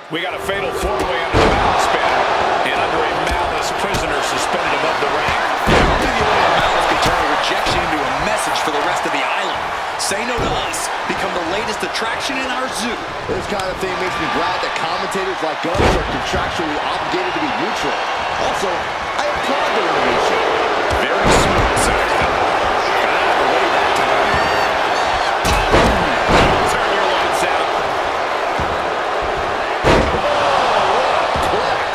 We got a fatal four-way under the malice banner, and under a malice prisoner suspended above the ring. Only the old malice can turn a rejection into a message for the rest of the island. Say no to us. Become the latest attraction in our zoo. This kind of thing makes me glad that commentators like us are contractually obligated to be neutral. Also, I applaud the innovation. Very smooth, Saxton. Got out of the way that time. Turn your lights out. Plex.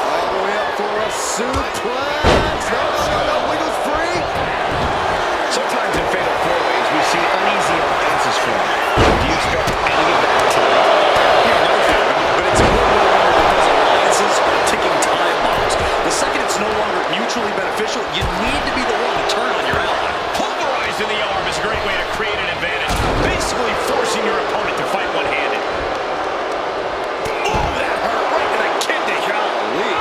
All the way up for a suplex. No, wiggles free. Sometimes in fatal four-ways, we see uneasy alliances form. Do you expect any of that tonight? But it's important to remember that those alliances are ticking time bombs. The second it's no longer mutually beneficial, you need to be the one to turn on your ally. Pulverized in the arm is a great way to create an advantage, basically forcing your opponent to fight one-handed. Oh, that hurt right to the kidney. Golly.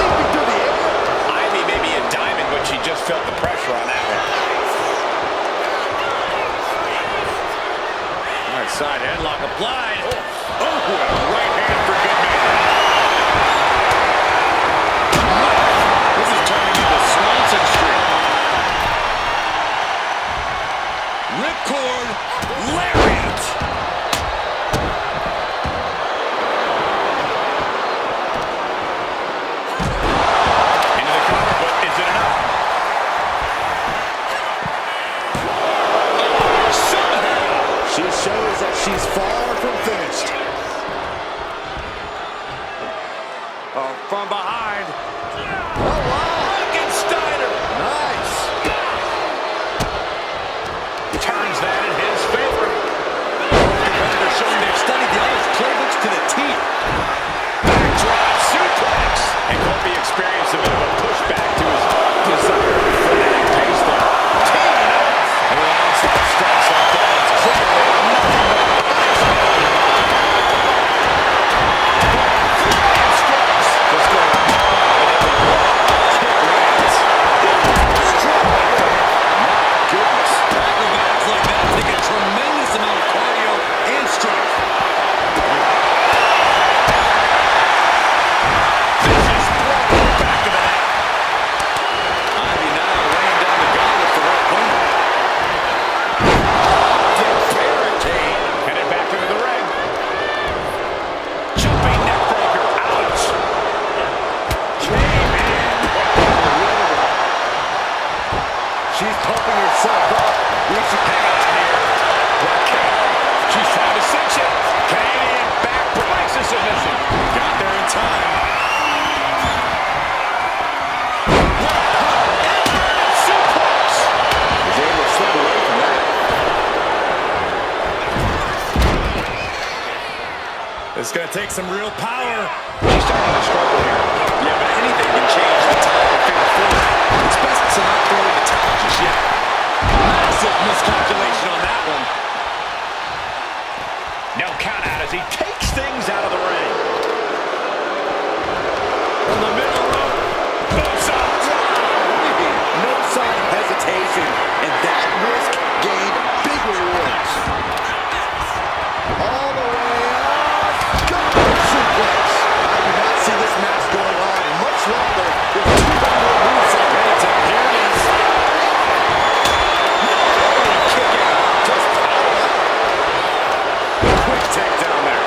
Leaping through the air. Ivy may be a diamond, but she just felt the pressure on that one. Right side headlock applied. Oh, and a right hand for Goodman. This is turning into Swanson Street. Ripcord, lariat. Into the cover, but is it enough? Somehow. She shows that she's far from finished. Oh, from behind. Oh, wow. Frankensteiner. Nice. Turns that in his favor. Competitors showing they've studied the other's playbooks to the teeth. Backdrop suplex. And Kofi experienced a bit of a pushback to his desire for frenetic pace there. And when onslaught strikes like that, it's clear they have nothing but punishment. Flying strikes. Let's go. Kick lands. My goodness. Acrobatics like that take a tremendous amount of cardio and strength. Vicious throw back to the net. Ivy now laying down the gauntlet for her opponent. Barricade. Headed back into the ring. Jumping neck breaker. Ouch. Came in. She's pumping herself up. Hang on here. Raquel. She's trying to cinch it. Canadian back breaks the submission. Got there in time. Suplex. Was able to slip away from that. It's going to take some real power. She's starting to struggle here. Yeah, but anything can change the tide of fatal four. It's best to not throw the towel just yet. Massive miscalculation on that one. No count out as he takes things out of the ring. From the middle rope. Both sides. No sign of hesitation, and that risk gained big rewards. All the way up. Go suplex. I do not see this match going on much longer with two more moves like anytime. Here it is. Kick out. Just power out. Quick takedown there.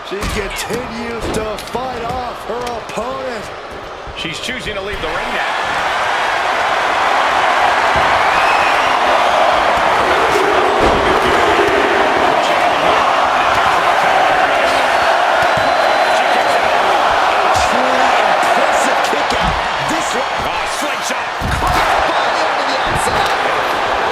She continues to fight off her opponent. She's choosing to leave the ring now. Truly impressive kick out. This one. Slingshot. Body onto the outside.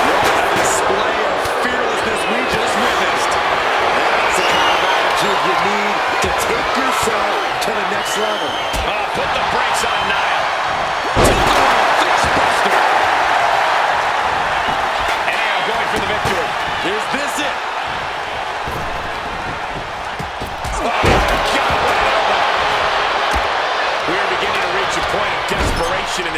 What a display of fearlessness we just witnessed. That's the kind of attitude you need to take yourself to the next level. Put the brakes on Nia. Facebuster. And going for the victory. Is this it? Oh, God, what an elbow. We are beginning to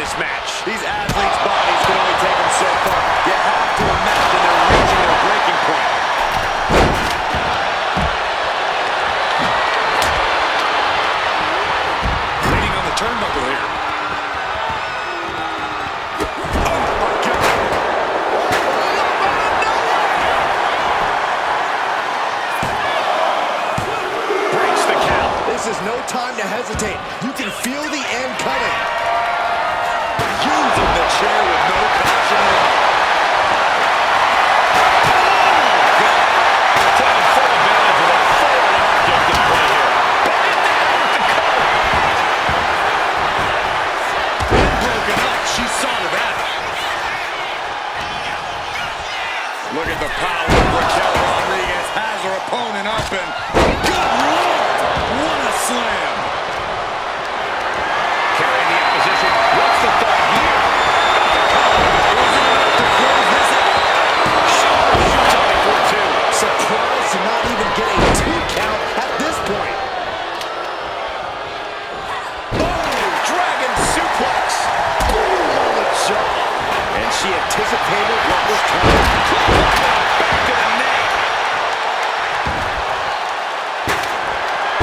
this match. These athletes' bodies can only take them so far. You have to imagine they're reaching their breaking point. Leaning on the turnbuckle here. Oh, my God. Breaks the count. This is no time to hesitate. You can feel the end coming. Using the chair with no caution. Taking full advantage of a forward object in play here. Broken up. She saw to that. Look at the power of Raquel Rodriguez. Has her opponent up and good Lord! What a slam! Carrying the opposition. What's the thought here? Surprised to not even get a 2 count at this point. Dragon suplex. Boom on the jaw. And she anticipated what was coming. Back to the neck.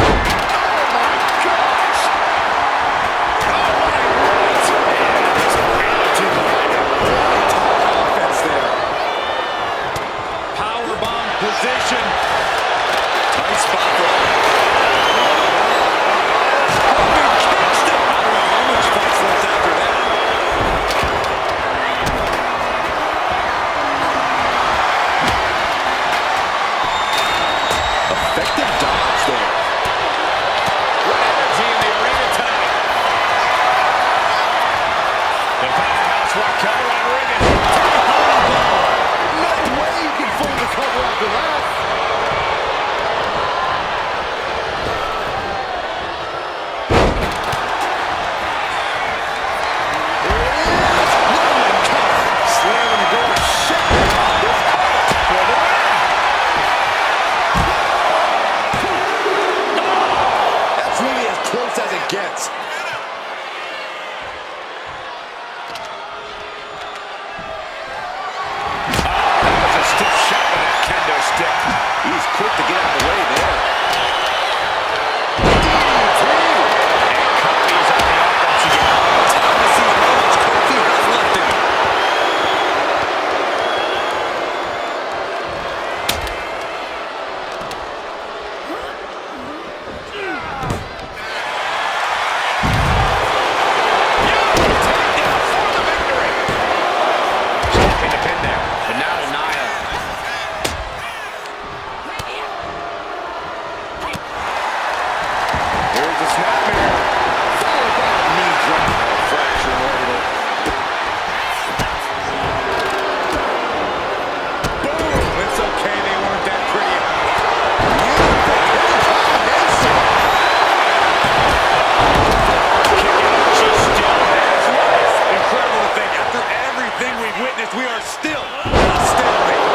Oh my gosh. Oh my right. And this penalty. Really top offense there. Powerbomb position. Tight spot for Kingston. I don't know how much fight's left after that. Effective dodge there. What energy in the arena tonight. The powerhouse Raquel Rodriguez. No way you can fully recover after that. Slamming the door shut. This for the win. That's really as close as it gets. That was a stiff shot with that kendo stick. He's quick to get out of the way there. And Kofi's on the offense again. Time to see how much Kofi has left in him. Takedown for the victory. Stopping the pin there. And now to Nia. Here's the snapmare. Followed by a knee drop. Fracture orbital. Boom! It's okay, they weren't that pretty. Beautiful combination. She's still has life. Incredible to think. After everything we've witnessed, we are still a stalemate.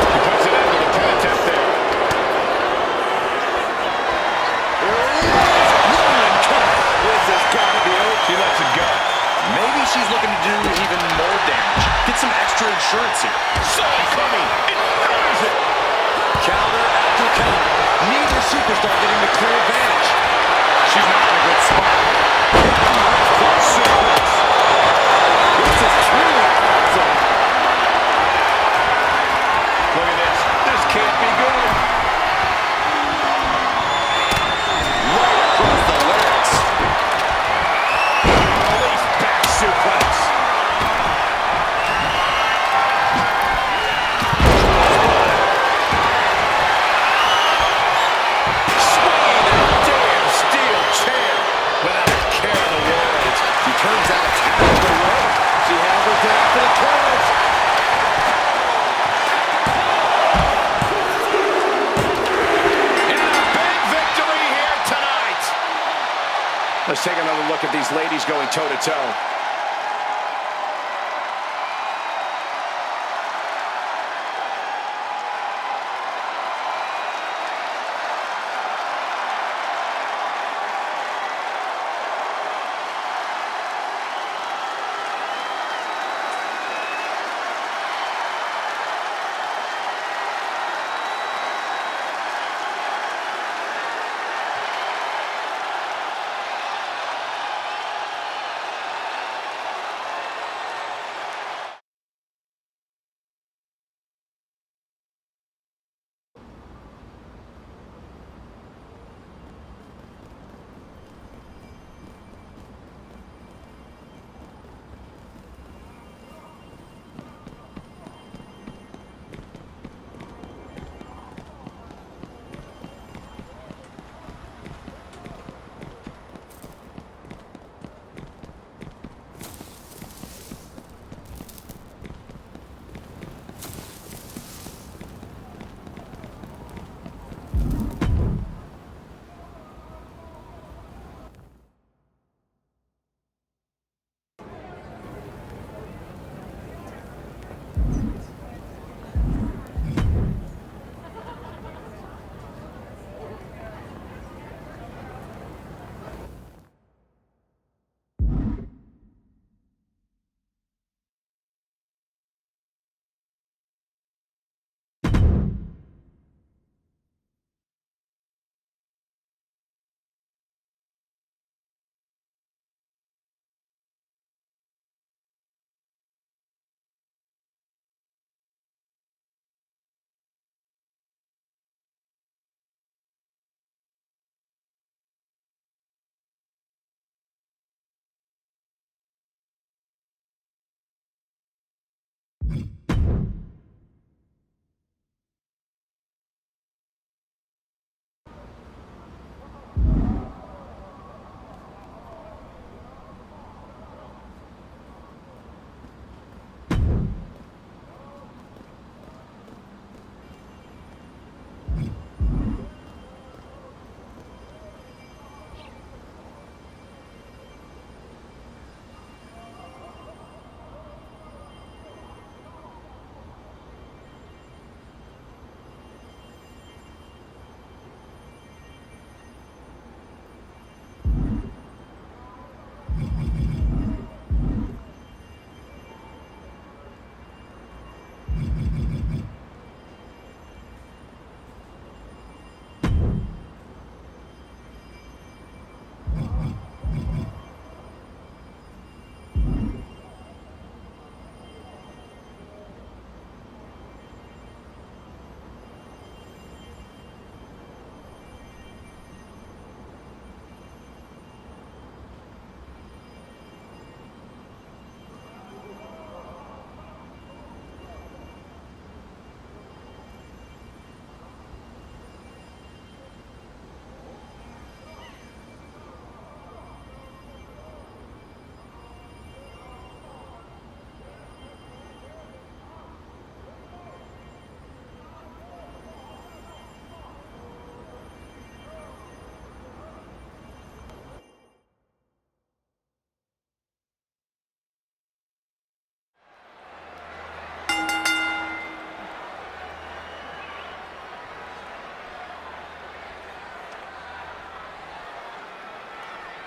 He puts it into the pin attempt there. This has got to be over. She lets it go. Maybe she's looking to do even more damage. Get some extra insurance here. Saw it coming. It nails it. Counter after counter. Neither superstar getting the clear advantage. She's not in a good spot. Suplex. This is truly awesome. Look at this. This can't be good. Right across the larynx. Release back suplex. Swinging that damn steel chair without a care in the world. She turns out tapping the rope. She has her down for the count. And a big victory here tonight. Let's take another look at these ladies going toe-to-toe.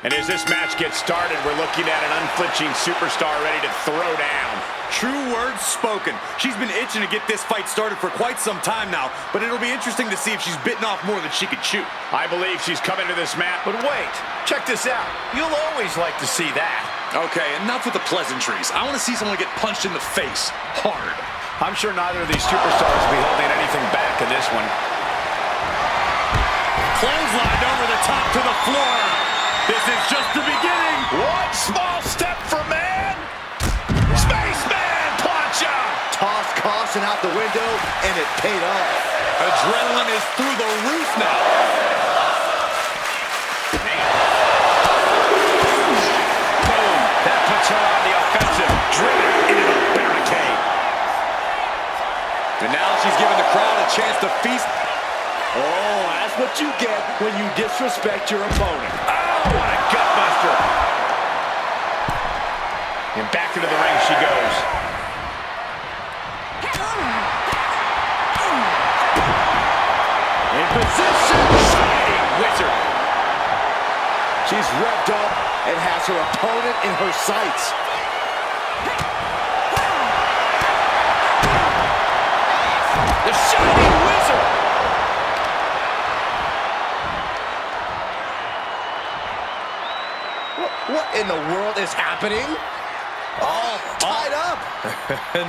And as this match gets started, we're looking at an unflinching superstar ready to throw down. True words spoken. She's been itching to get this fight started for quite some time now, but it'll be interesting to see if she's bitten off more than she could chew. I believe she's coming to this match. But wait, check this out. You'll always like to see that. Okay, enough with the pleasantries. I want to see someone get punched in the face, hard. I'm sure neither of these superstars will be holding anything back in this one. Clotheslined over the top to the floor. This is just the beginning. One small step for man. Spaceman plancha. Tossed caution out the window, and it paid off. Adrenaline is through the roof now. Boom. That puts her on the offensive. Driven into the barricade. And now she's giving the crowd a chance to feast. Oh, that's what you get when you disrespect your opponent. Oh, what a gutbuster. And back into the ring she goes. In position. Shining wizard. She's revved up and has her opponent in her sights. The shining wizard. What in the world is happening? Oh, tied up.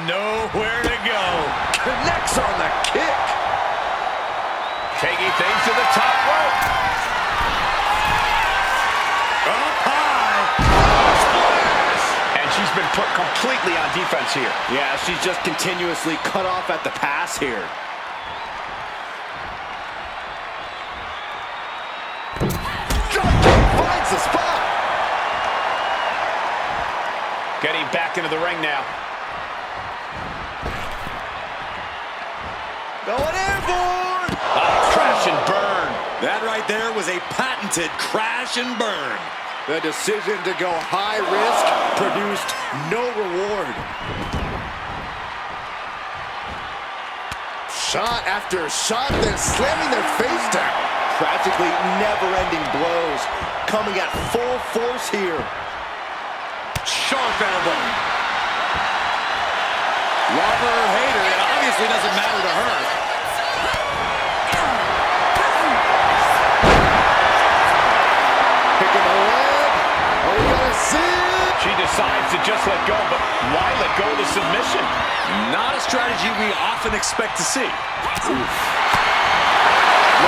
Nowhere to go. Connects on the kick. Taking things to the top rope. Up high. And she's been put completely on defense here. Yeah, she's just continuously cut off at the pass here. Finds the spot. Getting back into the ring now. Going airborne. Crash and burn. That right there was a patented crash and burn. The decision to go high risk produced no reward. Shot after shot, then slamming their face down. Practically never-ending blows coming at full force here. Sharp elbow. Lover or hater, it obviously doesn't matter to her. Picking the leg. Are we gonna see it? She decides to just let go, but why let go of the submission? Not a strategy we often expect to see. Look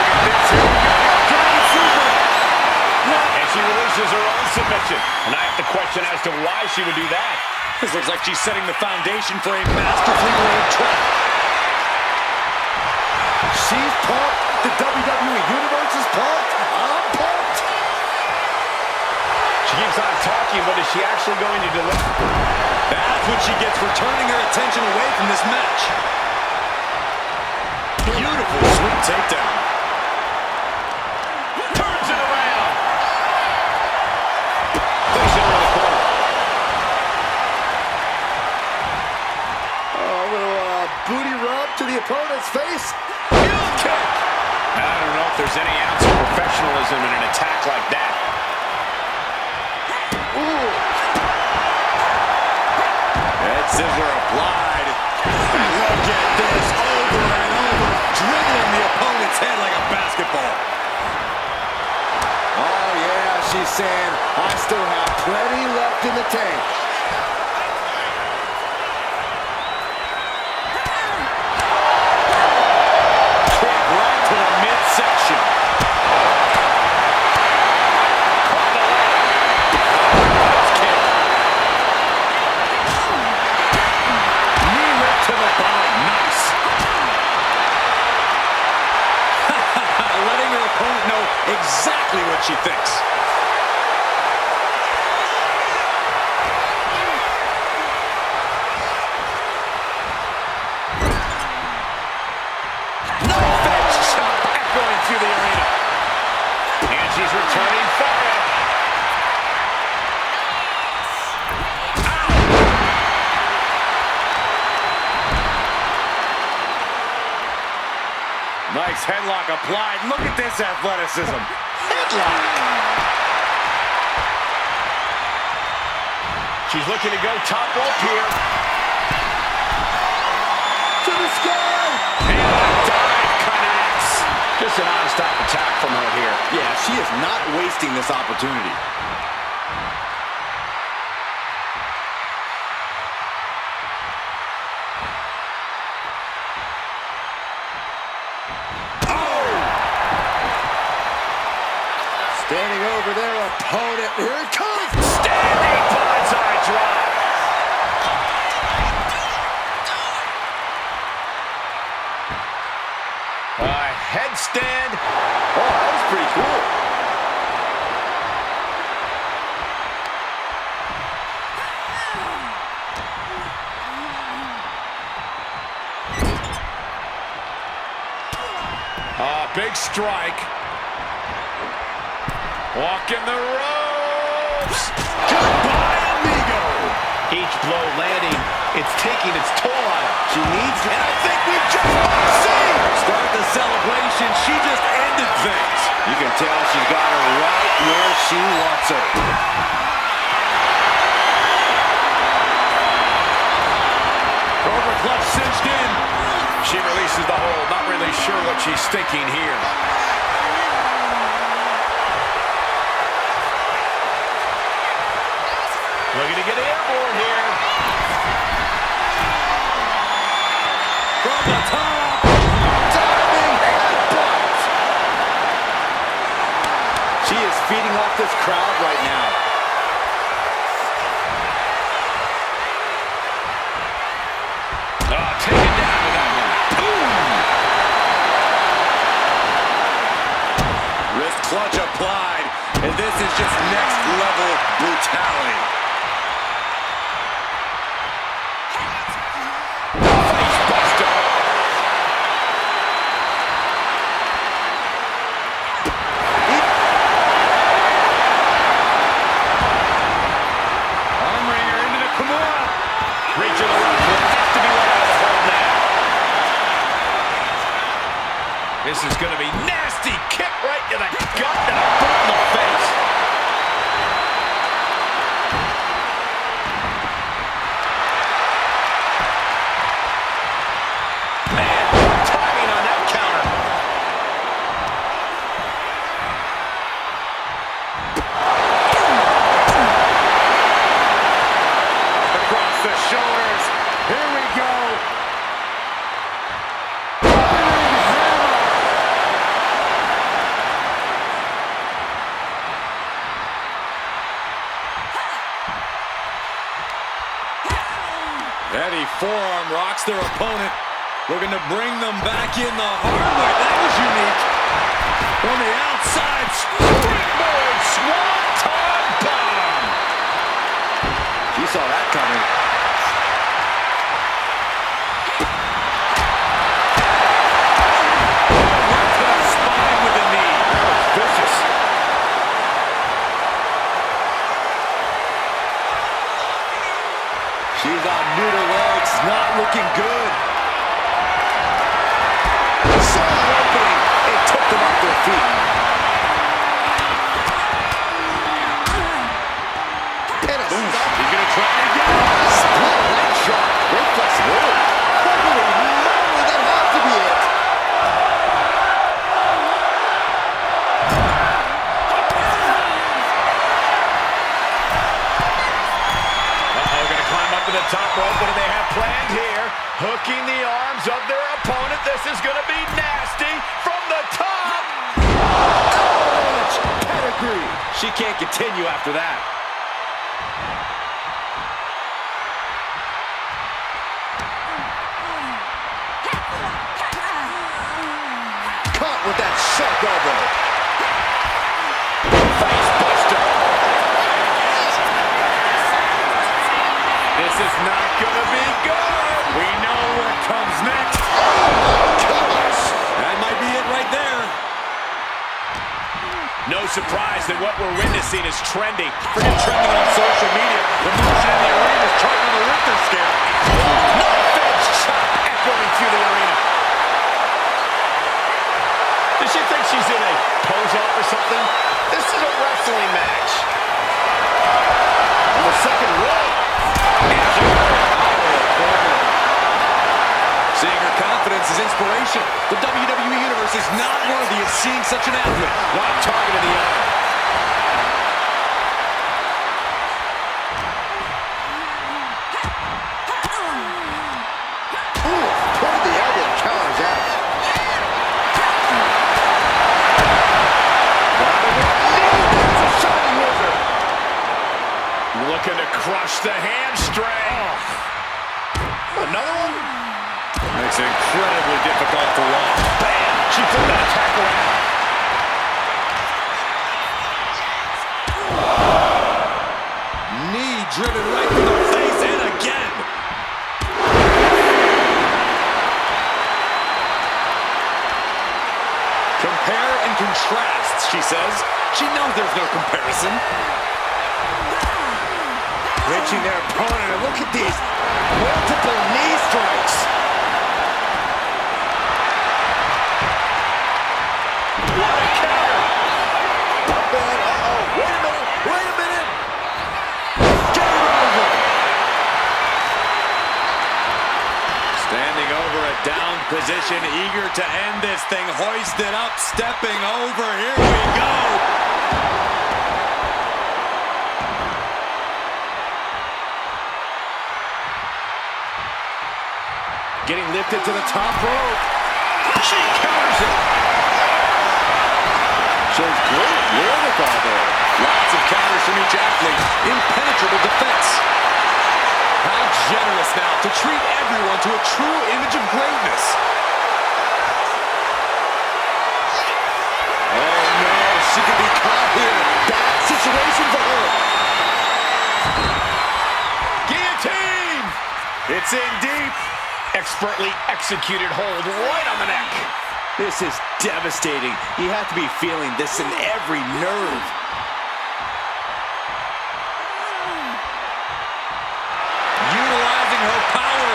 at this. Here we go. Giant super. And she releases her own submission. And I have to question as to why she would do that. This looks like she's setting the foundation for a masterfully laid trap. She's pumped. The WWE Universe is pumped. I'm pumped. She keeps on talking, but is she actually going to deliver? That's what she gets for turning her attention away from this match. Beautiful sweep takedown. Turns it around. Puts it over the corner. A little booty rub to the opponent's face. Heel kick. I don't know if there's any ounce of professionalism in an attack like that. Ooh. Head scissor applied. I love Look at this, over and over, dribbling the opponent's head like a basketball. Oh, yeah, she's saying, I still have plenty left in the tank. Kick right to the midsection. Knee right to the body. Nice. Letting her opponent know exactly what she thinks. No fetch chop echoing through the arena. And she's returning for it. Nice headlock applied. Look at this athleticism. Headlock. She's looking to go top rope here. To the sky! And the dive connects. Just a non-stop attack from her here. Yeah, she is not wasting this opportunity. Standing over their opponent. Here it comes! Standing bonsai drop. Headstand. Oh, that was pretty cool. Big strike. Walking the ropes. Goodbye, amigo. Each blow landing, it's taking its toll on her. She needs And I think we've just might see. Start the celebration. She just ended things. You can tell she's got her right where she wants her. Cobra clutch cinched in. She releases the hold, not really sure what she's thinking here. Looking to get airborne here. From the top. Diving headbutt. She is feeding off this crowd right now. Taken down with that one. Wrist clutch applied. And this is just next level brutality. Face buster. Arm wringer into the Kimura. Reaching the rope. Will have to be let out of the hold now. This is going to be nasty. Kick right to the gut and a boot in the face. Man, timing on that counter. Across the shoulders. Here we go. Heavy forearm rocks their opponent. Looking to bring them back in the hard way. That was unique. From the outside. Springboard swanton bomb. She saw that coming. Right to the spine with a knee. That was vicious. She's on neutral legs, not looking good. Saw an opening and took them off their feet. And a stop. He's going to try again. Split leg shot. Great flexibility. Holy arms of their opponent. This is going to be nasty from the top. Avalanche pedigree. She can't continue after that. Caught with that sharp elbow. Face buster. This is not going to be good. We know what comes next. That might be it right there. No surprise that what we're witnessing is trending. Forget trending on social media. The motion in the arena is charting on the Richter scale. Knife-edge chop echoing through the arena. Does she think she's in a pose-off or something? This is a wrestling match. In the second row. Seeing her confidence is inspiration. The WWE Universe is not worthy of seeing such an athlete. Right target in the eye. Ooh, point the elbow counters out. That's a shining wizard. Looking to crush the hamstring. Another one? Makes it incredibly difficult to walk. Bam! She flipped that attack around. Knee driven right through the face and again. Compare and contrast, she says. She knows there's no comparison. Reaching their opponent, and look at these multiple knee strikes. What a counter! Up and, wait a minute, wait a minute. Game over. Standing over a down position, eager to end this thing, hoisted up, stepping over, here we go. Getting lifted to the top rope. She counters it. Shows great wherewithal there. Lots of counters from each athlete. Impenetrable defense. How generous now to treat everyone to a true image of greatness. Oh no, she could be caught here. Bad situation for her. Guillotine! It's in deep. Expertly executed hold right on the neck. This is devastating. You have to be feeling this in every nerve. Utilizing her power,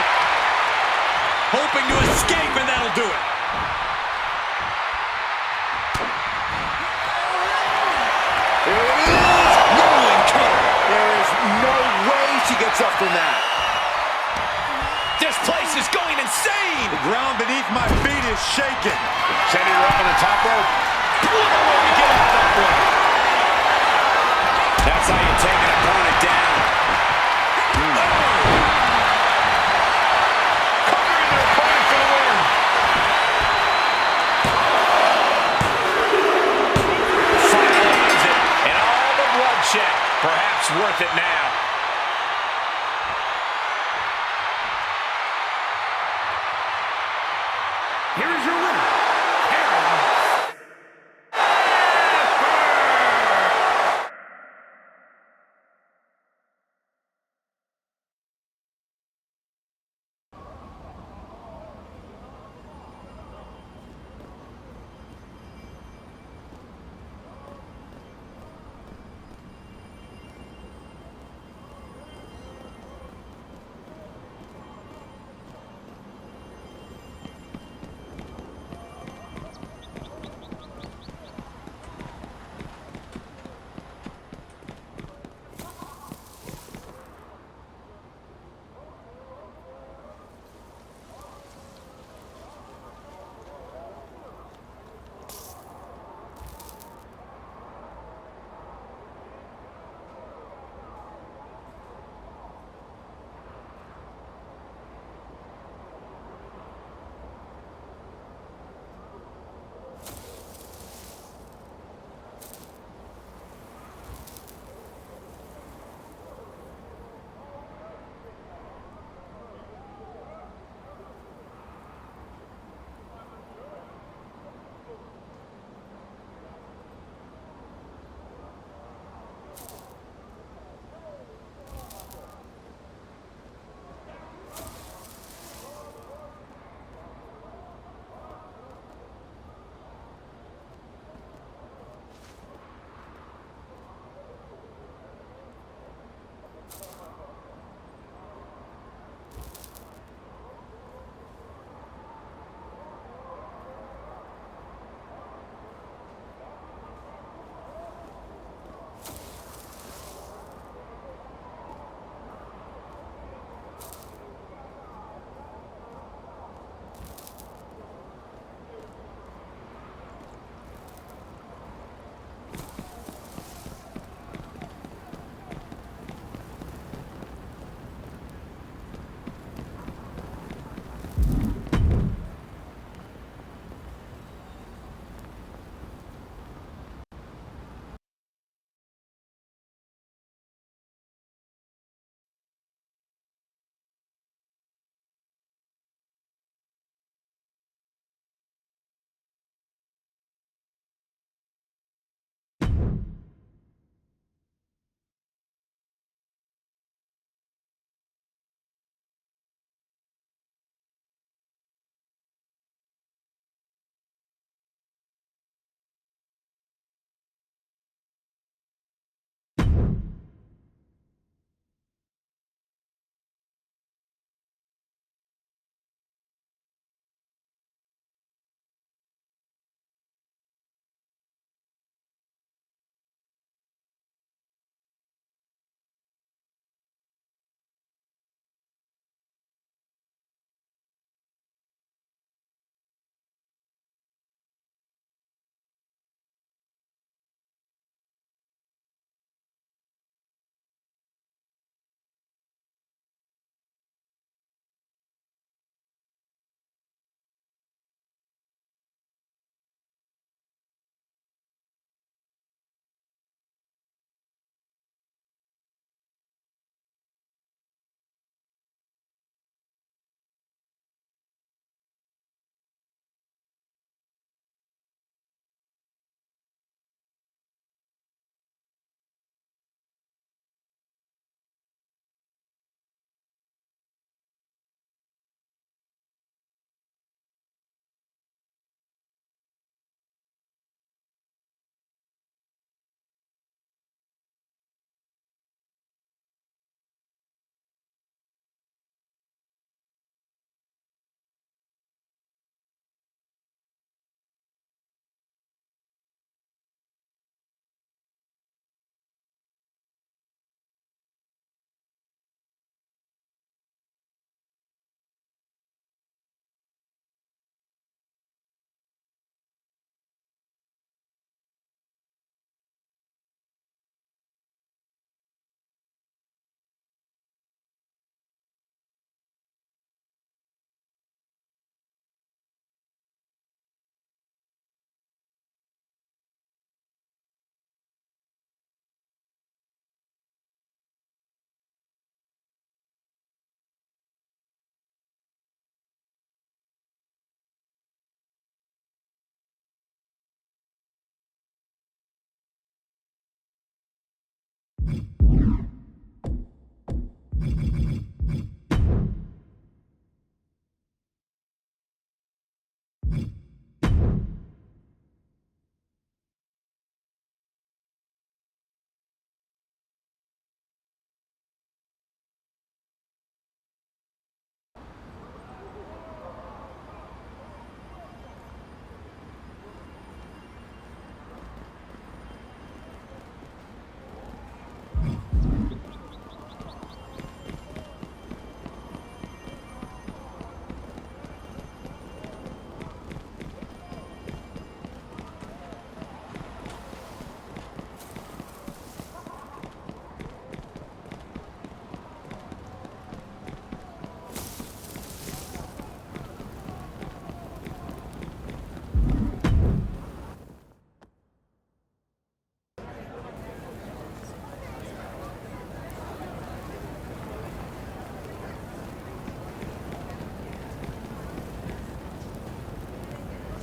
hoping to escape, and that'll do it. Here it is. Rolling cover. There is no way she gets up from that. This place is going insane. The ground beneath my feet is shaking. Sending her up on the top rope. What a way to get out that one. That's how you take an opponent down. Covering their opponent for the win. Finalizes it. And all the bloodshed. Perhaps worth it now. Here is your winner,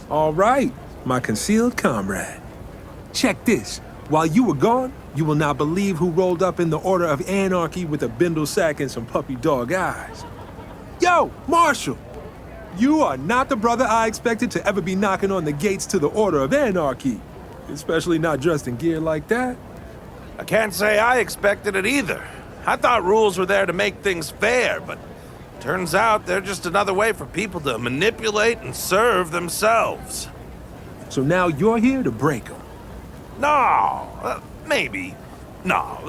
All right, my concealed comrade. Check this. While you were gone, you will not believe who rolled up in the Order of Anarchy with a bindle sack and some puppy dog eyes. Yo, Marshall! You are not the brother I expected to ever be knocking on the gates to the Order of Anarchy. Especially not dressed in gear like that. I can't say I expected it either. I thought rules were there to make things fair, but turns out they're just another way for people to manipulate and serve themselves. So now you're here to break them. No, maybe. No,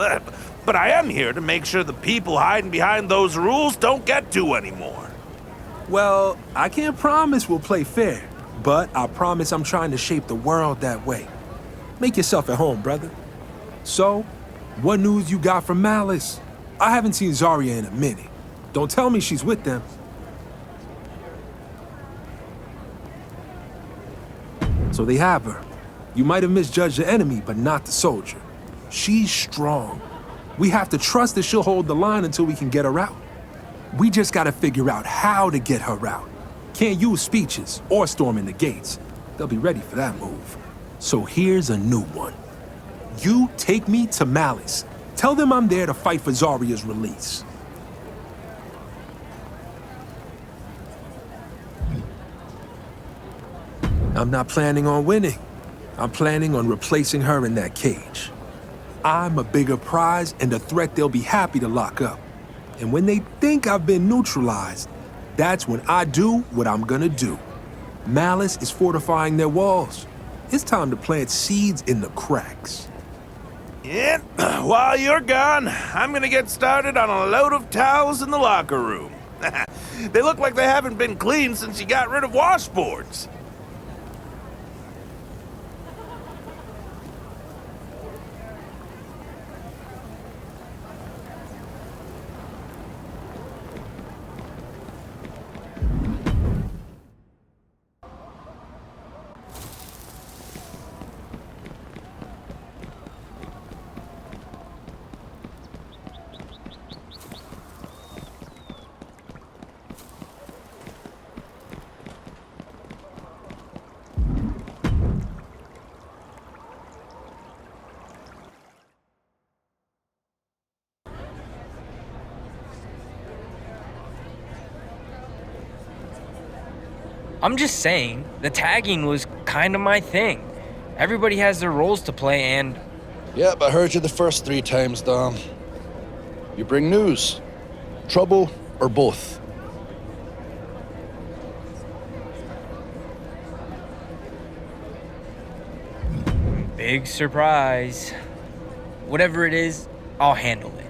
but I am here to make sure the people hiding behind those rules don't get to anymore. Well, I can't promise we'll play fair, but I promise I'm trying to shape the world that way. Make yourself at home, brother. So, what news you got from Malice? I haven't seen Zarya in a minute. Don't tell me she's with them. So they have her. You might have misjudged the enemy, but not the soldier. She's strong. We have to trust that she'll hold the line until we can get her out. We just gotta figure out how to get her out. Can't use speeches or storming the gates. They'll be ready for that move. So here's a new one. You take me to Malice. Tell them I'm there to fight for Zarya's release. I'm not planning on winning. I'm planning on replacing her in that cage. I'm a bigger prize and a threat they'll be happy to lock up. And when they think I've been neutralized, that's when I do what I'm gonna do. Malice is fortifying their walls. It's time to plant seeds in the cracks. Yeah, while you're gone, I'm gonna get started on a load of towels in the locker room. They look like they haven't been cleaned since you got rid of washboards. I'm just saying, the tagging was kind of my thing. Everybody has their roles to play and... Yep, I heard you the first 3 times, Dom. You bring news, trouble, or both? Big surprise. Whatever it is, I'll handle it.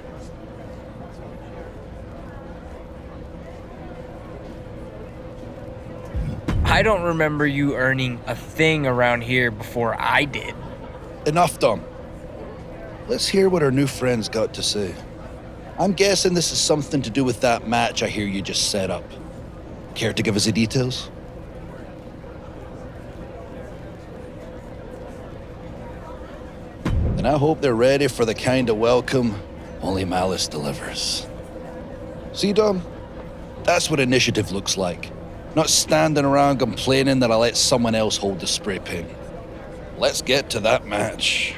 I don't remember you earning a thing around here before I did. Enough, Dom. Let's hear what our new friend's got to say. I'm guessing this is something to do with that match I hear you just set up. Care to give us the details? And I hope they're ready for the kind of welcome only Malice delivers. See, Dom? That's what initiative looks like. Not standing around complaining that I let someone else hold the spray paint. Let's get to that match.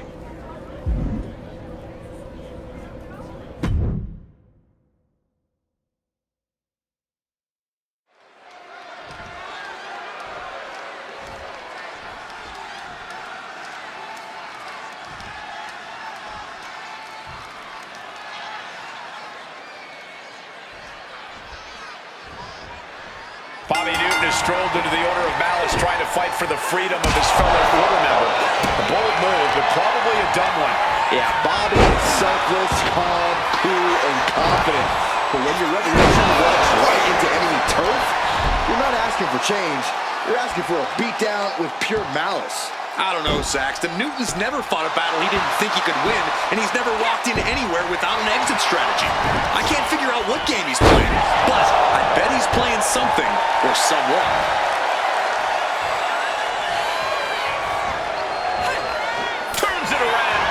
Bobby Newton has strolled into the Order of Malice, trying to fight for the freedom of his fellow Order member. A bold move, but probably a dumb one. Yeah, Bobby is selfless, calm, cool, and confident. But when your revolution walks right into enemy turf, you're not asking for change. You're asking for a beatdown with pure malice. I don't know, Saxton. Newton's never fought a battle he didn't think he could win, and he's never walked into anywhere without an exit strategy. I can't figure out what game he's playing, but I bet he's playing something or someone. Turns it around.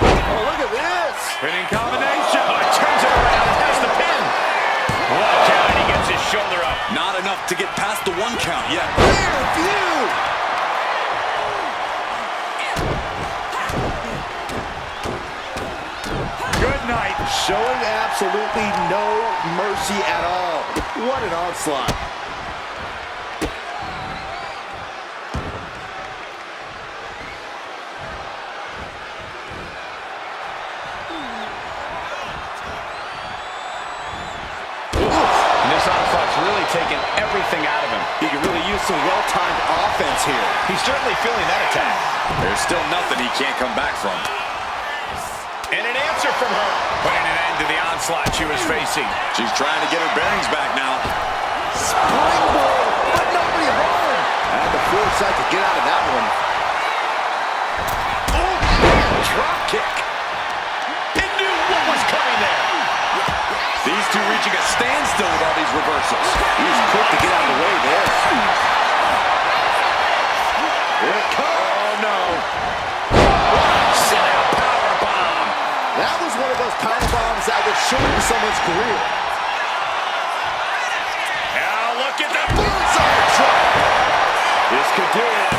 Oh, look at this! Spinning combination. Oh, he turns it around and has the pin. Watch out, he gets his shoulder up. Not enough to get past the 1 count yet. Rear view! Good night. Showing absolutely no mercy at all. What an onslaught. This onslaught's really taken everything out of him. He can really use some well-timed offense here. He's certainly feeling that attack. There's still nothing he can't come back from. And an answer from her. Putting an end to the onslaught she was facing. She's trying to get her bearings back now. Springboard, but nobody home. And the foresight to get out of that one. Oh, man, drop kick. He knew what was coming there. These two reaching a standstill with all these reversals. He's quick to get out of the way there. Here it comes. Oh, no. Sit out power bomb. That was one of those power bombs that would shorten someone's career. Now look at the Bullseye drop. This could do it.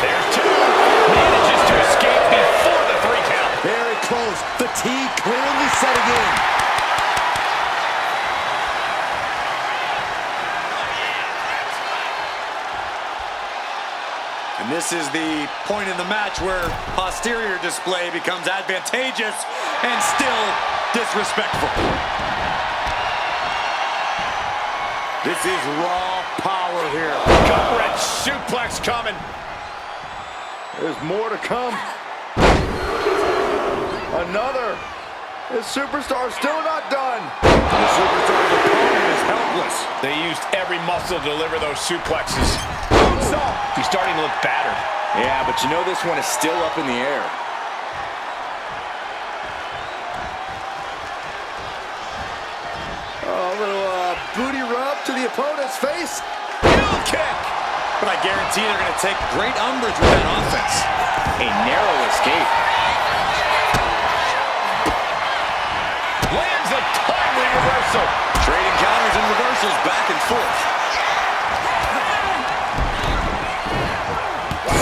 There's 2. Manages to escape before the 3 count. Very close. Fatigue clearly setting in. And this is the point in the match where posterior display becomes advantageous and still disrespectful. This is raw power here. Gut wrench suplex coming. There's more to come. Another. This superstar still not done. The superstar's opponent is helpless. They used every muscle to deliver those suplexes. He's starting to look battered. Yeah, but you know this one is still up in the air. Oh, a little booty rub to the opponent's face. Heel kick! But I guarantee they're going to take great umbrage with that offense. A narrow escape. Lands a timely reversal. Trading counters and reversals back and forth.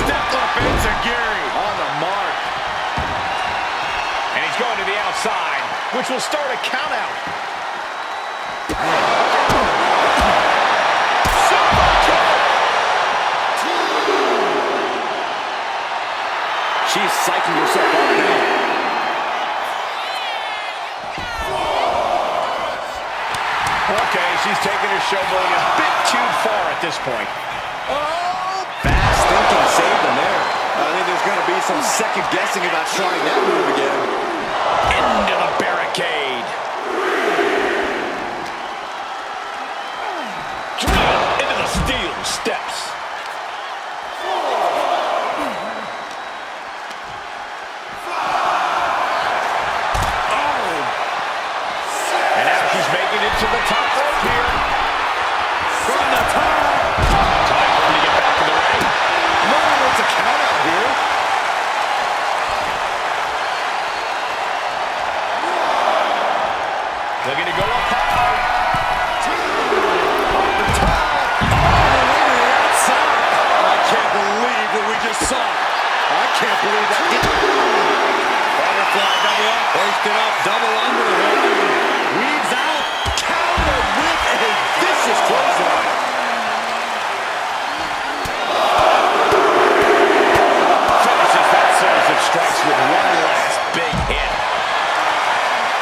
Step up into Gary. On the mark. And he's going to the outside, which will start a count out. She's psyching herself up now. Okay, she's taking her showboating a bit too far at this point. Oh! Fast thinking saved him there. I think there's going to be some second guessing about trying that move again. Into the barricade. Drill into the steel steps. To the top rope here. From the top. Time for him to get back to the ring. No, it's a count out here. Looking to go up high. Off the top. All the way to the outside. I can't believe what we just saw. I can't believe that. Butterfly double up. Hoisted up. Double underhook. Weaves out. With a vicious clothesline. Finishes that series of strikes with one last big hit.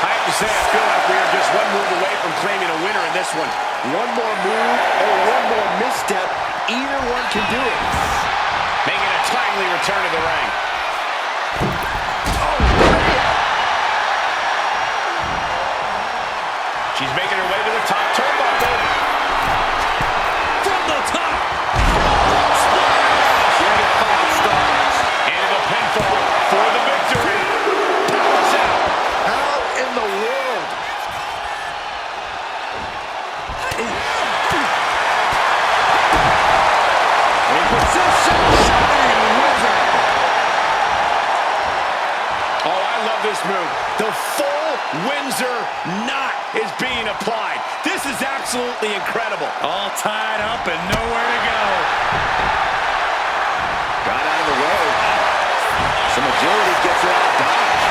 I have to say, I feel like we are just one move away from claiming a winner in this one. One more move or one more misstep, either one can do it. Making a timely return to the ring. She's making her way to the top turnbuckle. From the top. Give it 5 stars. And the pinfall for the victory. Powers out. How in the world? In position. Shining Wizard. Oh, I love this move. The full Windsor knot is being applied. This This is absolutely incredible. All tied up and nowhere to go. Got out of the way. Some agility gets her out of dodge.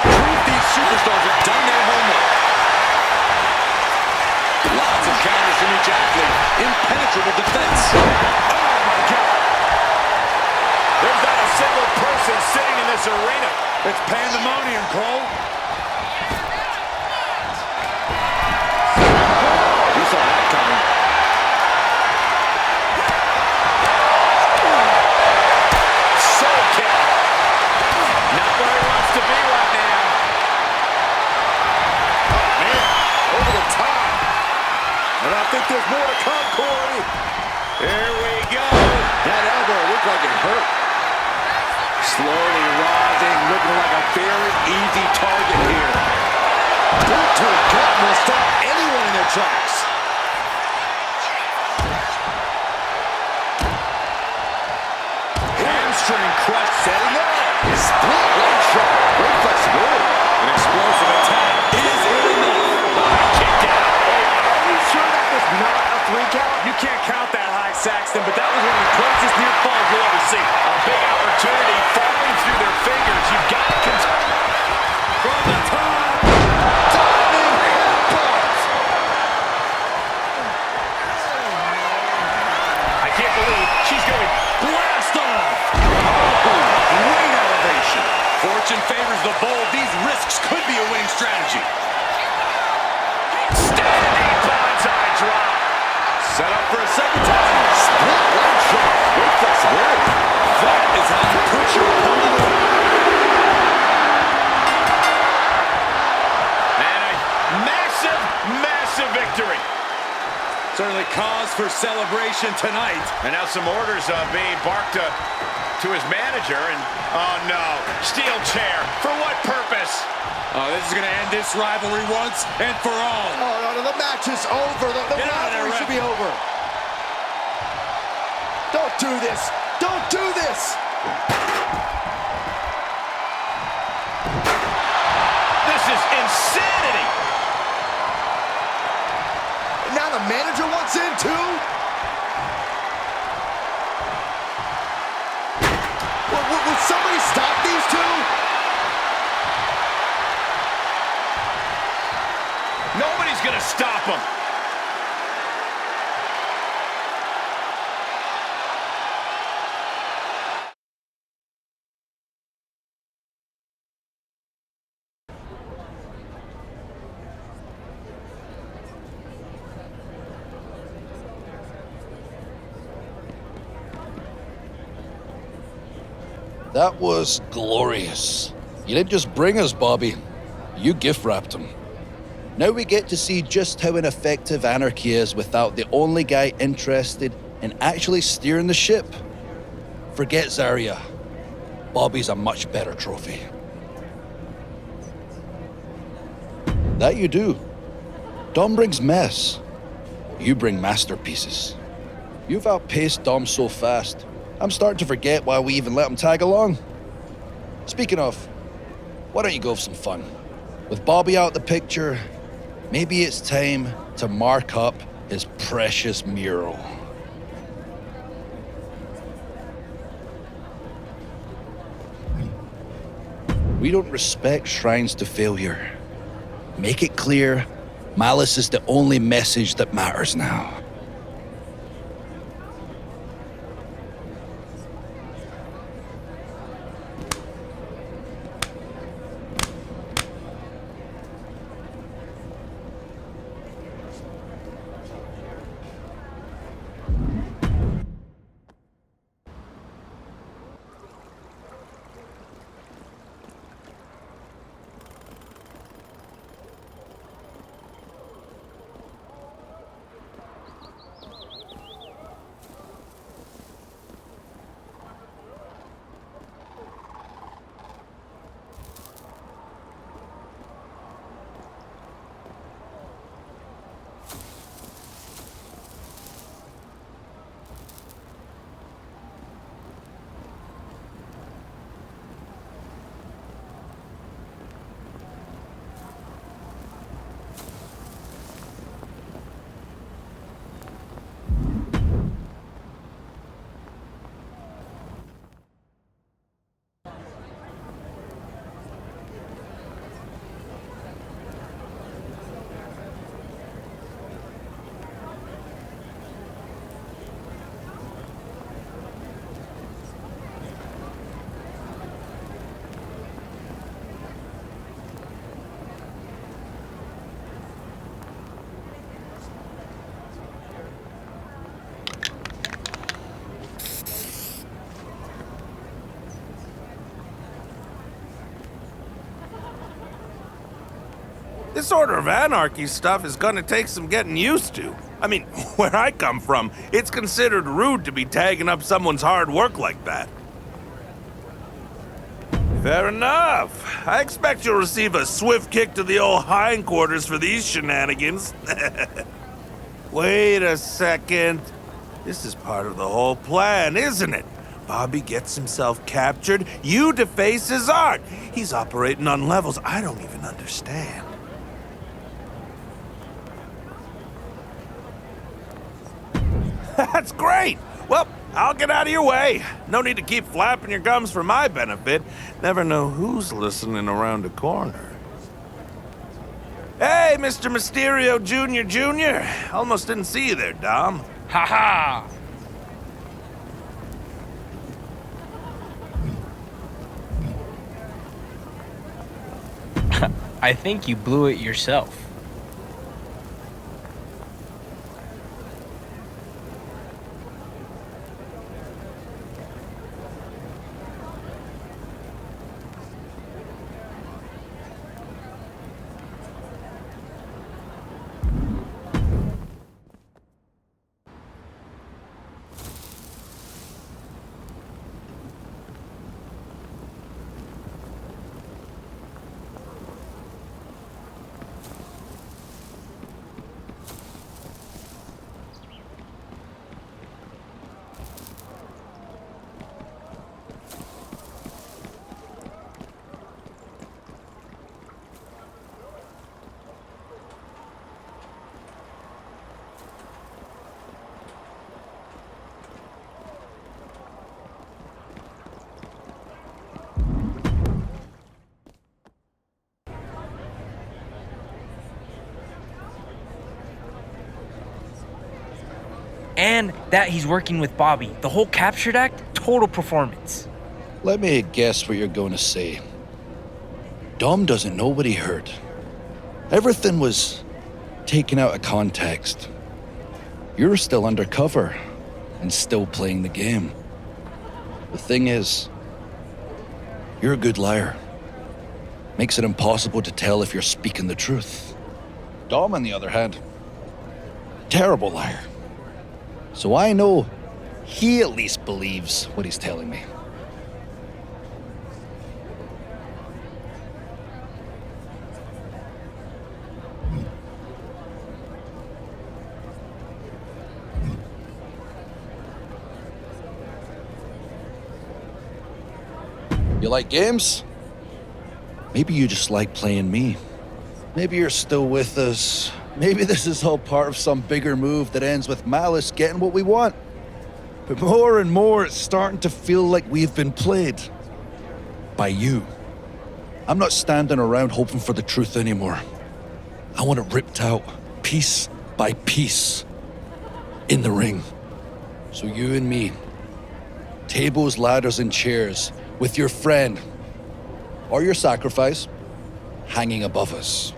Proof these superstars have done their homework. Lots of counters from each athlete. Impenetrable defense. Oh, my God. There's not a single person sitting in this arena. It's pandemonium, Cole. You saw that coming. Soul kick. Not where he wants to be right now. Oh, man. Over the top. And I think there's more to come, Corey. Here we go. That elbow looked like it hurt. Slowly rising, looking like a very easy target here. Boot to a gut will stop anyone in their tracks. Hamstring crushed, setting up. Split leg shot. Great flexibility. An explosive attack is enough. Kicked out. Are you sure that was not a 3 count? You can't count that high, Saxton, but that was one of the closest near falls you'll ever see. A big opportunity falling through their fingers. You've got to From the top. Diving headbutt. I can't believe she's going. Blast off. Oh, great elevation. Fortune favors the bold. These risks could be a winning strategy. Standing bonsai drop. Set up for a second time. Split leg shot. Great flexibility. That is how you put your opponent away. And a massive, massive victory. Certainly cause for celebration tonight. And now some orders being barked to his manager. And, oh no, steel chair. For what purpose? Oh, this is going to end this rivalry once and for all. Oh, no, the match is over. The Get out of there, rivalry ref. should be over. Don't do this. Don't do this. This is insanity. Now the manager wants in too? Would somebody stop these two? Nobody's going to stop him. That was glorious. You didn't just bring us, Bobby. You gift-wrapped him. Now we get to see just how ineffective Anarchy is without the only guy interested in actually steering the ship. Forget Zarya. Bobby's a much better trophy. That you do. Dom brings mess. You bring masterpieces. You've outpaced Dom so fast, I'm starting to forget why we even let him tag along. Speaking of, why don't you go have some fun? With Bobby out the picture, maybe it's time to mark up his precious mural. We don't respect shrines to failure. Make it clear, malice is the only message that matters now. This Order of Anarchy stuff is gonna take some getting used to. I mean, where I come from, it's considered rude to be tagging up someone's hard work like that. Fair enough. I expect you'll receive a swift kick to the old hindquarters for these shenanigans. Wait a second. This is part of the whole plan, isn't it? Bobby gets himself captured, you deface his art. He's operating on levels I don't even understand. That's great! Well, I'll get out of your way. No need to keep flapping your gums for my benefit. Never know who's listening around the corner. Hey, Mr. Mysterio Jr. Almost didn't see you there, Dom. Ha ha! I think you blew it yourself. And that he's working with Bobby. The whole captured act, total performance. Let me guess what you're going to say. Dom doesn't know what he heard. Everything was taken out of context. You're still undercover and still playing the game. The thing is, you're a good liar. Makes it impossible to tell if you're speaking the truth. Dom, on the other hand, terrible liar. So I know he at least believes what he's telling me. You like games? Maybe you just like playing me. Maybe you're still with us. Maybe this is all part of some bigger move that ends with Malice getting what we want. But more and more, it's starting to feel like we've been played. By you. I'm not standing around hoping for the truth anymore. I want it ripped out, piece by piece, in the ring. So you and me, tables, ladders, and chairs, with your friend, or your sacrifice, hanging above us.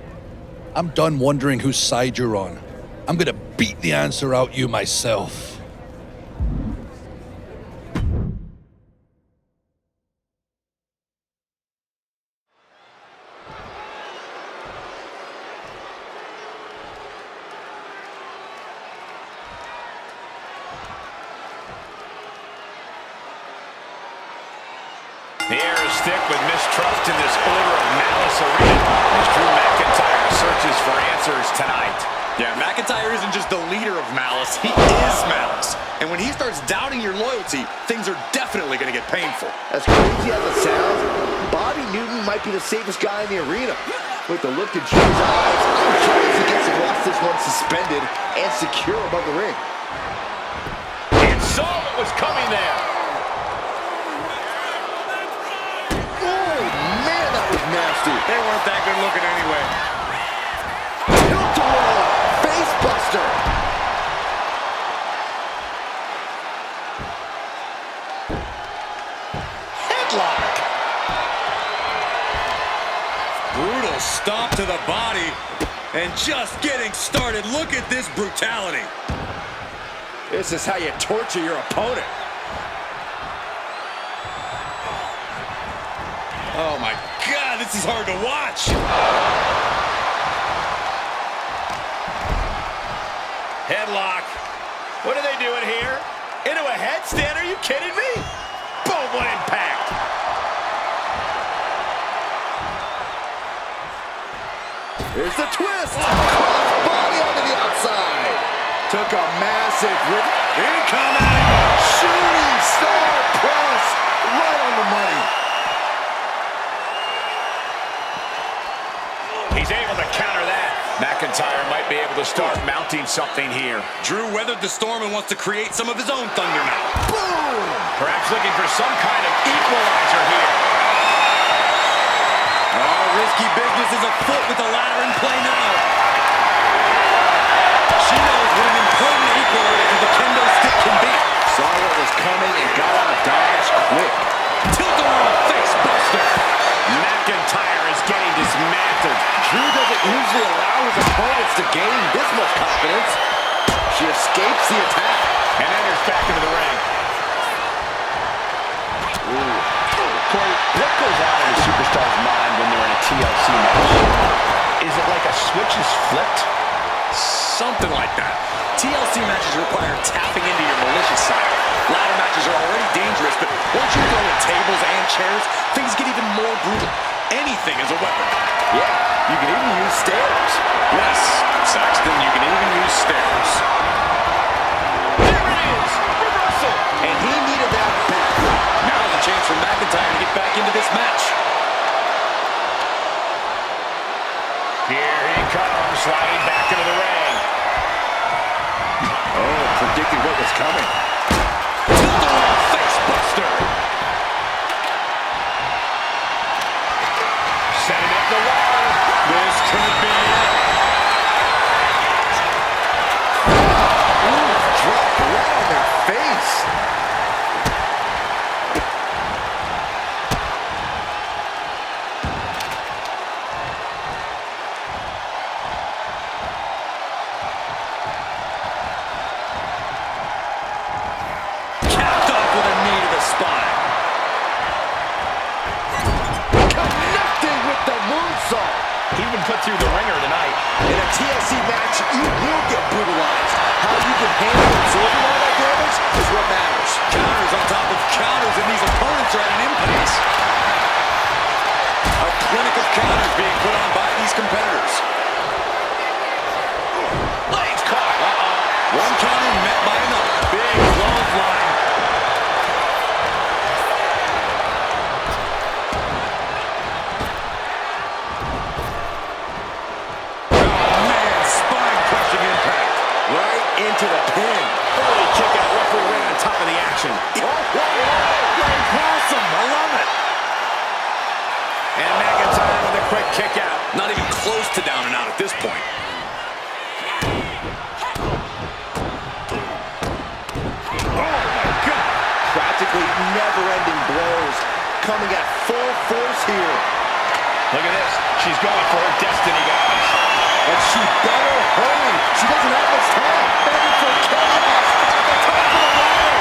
I'm done wondering whose side you're on. I'm gonna beat the answer out you myself. The air is thick with mistrust in this Order of Malice arena as Drew McIntyre searches for answers tonight. Yeah, McIntyre isn't just the leader of Malice, he is Malice. And when he starts doubting your loyalty, things are definitely going to get painful. As crazy as it sounds, Bobby Newton might be the safest guy in the arena. With the look in Drew's eyes, I'm curious he gets across this one suspended and secure above the ring. And saw what was coming there. Nasty. They weren't that good looking anyway. Tilt-a-whirl, face buster. Headlock. Brutal stomp to the body. And just getting started. Look at this brutality. This is how you torture your opponent. Oh my God, this is hard to watch. Headlock. What are they doing here? Into a headstand? Are you kidding me? Boom, what impact. Here's the twist. Cross body onto the outside. Took a massive rip. Incoming. Shooting star press. Right on the money. He's able to counter that. McIntyre might be able to start mounting something here. Drew weathered the storm and wants to create some of his own thunder now. Boom. Perhaps looking for some kind of equalizer here. Oh, risky business is afoot with the ladder in play now. She knows what an important equalizer the kendo stick can be. Saw what was coming and got out of dodge quick. Tilt-a-whirl face buster. McIntyre is getting dismantled. Drew doesn't usually allow his opponents to gain this much confidence. She escapes the attack. And enters back into the ring. Corey, what goes on in a superstar's mind when they're in a TLC match? Is it like a switch is flipped? Something like that. TLC matches require tapping into your malicious side. Ladder matches are already dangerous, but once you throw in tables and chairs, things get even more brutal. Anything is a weapon. Yeah, you can even use stairs. Yes, Saxton, you can even use stairs. There it is! Reversal! And he needed that back. Now's a chance for McIntyre to get back into this match. Here he comes, sliding back into the ring. Oh, predicted what was coming. Tilt-a-whirl face buster. Setting up the water. This could be it. Ooh, drop right on their face. Capped off with a knee to the spine. Connecting with the moonsault. He's been put through the ringer tonight. In a TLC match, you will get brutalized. How you can handle absorbing all that damage is what matters. Counters on top of counters, and these opponents are at an impasse. A clinic of counters being put on by these competitors. Legs caught. One counter met by another. Big clothesline. Oh, man, spine-crushing impact. Right into the pin. Early kick out, referee right on top of the action. Right past him. I love it. And McIntyre with a quick kick out. Not even close to down and out at this point. Practically never-ending blows coming at full force here. Look at this. She's going for her destiny, guys. And she better hurry. She doesn't have much time. Heading for chaos at the top of the ladder.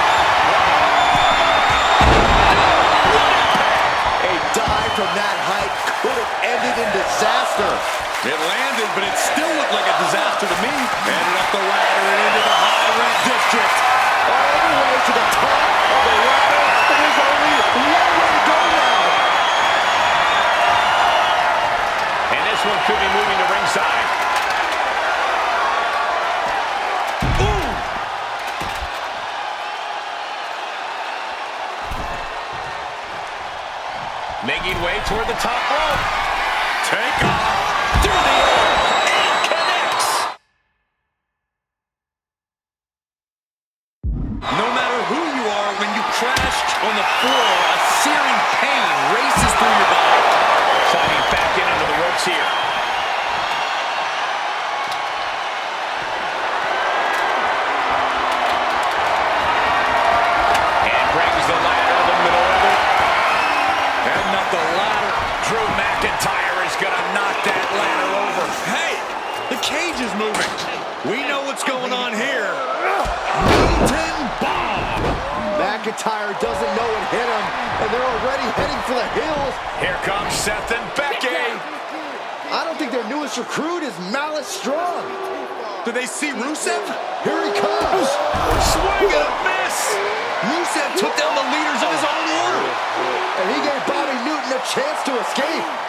A dive from that height could have ended in disaster. It landed, but it still looked like a disaster to me. Ended up the ladder and into the high red district. All the way to the top of the ladder. And there's only one way to go now. And this one could be moving to ringside. Ooh! Making way toward the top rope. Take off through the air and connects. No matter who you are, when you crash on the floor, a searing pain races through your body. Sliding back in under the ropes here. And brings the ladder to the middle of it. And not the ladder. Drew McIntyre is going to knock that ladder over. Hey, the cage is moving. We know what's going on here. Bomb. McIntyre doesn't know it hit him, and they're already heading for the hills. Here comes Seth and Becky. I don't think their newest recruit is Malice Strong. Do they see Rusev? Here he comes. Swing and a miss. Rusev took down the leaders of his own order. And he gave Bobby Newton a chance to escape.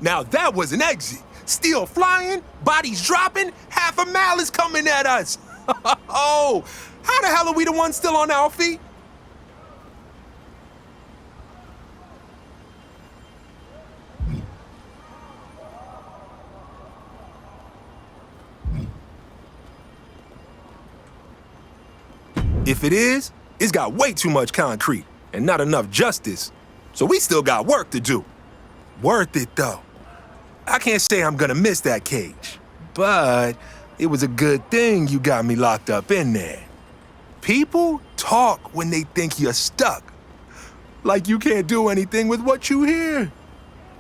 Now that was an exit. Steel flying, bodies dropping, half a mile is coming at us. Oh, how the hell are we the ones still on our feet? If it is, it's got way too much concrete and not enough justice. So we still got work to do. Worth it, though. I can't say I'm gonna miss that cage, but it was a good thing you got me locked up in there. People talk when they think you're stuck, like you can't do anything with what you hear.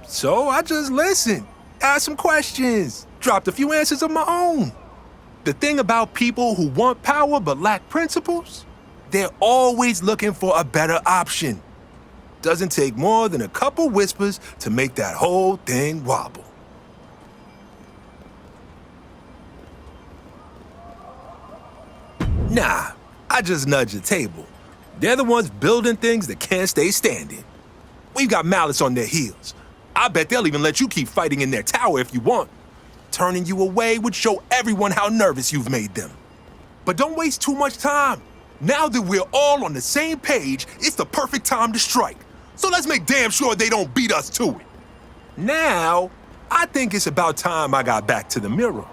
So I just listened, asked some questions, dropped a few answers of my own. The thing about people who want power but lack principles, they're always looking for a better option. Doesn't take more than a couple whispers to make that whole thing wobble. Nah, I just nudge the table. They're the ones building things that can't stay standing. We've got Malice on their heels. I bet they'll even let you keep fighting in their tower if you want. Turning you away would show everyone how nervous you've made them. But don't waste too much time. Now that we're all on the same page, it's the perfect time to strike. So let's make damn sure they don't beat us to it. Now, I think it's about time I got back to the mirror.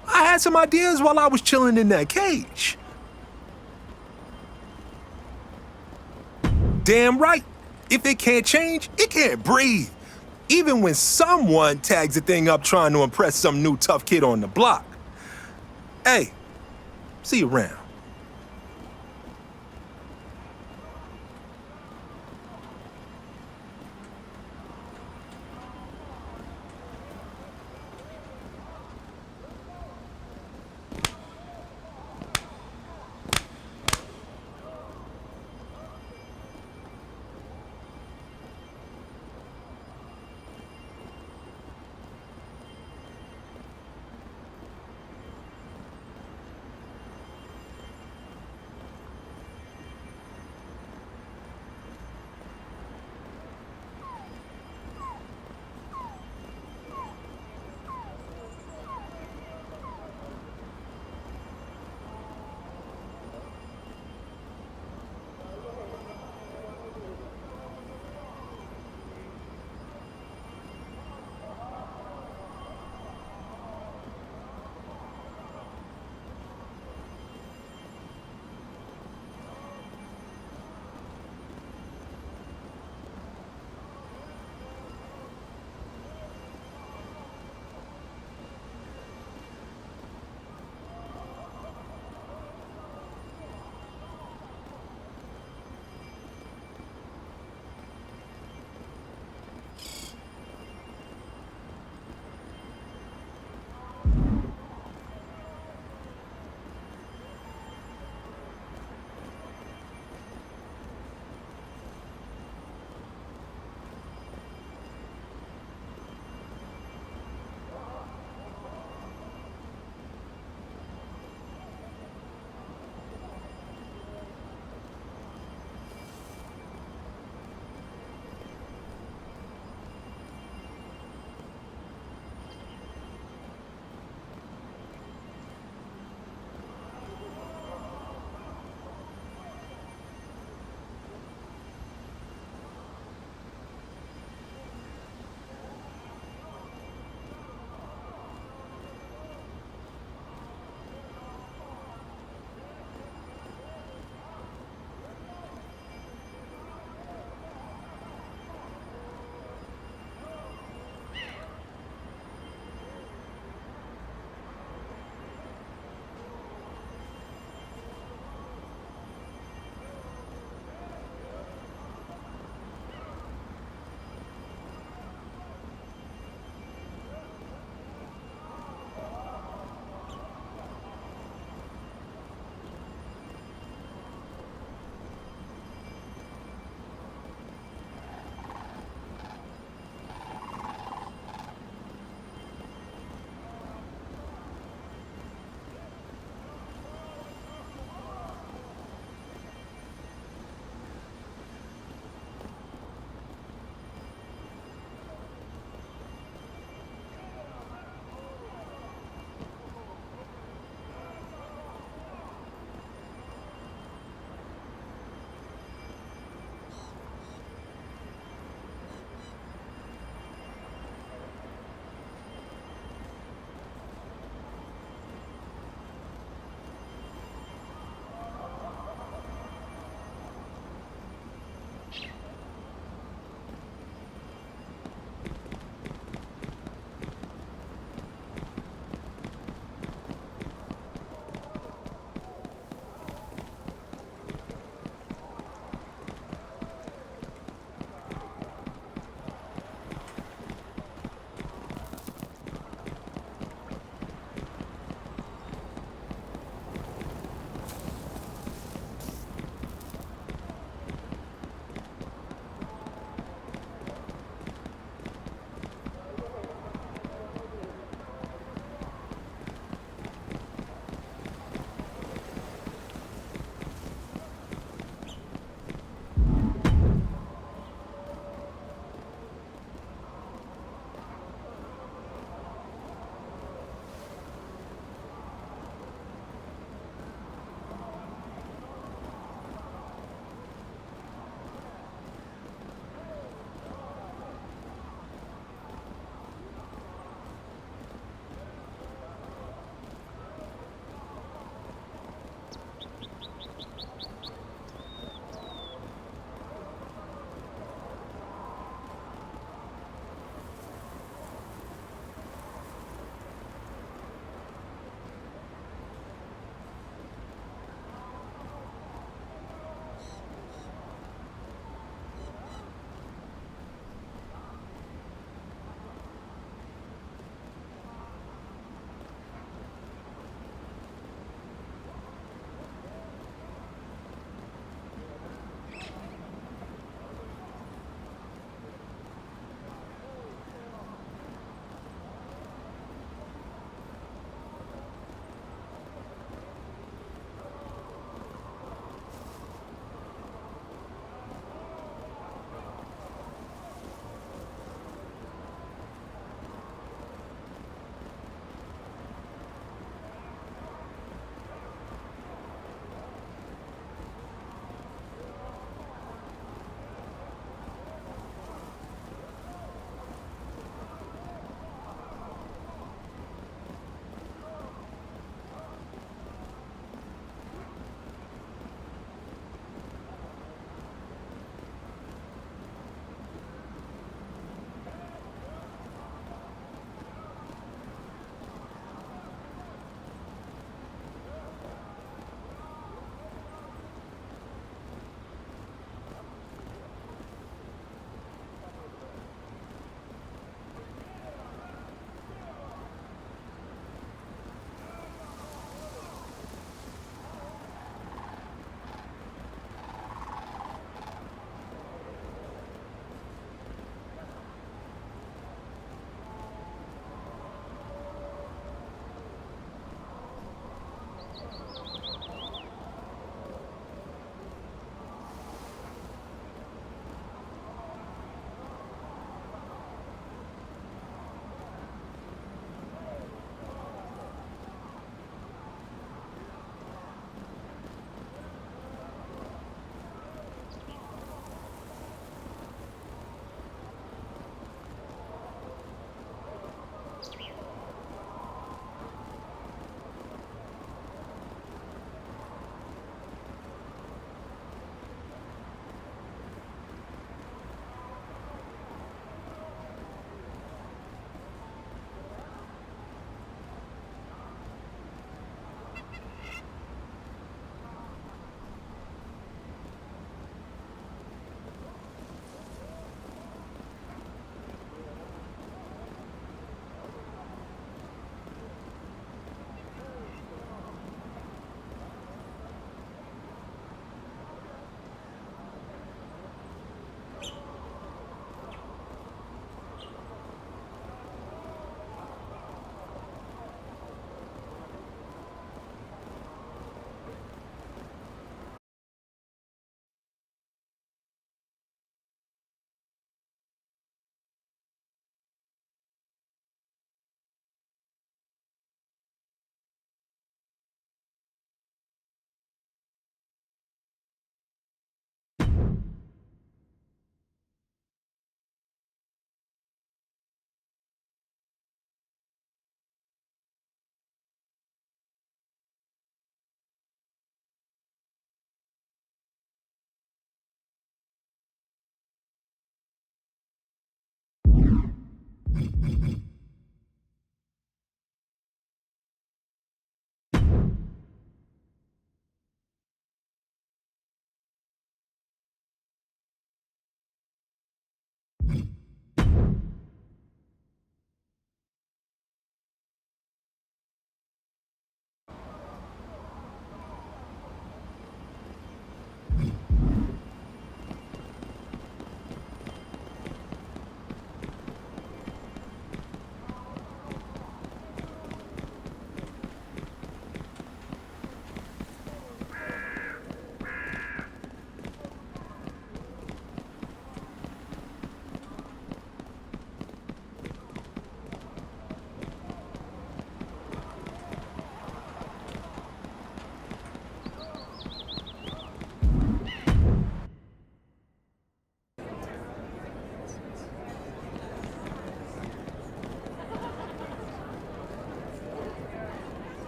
I had some ideas while I was chilling in that cage. Damn right. If it can't change, it can't breathe. Even when someone tags the thing up trying to impress some new tough kid on the block. Hey, see you around.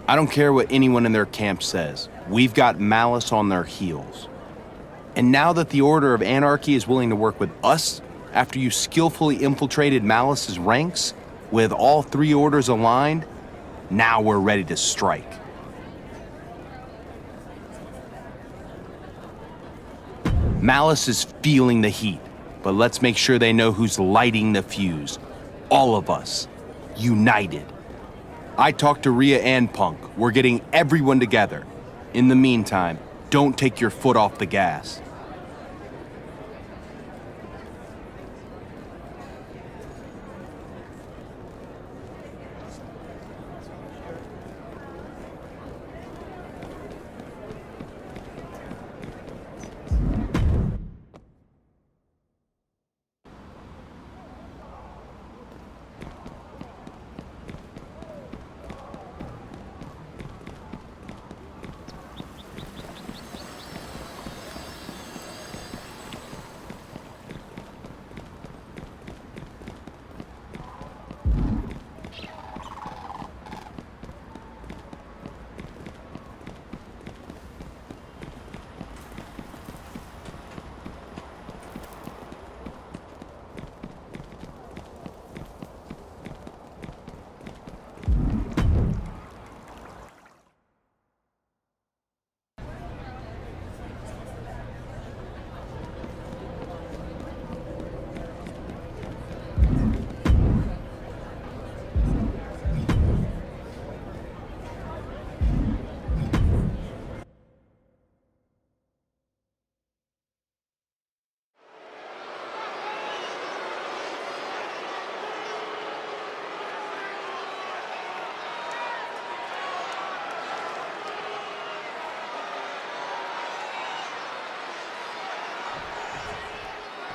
I don't care what anyone in their camp says. We've got Malice on their heels. And now that the Order of Anarchy is willing to work with us, after you skillfully infiltrated Malice's ranks, with all three orders aligned, now we're ready to strike. Malice is feeling the heat, but let's make sure they know who's lighting the fuse. All of us, united. I talked to Rhea and Punk. We're getting everyone together. In the meantime, don't take your foot off the gas.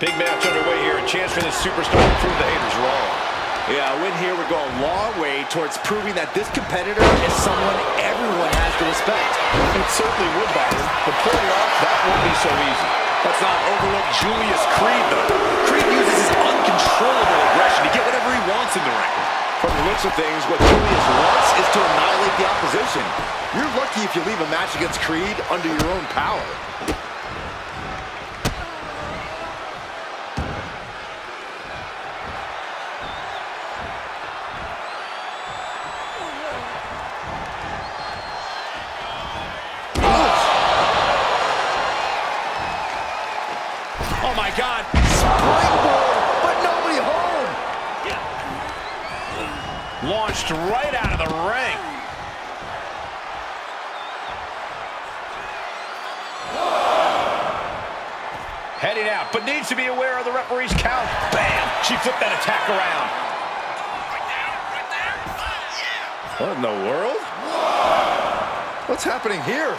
Big match underway here. A chance for this superstar to prove the haters wrong. Yeah, a win here would go a long way towards proving that this competitor is someone everyone has to respect. It certainly would, Byron. But pulling it off, that won't be so easy. Let's not overlook Julius Creed, though. Creed uses his uncontrollable aggression to get whatever he wants in the ring. From the looks of things, what Julius wants is to annihilate the opposition. You're lucky if you leave a match against Creed under your own power. Oh, my God. Springboard, but nobody home. Launched right out of the ring. Heading out, but needs to be aware of the referee's count. Bam! She flipped that attack around. What in the world? What's happening here?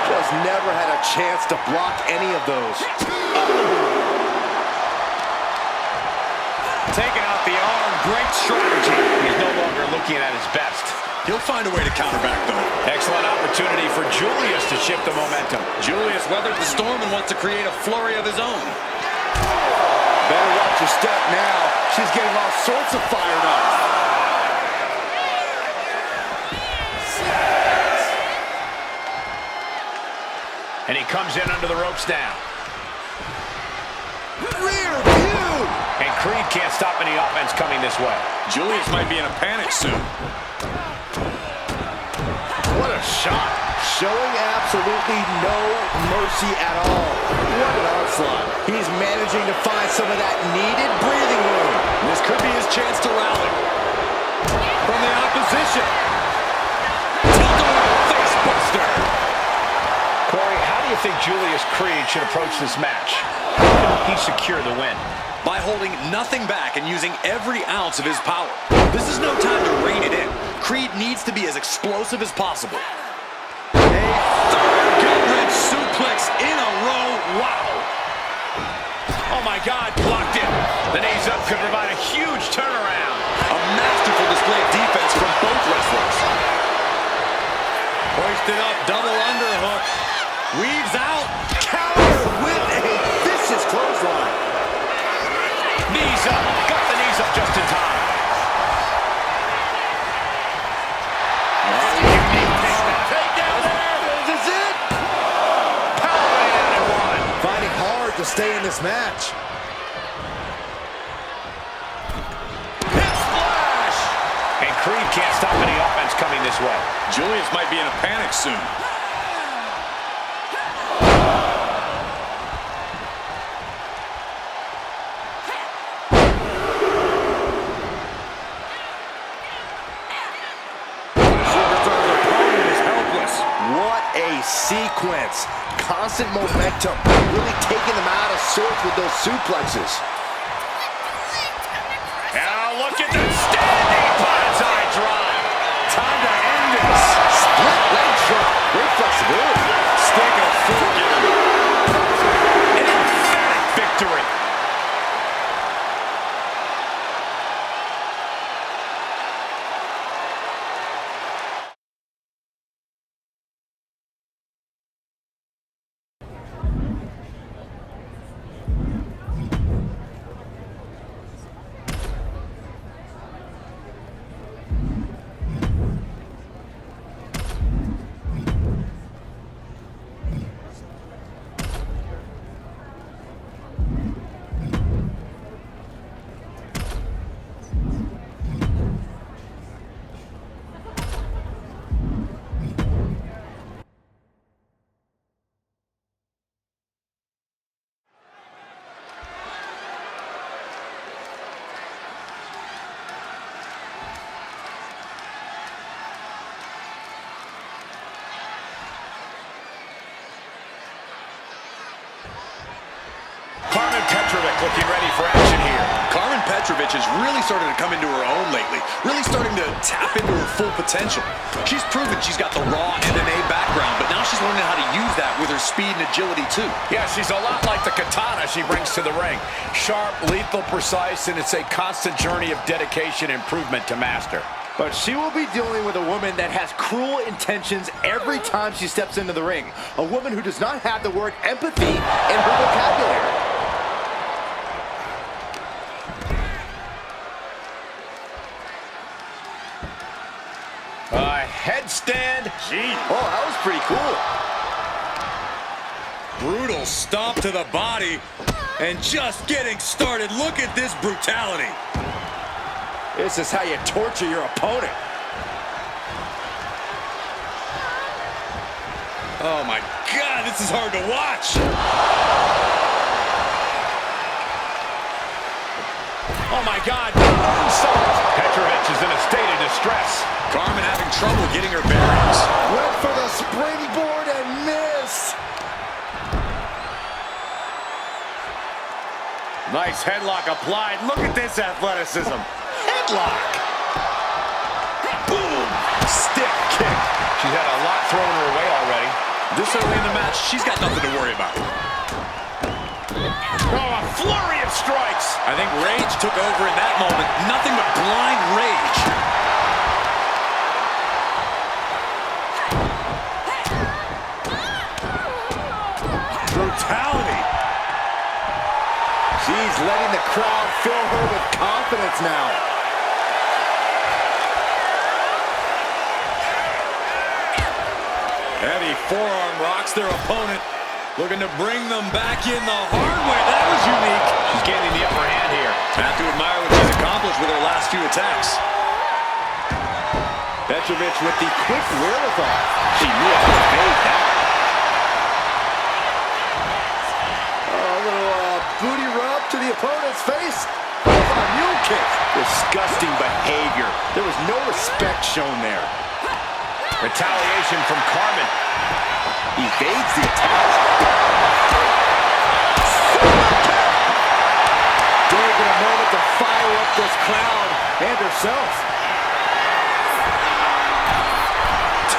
Just never had a chance to block any of those. Taking out the arm, great strategy. He's no longer looking at his best. He'll find a way to counter back, though. Excellent opportunity for Julius to shift the momentum. Julius weathered the storm and wants to create a flurry of his own. Better watch your step now. She's getting all sorts of fired up. And he comes in under the ropes now. Rear view! And Creed can't stop any offense coming this way. Julius might be in a panic soon. What a shot. Showing absolutely no mercy at all. What an onslaught. He's managing to find some of that needed breathing room. This could be his chance to rally. From the opposition. Face buster. Corey, how do you think Julius Creed should approach this match? How can he secure the win? By holding nothing back and using every ounce of his power. This is no time to rein it in. Creed needs to be as explosive as possible. A third gut-wrench suplex in a row. Wow. Oh, my God. Blocked it. The knees up could provide a huge turnaround. A masterful display of defense from both wrestlers. Hoisted up, double underhook. Weaves out. Counter with a vicious clothesline. Knees up. Got the knees up just in time. stay in this match. And Creed can't stop any offense coming this way. Julius might be in a panic soon. What a sequence. Constant momentum. Really taking them out of sorts with those suplexes. Now look at the standing bonsai drop. Time to end this. Split leg drop. Great flexibility. Stick a fork in him. An emphatic victory. Looking ready for action here. Carmen Petrovic has really started to come into her own lately. Really starting to tap into her full potential. She's proven she's got the raw MMA background, but now she's learning how to use that with her speed and agility too. Yeah, she's a lot like the katana she brings to the ring. Sharp, lethal, precise, and it's a constant journey of dedication and improvement to master. But she will be dealing with a woman that has cruel intentions every time she steps into the ring. A woman who does not have the word empathy in her vocabulary. Headstand. Gee. Oh, that was pretty cool. Brutal stomp to the body. And just getting started. Look at this brutality. This is how you torture your opponent. Oh my God, this is hard to watch. Oh my God, moonsault. Petrovic is in a state of distress. Carmen having trouble getting her bearings. Went for the springboard and missed. Nice headlock applied. Look at this athleticism. Headlock. Boom. Stiff kick. She's had a lot thrown her way already. This early in the match, she's got nothing to worry about. Oh, a flurry of strikes. I think rage took over in that moment. Nothing but blind rage. Brutality. She's letting the crowd fill her with confidence now. Heavy forearm rocks their opponent. Looking to bring them back in the hard way. That was unique. She's gaining the upper hand here. Have to admire what she's accomplished with her last few attacks. Petrovic with the quick wherewithal. She knew how to evade that. A little booty rub to the opponent's face. A mule kick. Disgusting behavior. There was no respect shown there. Retaliation from Carmen. Evades the attack. Taking a moment to fire up this crowd and herself.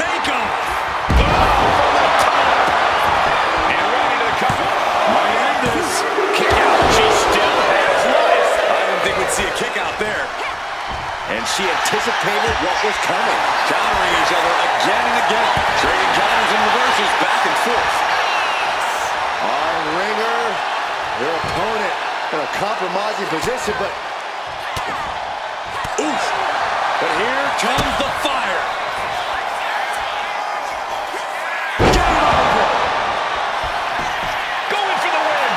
Take him! And right into the cover. Might end this. Kick out. She still has life. I didn't think we'd see a kick out there. And she anticipated what was coming. Countering each other again and again. Trading counters and reversals back and forth. Arm ringer. Her opponent in a compromising position, but... Oof! But here comes the fire. Game over. Going for the win.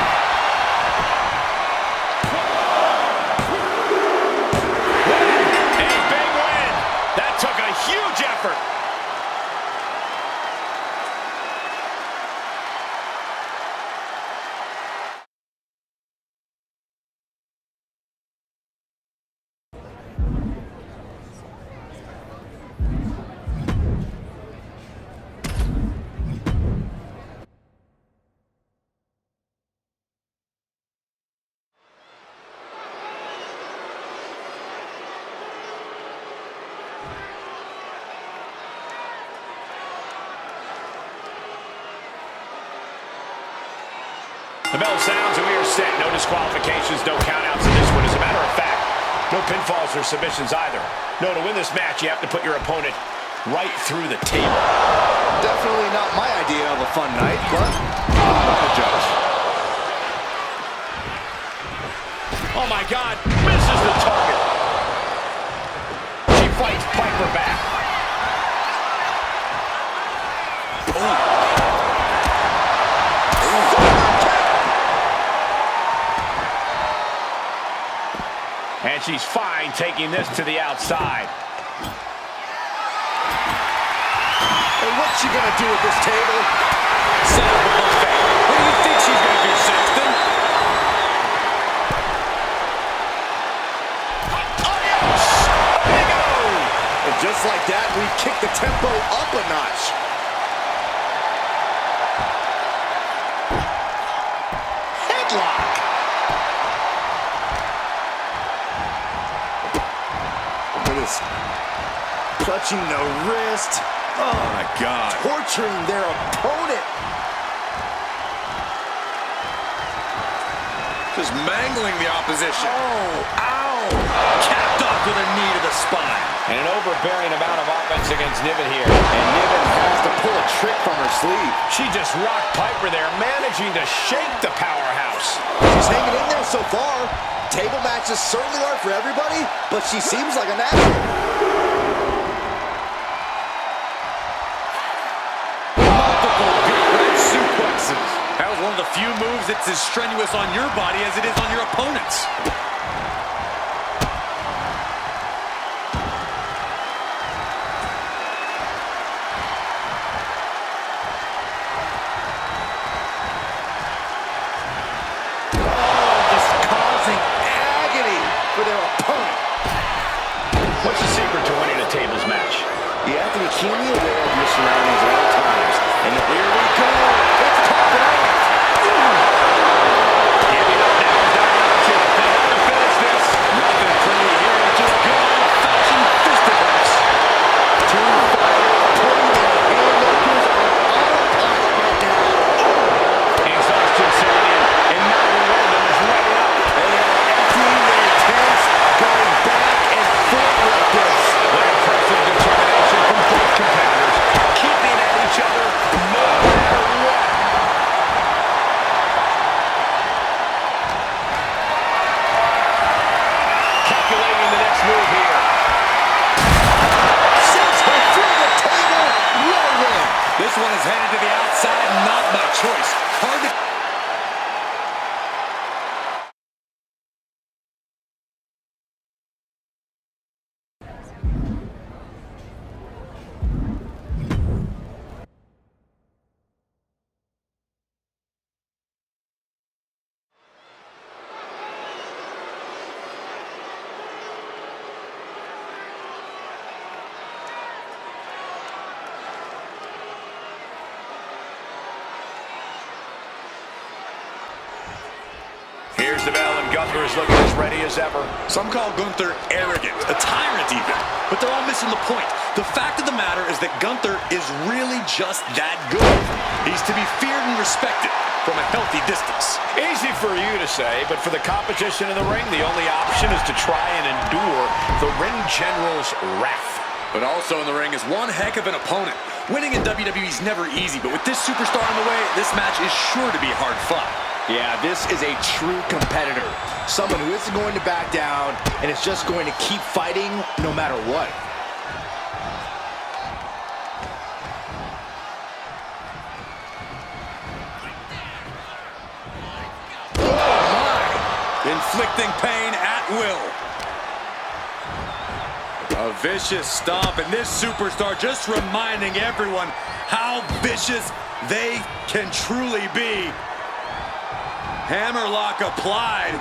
The bell sounds and we are set. No disqualifications, no countouts in this one. As a matter of fact, no pinfalls or submissions either. No, to win this match, you have to put your opponent right through the table. Definitely not my idea of a fun night, but I'm not a judge. Oh my God, misses the target. She fights Piper back. And she's fine taking this to the outside. And what's she gonna do with this table? Set up a buffet. What do you think she's gonna do, Saxton? Oh, yes! Bingo! And just like that, we kick the tempo up a notch. Headlock! Look at this. Clutching the wrist. Oh, my God. Torturing their opponent. Just mangling the opposition. Oh, ow! Capped off with a knee to the spine. And an overbearing amount of offense against Niven here. And Niven has to pull a trick from her sleeve. She just rocked Piper there, managing to shake the powerhouse. She's hanging in there so far. Table matches certainly aren't for everybody, but she seems like a natural. That was one of the few moves that's as strenuous on your body as it is on your opponent's. Just causing agony for their opponent. What's the secret to winning a tables match? You have to be keenly aware of your surroundings at all times. And here we go. It's popping off. Giving up now is not an option. They have to finish this. Nothing pretty here, just good old-fashioned fisticuffs. Two fighters putting their haymakers on autopilot right now. Exhaustion setting in, and neither one of them is letting up. They are emptying their tanks, going back and forth like this. What impressive determination from both competitors, keeping at each other no matter what. Calculating the next move here. Sends her through the table. What a win. This one is headed to the outside, not by choice. Hard to... Here's the bell, and Gunther is looking as ready as ever. Some call Gunther arrogant, a tyrant even, but they're all missing the point. The fact of the matter is that Gunther is really just that good. He's to be feared and respected from a healthy distance. Easy for you to say, but for the competition in the ring, the only option is to try and endure the ring general's wrath. But also in the ring is one heck of an opponent. Winning in WWE is never easy, but with this superstar in the way, this match is sure to be hard fought. Yeah, this is a true competitor. Someone who isn't going to back down and is just going to keep fighting no matter what. Inflicting pain at will. A vicious stomp, and this superstar just reminding everyone how vicious they can truly be. Hammerlock applied.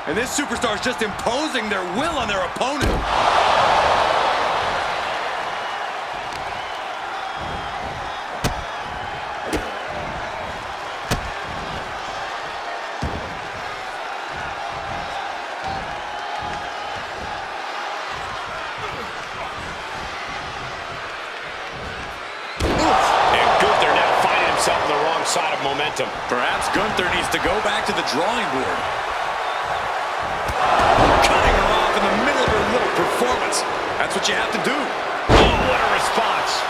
And this superstar is just imposing their will on their opponent. sign of momentum. Perhaps Gunther needs to go back to the drawing board. Cutting her off in the middle of her little performance. That's what you have to do. Oh, what a response.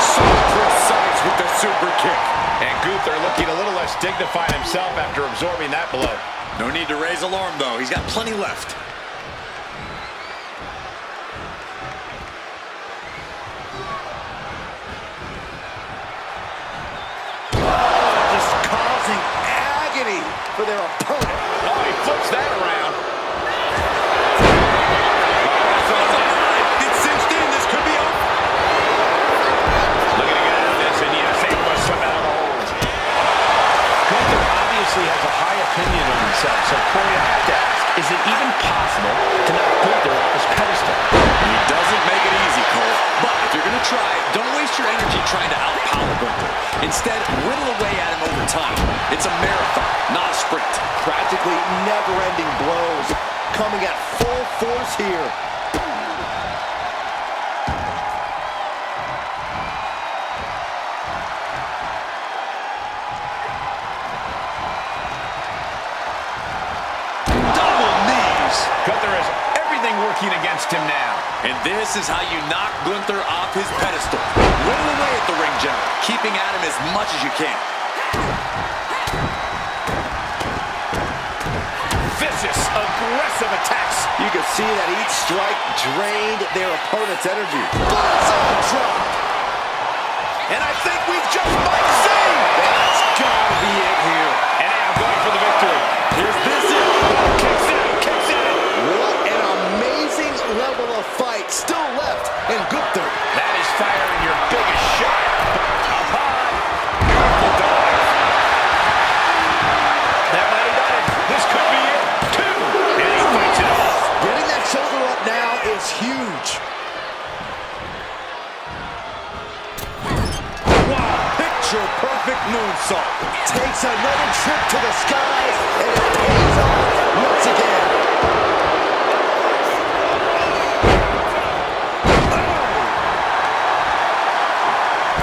So precise with the super kick. And Gunther looking a little less dignified himself after absorbing that blow. No need to raise alarm, though. He's got plenty left. Just causing agony for their opponent. Oh, he flips that around. It's cinched in. This could be over. Looking to get out of this, and yes, able to swim out of the hold. Gunther obviously has a high opinion of himself, so Corey, I have to ask, is it even possible to knock Gunther off his pedestal? He doesn't make it easy, Cole. But if you're going to try, don't waste your energy trying to outpower Gunther. Instead, whittle away at him over time. It's a marathon, not a sprint. Practically never-ending blows coming at full force here. Double knees. Gunther has everything working against him now. And this is how you knock Gunther off his pedestal. Whittle away at the ring general, keeping at him as much as you can. Vicious, aggressive attacks. You can see that each strike drained their opponent's energy. Bullseye drop. And I think we just might see. That's gotta be it here. And now going for the victory. Is this it? Kicks out, kicks out. What an amazing level of fight still left in Gunther. That is firing your biggest shot. Up high. Beautiful dive. That might have done it. This could be it. Two. And he fights it off. Getting that shoulder up now is huge. Wow, picture-perfect moonsault. Takes another trip to the skies, and it pays off once again.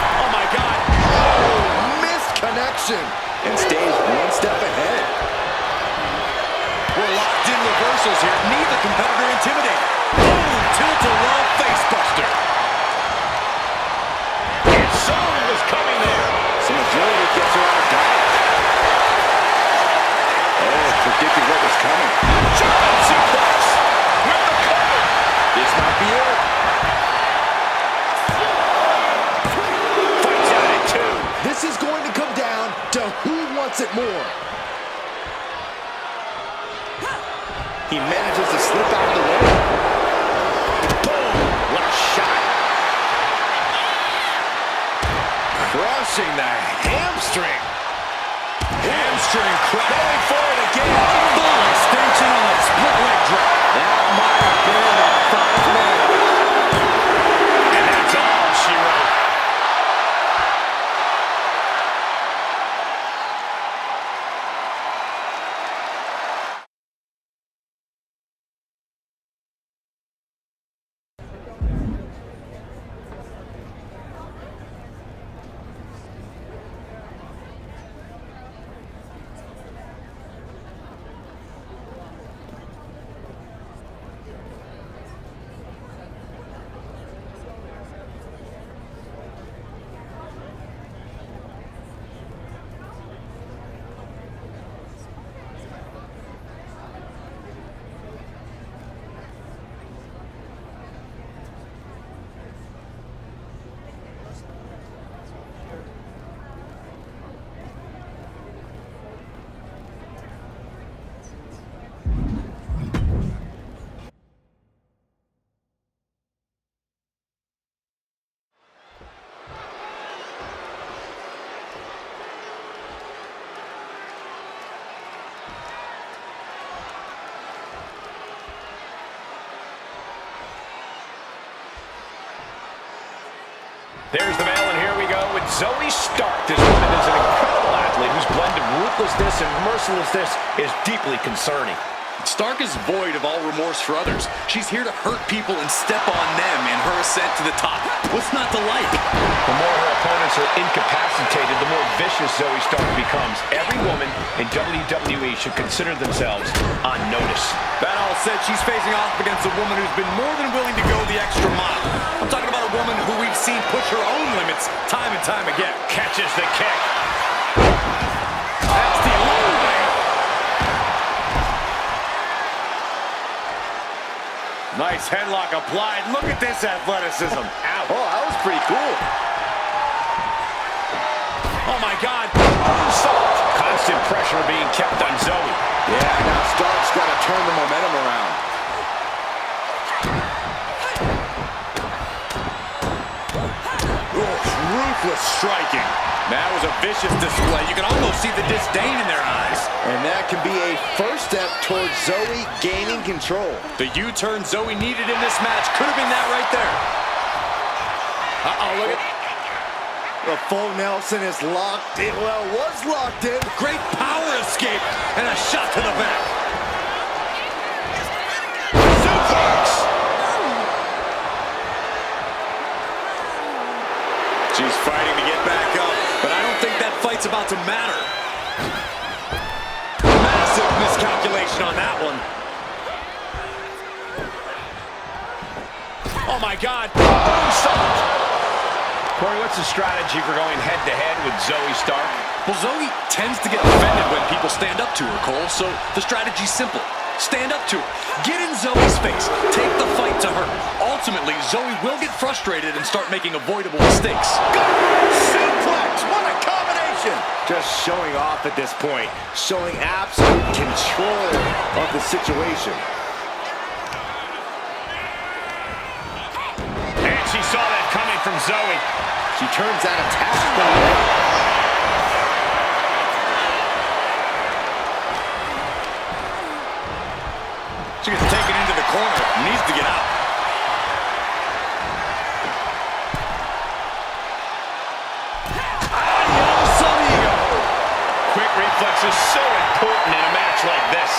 Oh, my God. Oh, missed connection. And stays one step ahead. We're locked in reversals here. Neither competitor intimidated. Boom, tilt-a-roll facebuster. And someone was coming there. Some agility gets her out of dodge. Oh, predicted what was coming. German suplex. With the cover. This might be it. Fights out at two. This is going to come down to who wants it more. He manages to slip out of the way. Boom. What a shot. Crushing the hamstring. Hamstring crack. Going for it again. Full extension on the split leg drop. That might have been a 5-man. And that's all she wrote. There's the bell, and here we go with Zoe Stark. This woman is an incredible athlete whose blend of ruthlessness and mercilessness is deeply concerning. Stark is void of all remorse for others. She's here to hurt people and step on them in her ascent to the top. What's not to like? The more her opponents are incapacitated, the more vicious Zoe Stark becomes. Every woman in WWE should consider themselves on notice. That all said, she's facing off against a woman who's been more than willing to go the extra mile. I'm talking about a woman who we've seen push her own limits time and time again. Catches the kick. That's the nice headlock applied. Look at this athleticism. Ow. Oh, that was pretty cool. Oh, my God. Constant pressure being kept on Zoe. Yeah, now Stark's got to turn the momentum around. Ruthless striking. That was a vicious display. You can almost see the disdain in their eyes. And that can be a first step towards Zoe gaining control. The U-turn Zoe needed in this match could have been that right there. Uh-oh, look at... The full Nelson is locked in. Well, was locked in. Great power escape and a shot to the back. Suplex. She's fighting to get back up, but I don't think that fight's about to matter. Massive miscalculation on that one. Oh, my God. Corey, what's the strategy for going head-to-head with Zoe Stark? Well, Zoe tends to get offended when people stand up to her, Cole, so the strategy's simple. Stand up to her. Get in Zoe's face. Take the fight to her. Ultimately, Zoe will get frustrated and start making avoidable mistakes. Suplex! What a combination! Just showing off at this point. Showing absolute control of the situation. And she saw that coming from Zoe. She turns that attack away. She gets taken into the corner. Needs to get out. Quick reflexes so important in a match like this.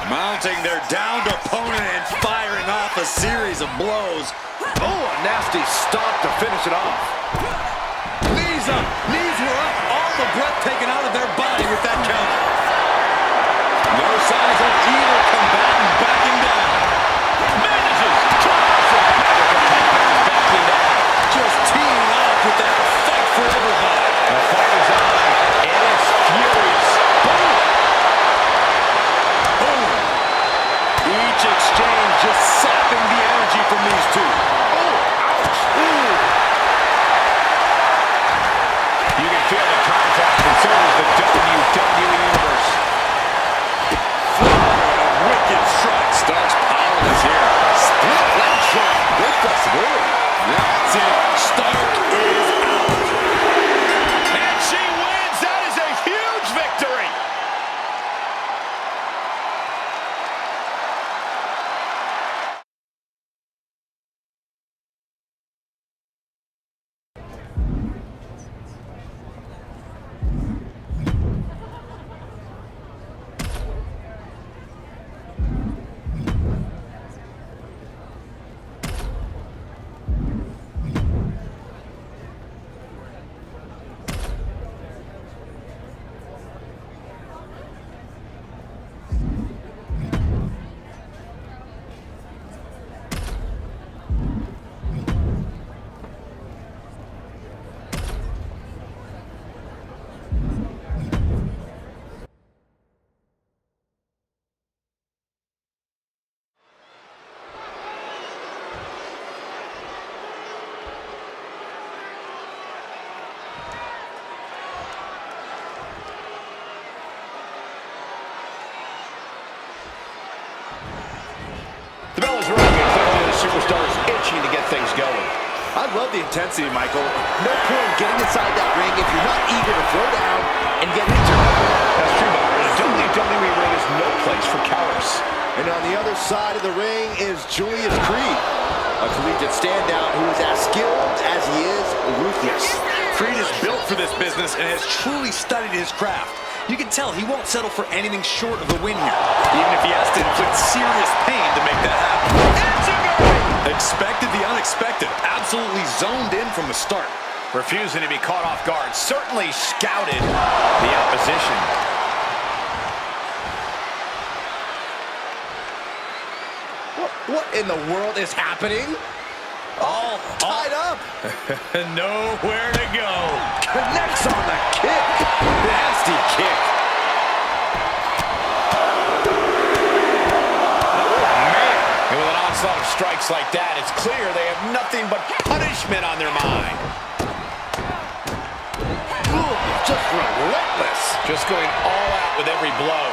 Mounting their downed opponent and firing off a series of blows. Oh, a nasty stop to finish it off. Knees up. Knees were up. All the breath taken out of their body with that counter. No signs of either combatant backing down. Manages. Tries it. Backing down. Just teeing off with that fight forever vibe. The fight is on, and it's furious. Boom. Boom. Each exchange just sapping the energy from these two. Oh, ouch. Ooh. You can feel the contact that serves the WWE Universe. Wicked strike. Stark's powerless here. Split leg shot. Great flexibility. That's it. Stark is out. And she wins. That is a huge victory. The bell is ringing. Clearly the superstar is itching to get things going. I love the intensity, Michael. No point getting inside that ring if you're not eager to throw down and get into it. That's true, Byron. A WWE ring is no place for cowardice. And on the other side of the ring is Julius Creed, a collegiate standout who is as skilled as he is ruthless. Creed is built for this business and has truly studied his craft. You can tell he won't settle for anything short of the win here, even if he has to inflict serious pain to make that happen. Expected the unexpected. Absolutely zoned in from the start. Refusing to be caught off guard. Certainly scouted the opposition. What in the world is happening? Oh, tied up. Nowhere to go. Connects on the kick. Nasty kick. And with an onslaught of strikes like that, it's clear they have nothing but punishment on their mind. Ooh, just relentless. Just going all out with every blow.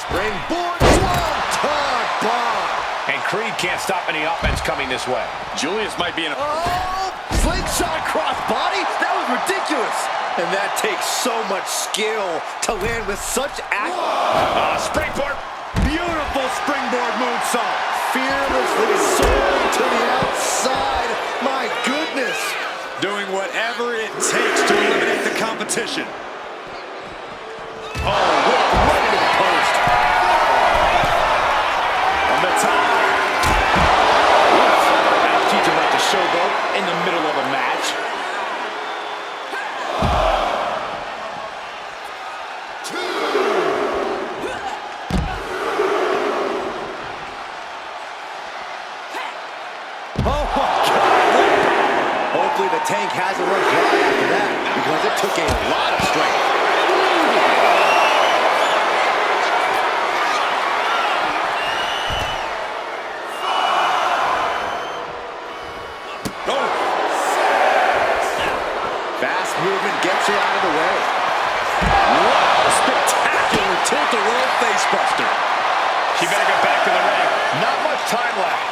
Springboard swanton bomb. And Creed can't stop any offense coming this way. Julius might be in a... Oh, slingshot cross body. That was ridiculous. And that takes so much skill to land with such Springboard. beautiful springboard moonsault. Fearlessly soaring to the outside. My goodness. doing whatever it takes to eliminate the competition. Oh, right into the post. On the top. That'll teach him not to showboat in the middle of a match. Hopefully the tank hasn't run dry after that, because it took a lot of strength. Oh. Fast movement gets her out of the way. Wow, spectacular tilt-a-whirl facebuster. She better get back to the ring. Not much time left.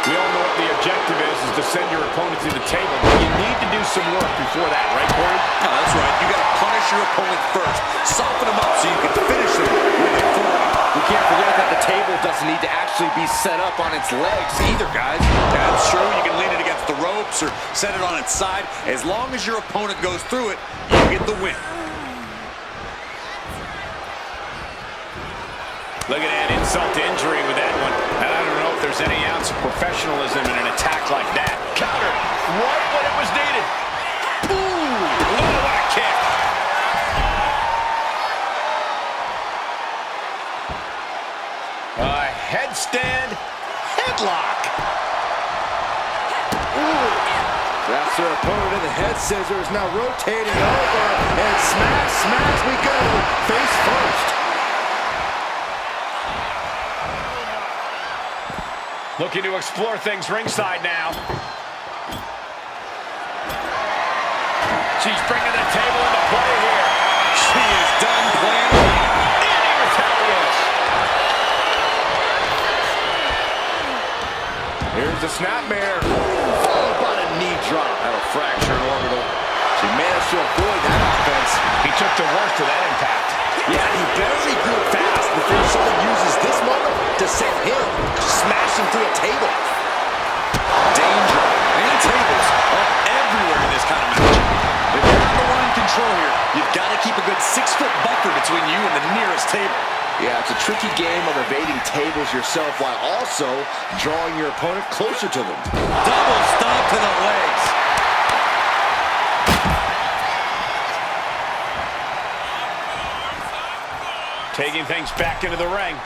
We all know what the objective is to send your opponent to the table, but you need to do some work before that, right, Corey? No, that's right. You got to punish your opponent first. Soften him up so you can finish him with a forearm. We can't forget that the table doesn't need to actually be set up on its legs either, guys. That's true. You can lean it against the ropes or set it on its side. As long as your opponent goes through it, you get the win. Look at that insult to injury with that one. And I don't know if there's any ounce of professionalism in an attack like that. Counter right when it was needed. Ooh, what a kick. A headstand headlock. Ooh. That's their opponent in the head scissors, now rotating over, and smash, smash we go, face first. Looking to explore things ringside now. She's bringing the table into play here. She is done playing around. And he retaliates. Here's the snapmare, followed by a knee drop. That'll fracture an orbital. She managed to avoid that offense. He took the worst of that impact. Yeah, he barely grew fast before someone uses this moment to send him smashing through a table. Danger and tables are everywhere in this kind of match. If you're the one in control here, you've got to keep a good 6-foot buffer between you and the nearest table. Yeah, it's a tricky game of evading tables yourself while also drawing your opponent closer to them. Double stomp to the legs. Taking things back into the ring.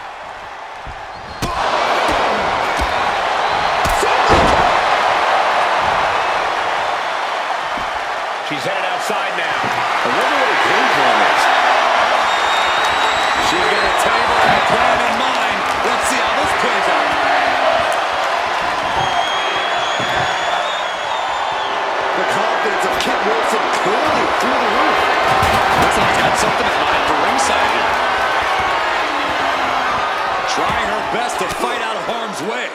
She's headed outside now. I wonder what a game plan is. She's got a table and a plan in mind. Let's see how this plays out. The confidence of Kit Wilson clearly through the roof. Looks like he's got something in mind for ringside here. Trying her best to fight out of harm's way.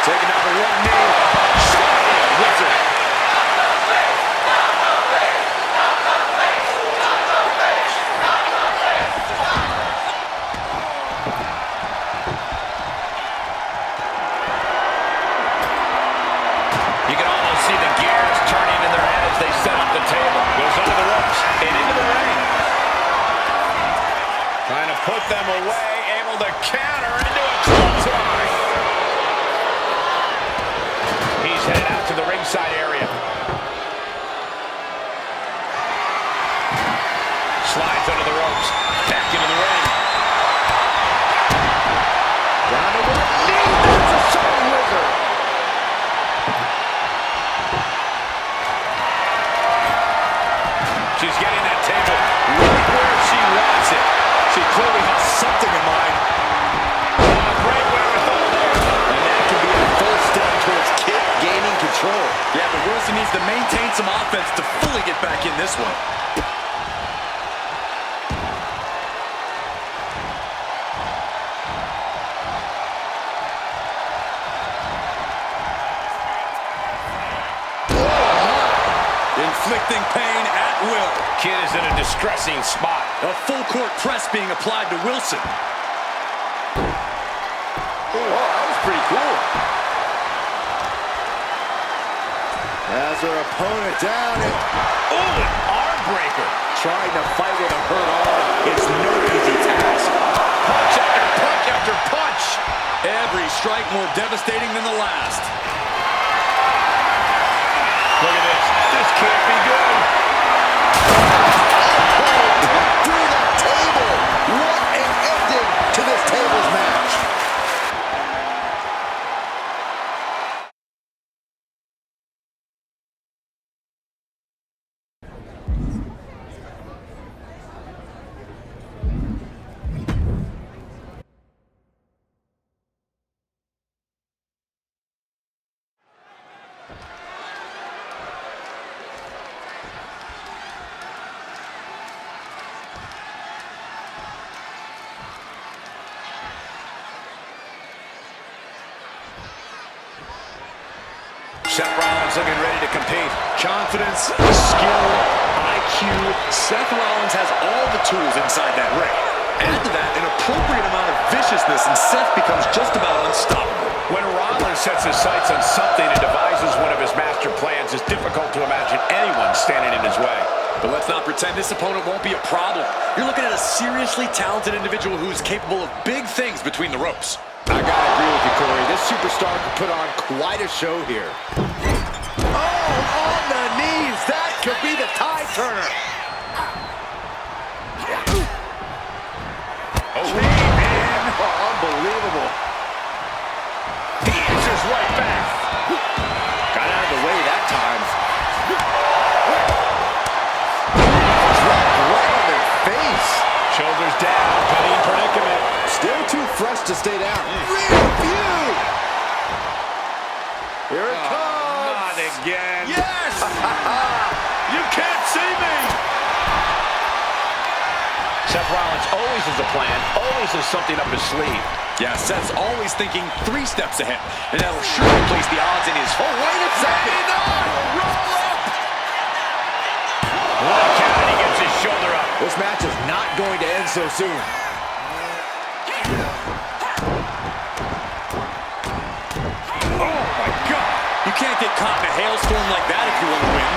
Taking out the one knee. Wizard. You can almost see the gears turning in their head as they set up the table. Goes under the ropes and into the ring. Trying to put them away, able to counter into a clothesline. He's headed out to the ringside area. Slides under the ropes, back into the ring. Down to one knee, that's a shot wizard. She's getting that table right where she wants it. She clearly has something in mind. Great wherewithal there. And that can be a full step towards Kit gaining control. Yeah, but Wilson needs to maintain some offense to fully get back in this one. Inflicting pain at will. Kid is in a distressing spot. A full court press being applied to Wilson. Oh, that was pretty cool. Has her opponent down and Oh, an arm breaker. trying to fight with a hurt arm. It's no easy task. Punch after punch after punch. Every strike more devastating than the last. Look at this. This can't be good. Through the table. What an ending to this tables match. Seth Rollins looking ready to compete. Confidence, skill, IQ. Seth Rollins has all the tools inside that ring. Add to that an appropriate amount of viciousness, and Seth becomes just about unstoppable. When Rollins sets his sights on something and devises one of his master plans, it's difficult to imagine anyone standing in his way. But let's not pretend this opponent won't be a problem. You're looking at a seriously talented individual who's capable of big things between the ropes. I gotta agree with you, Corey. This superstar could put on quite a show here. Oh, on the knees. That could be the tide turner. Oh, Man, unbelievable. to stay down. Rear view! Here it comes! Not again. Yes! You can't see me! Seth Rollins always has a plan, always has something up his sleeve. Yeah, Seth's always thinking 3 steps ahead, and that'll surely place the odds in his favor. Oh, wait a second! Roll up! One count, and he gets his shoulder up. This match is not going to end so soon. Oh, my God! You can't get caught in a hailstorm like that if you want to win.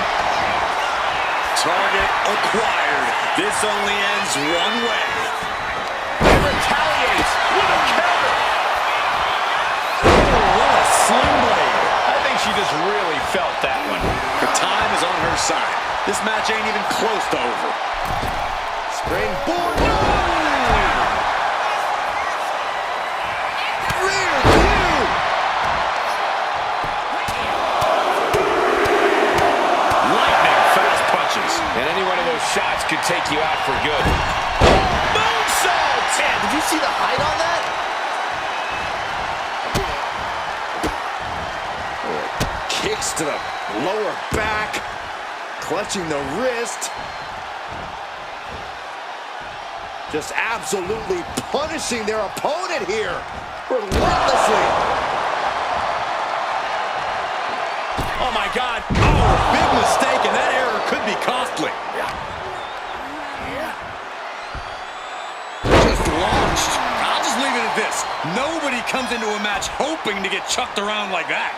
Target acquired. This only ends one way. He retaliates with a counter. Oh, what a sling blade. I think she just really felt that one. The time is on her side. This match ain't even close to over. Springboard. Rear view. Lightning fast punches. And any one of those shots could take you out for good. Moonsault! Man, did you see the height on that? Kicks to the lower back. Clutching the wrist. Just absolutely punishing their opponent here. Relentlessly. Oh, my God. Oh, big mistake, and that error could be costly. Just launched. I'll just leave it at this. Nobody comes into a match hoping to get chucked around like that.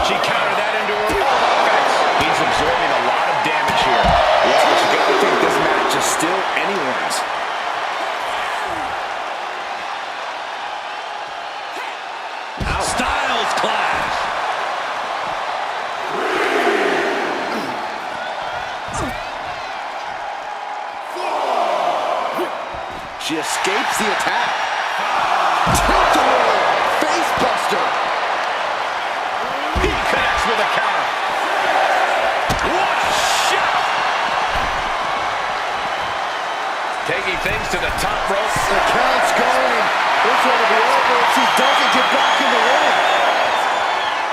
She countered that into her offense. He's absorbing a lot of damage here. Yeah, but you gotta think this match is still anyone's. Styles clash. She escapes the attack. Tilt-a-whirl, face buster. He connects with a counter. What a shot! Taking things to the top rope. The count's going. This one will be over if she doesn't get back in the ring.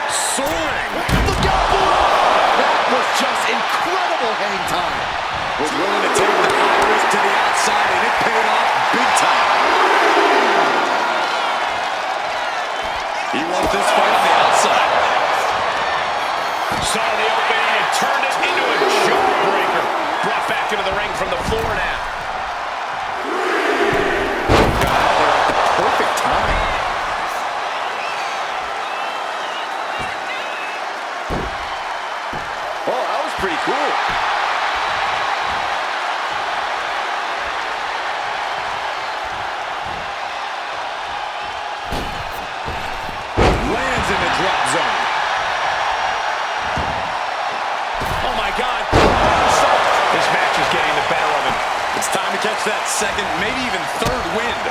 Soaring. Look out below. That was just incredible hang time. Was willing to take the high risk to the outside, and it paid off big time. He won this fight on the outside. Saw the opening and turned it into a jawbreaker. Brought back into the ring from the floor now. Perfect time. Oh, that was pretty cool. Lands in the drop zone. Oh, my God. This match is getting the better of him. It's time to catch that second, maybe even third wind.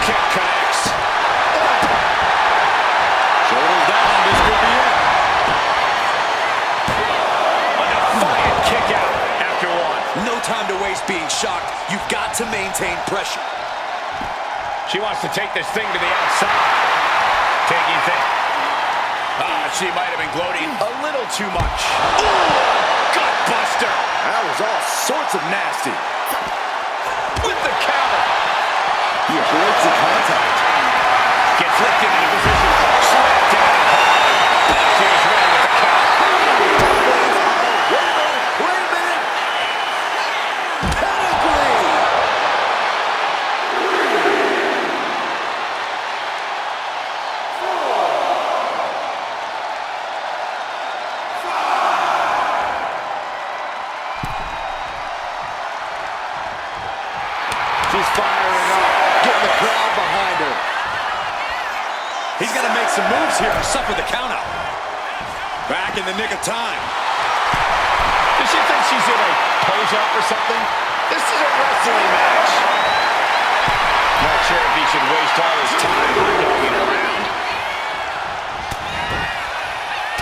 Kick connects. Shoulders down, this could be it. A defiant kick out after one. No time to waste being shocked. You've got to maintain pressure. She wants to take this thing to the outside. Taking things. She might have been gloating a little too much. Ooh, gut buster. That was all sorts of nasty. With the counter. He avoids the contact. Gets lifted into position. Slammed down. She was ready with the counter. Wait a minute. Pedigree. She's firing up, getting the crowd behind her. He's got to make some moves here to suffer the count out. Back in the nick of time. The Does she think she's in a pose-up or something? This is a wrestling match. Not sure if he should waste all his time hot-dogging around.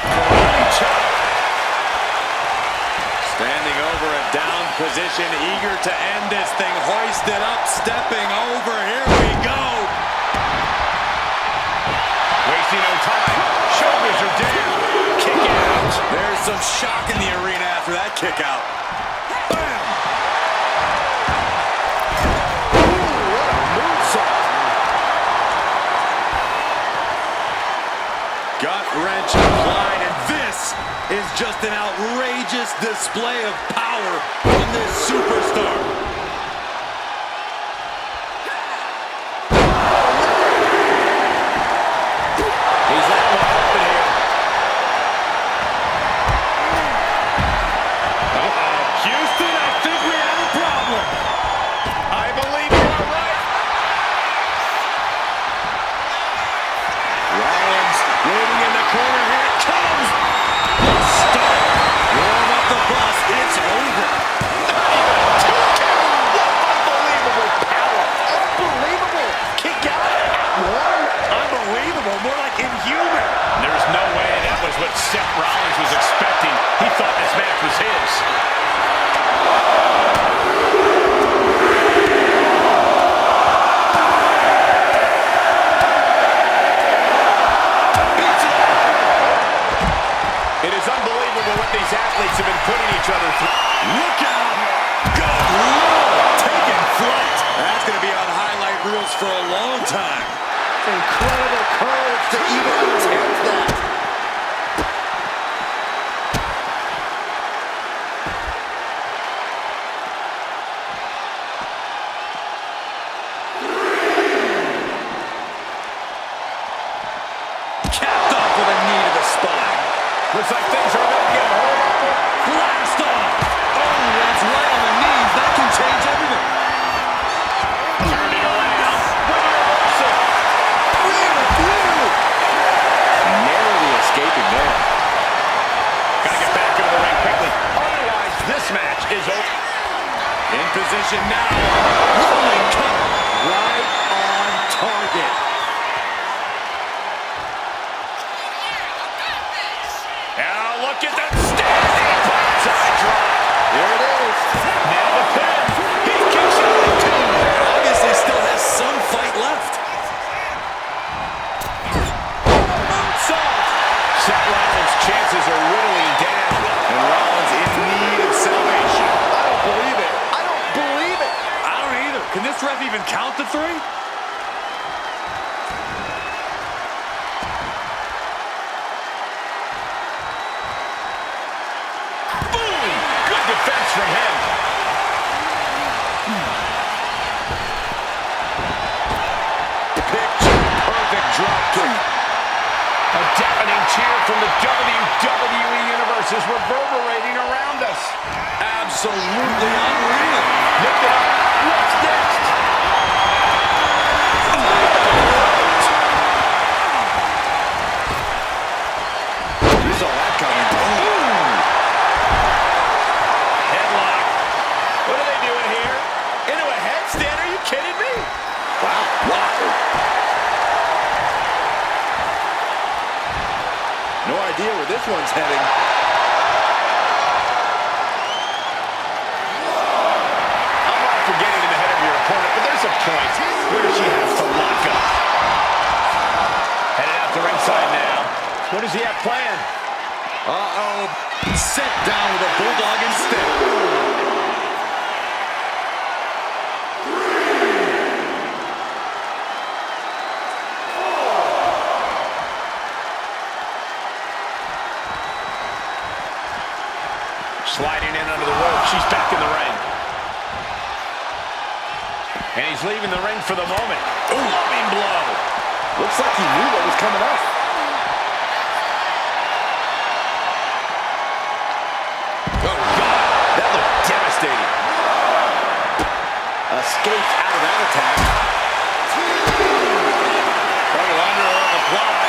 Karate chop. Standing over a down position, eager to end this thing. Hoisted up, stepping over. Here we go. Wasting no time. Shoulders are down. Kick out. There's some shock in the arena after that kick out. Bam! Ooh, what a moonsault. Gut-wrench applied, and this is just an outrageous display of power from this superstar. He's letting one open here. Houston, I think we have a problem. I believe you are right. Rollins waiting in the corner. Here it comes. Stop. Warm up the bus. It's over. Unbelievable power. Unbelievable. Kick out at one. Unbelievable. More like inhuman. There's no way that was what Seth Rollins was expecting. He thought this match was his. It is unbelievable what these athletes have been putting each other through. Look out. Good Lord. Taking flight. That's going to be on highlight reels for a long time. Incredible courage to even attempt that. Capped off with a knee to the spine. Looks like things are about to get horrible. Blast off. Oh, that's right on the knees. That can change everything. Turning around. With a reversal. Narrowly escaping there. Gotta get back into the ring quickly. Otherwise, this match is over. In position now. Rolling cover. Right on target. Now look at that standing bonsai drop. Here it is. Now the pin. He kicks out at two. Obviously still has some fight left. Moonsault. Seth Rollins' chances are whittling down. And Rollins in need of salvation. I don't believe it. I don't believe it. I don't either. Can this ref even count to three? Boom! Good defense from him. Picture perfect drop kick. A deafening cheer from the WWE Universe is reverberating around us. Absolutely unreal. Lift it up. What's next? You saw that coming. Headlock. What are they doing here? Into a headstand? Are you kidding me? Wow. No idea where this one's heading. I'm all for getting in the head of your opponent, but there's a point where she has to lock up. Headed out to ringside now. What does he have planned? Uh-oh. Set down with a bulldog instead. Sliding in under the rope. She's back in the ring. And he's leaving the ring for the moment. Loving blow. Looks like he knew what was coming up. Oh, God. That looked devastating. Escaped out of that attack. Double underarm apply.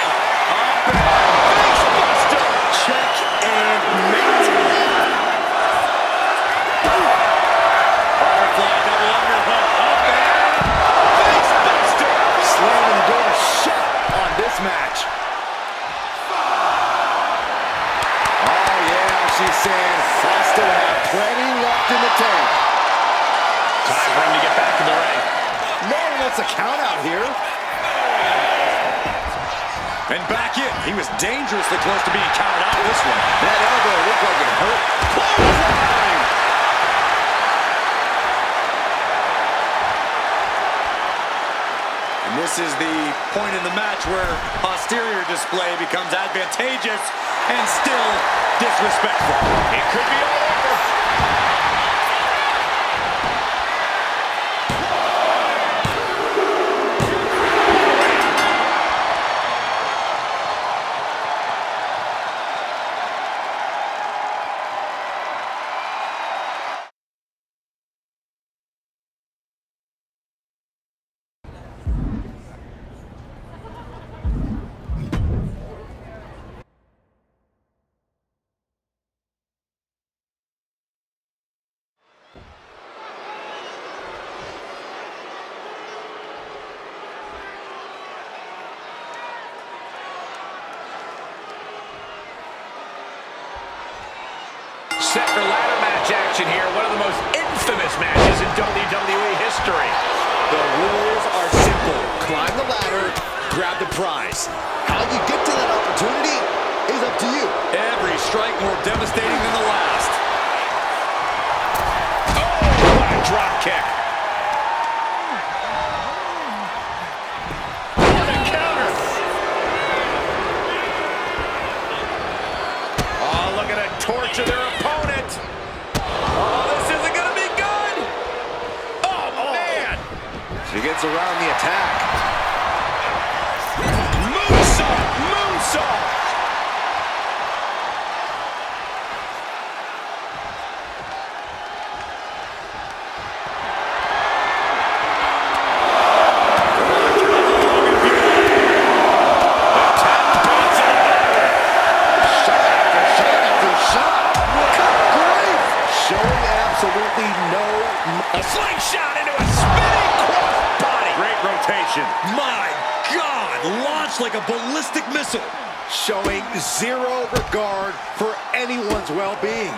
Up and face buster. Check and mate. gets a count out here. And back in. He was dangerously close to being counted out of this one. That elbow looked like it hurt. Clothesline! And this is the point in the match where posterior display becomes advantageous and still disrespectful. It could be all over. Set for ladder match action here. One of the most infamous matches in WWE history. The rules are simple. Climb the ladder, grab the prize. How you get to that opportunity is up to you. Every strike more devastating than the last. Oh, what a drop kick. What a counter. Oh, look at it torture their opponent. Oh, this isn't going to be good. Oh, man. She gets around the attack. Moonsault, moonsault. Absolutely no. A slingshot into a spinning cross-body. Great rotation. My God! Launched like a ballistic missile. Showing zero regard for anyone's well-being.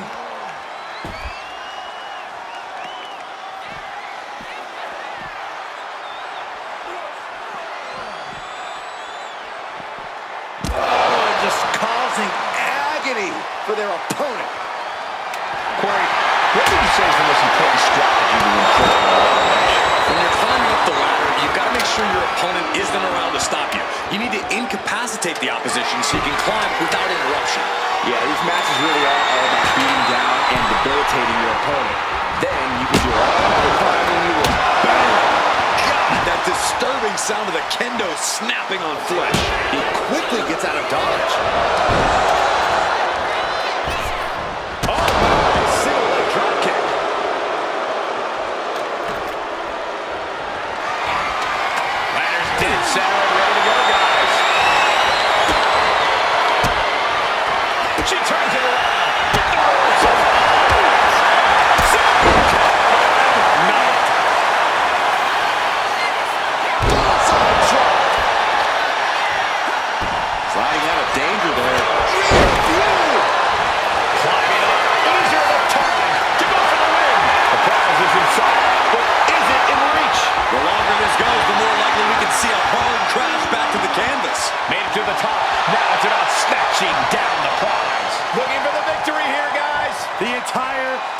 Oh, just causing agony for their opponent. Corey, what would you say is the most important strategy to employ in a ladder match? When you're climbing up the ladder, you've got to make sure your opponent isn't around to stop you. You need to incapacitate the opposition so you can climb without interruption. Yeah, these matches really are all about beating down and debilitating your opponent. Then you can do all the climbing you want. Bam! God, that disturbing sound of the kendo snapping on flesh. He quickly gets out of dodge.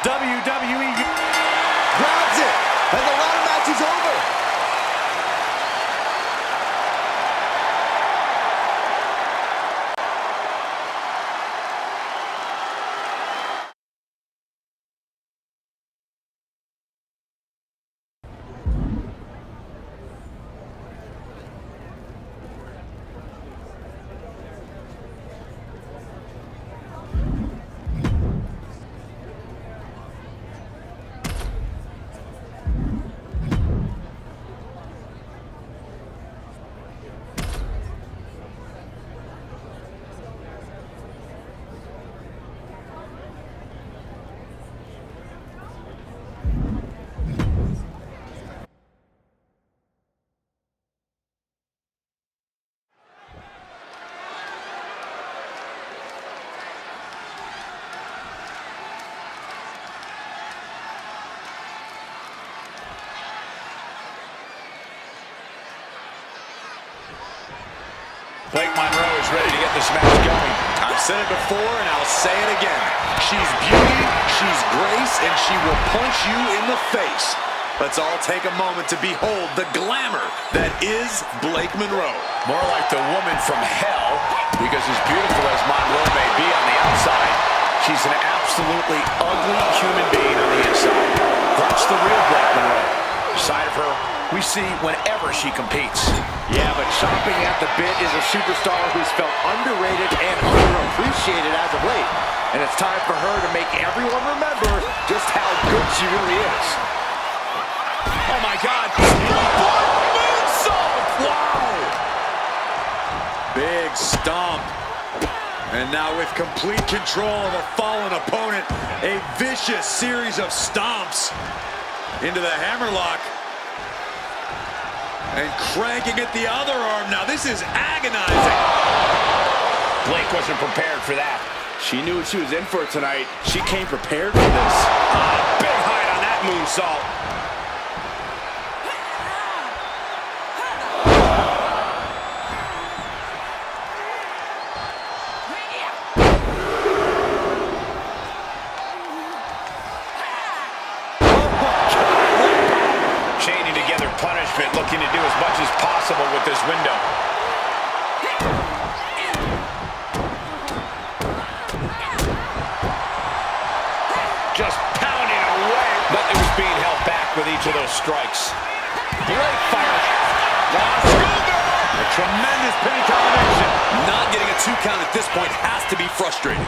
WWE grabs it, and the ladder match is over. Blake Monroe is ready to get this match going. I've said it before, and I'll say it again. She's beauty, she's grace, and she will punch you in the face. Let's all take a moment to behold the glamour that is Blake Monroe. More like the woman from hell, because as beautiful as Monroe may be on the outside, she's an absolutely ugly human being on the inside. That's the real Blake Monroe. Side of her we see whenever she competes. Yeah, but chomping at the bit is a superstar who's felt underrated and underappreciated as of late. And it's time for her to make everyone remember just how good she really is. Oh my God! Moonsault! Wow! Big stomp. And now with complete control of a fallen opponent, a vicious series of stomps into the hammerlock. And cranking at the other arm. Now this is agonizing. Blake wasn't prepared for that. She knew what she was in for tonight. She came prepared for this. Big height on that moonsault. Chaining together punishment, looking to do as much as possible with this window. Just pounding away. Nothing was being held back with each of those strikes. Blake fires. A tremendous pinning combination. Not getting a 2 count at this point has to be frustrating.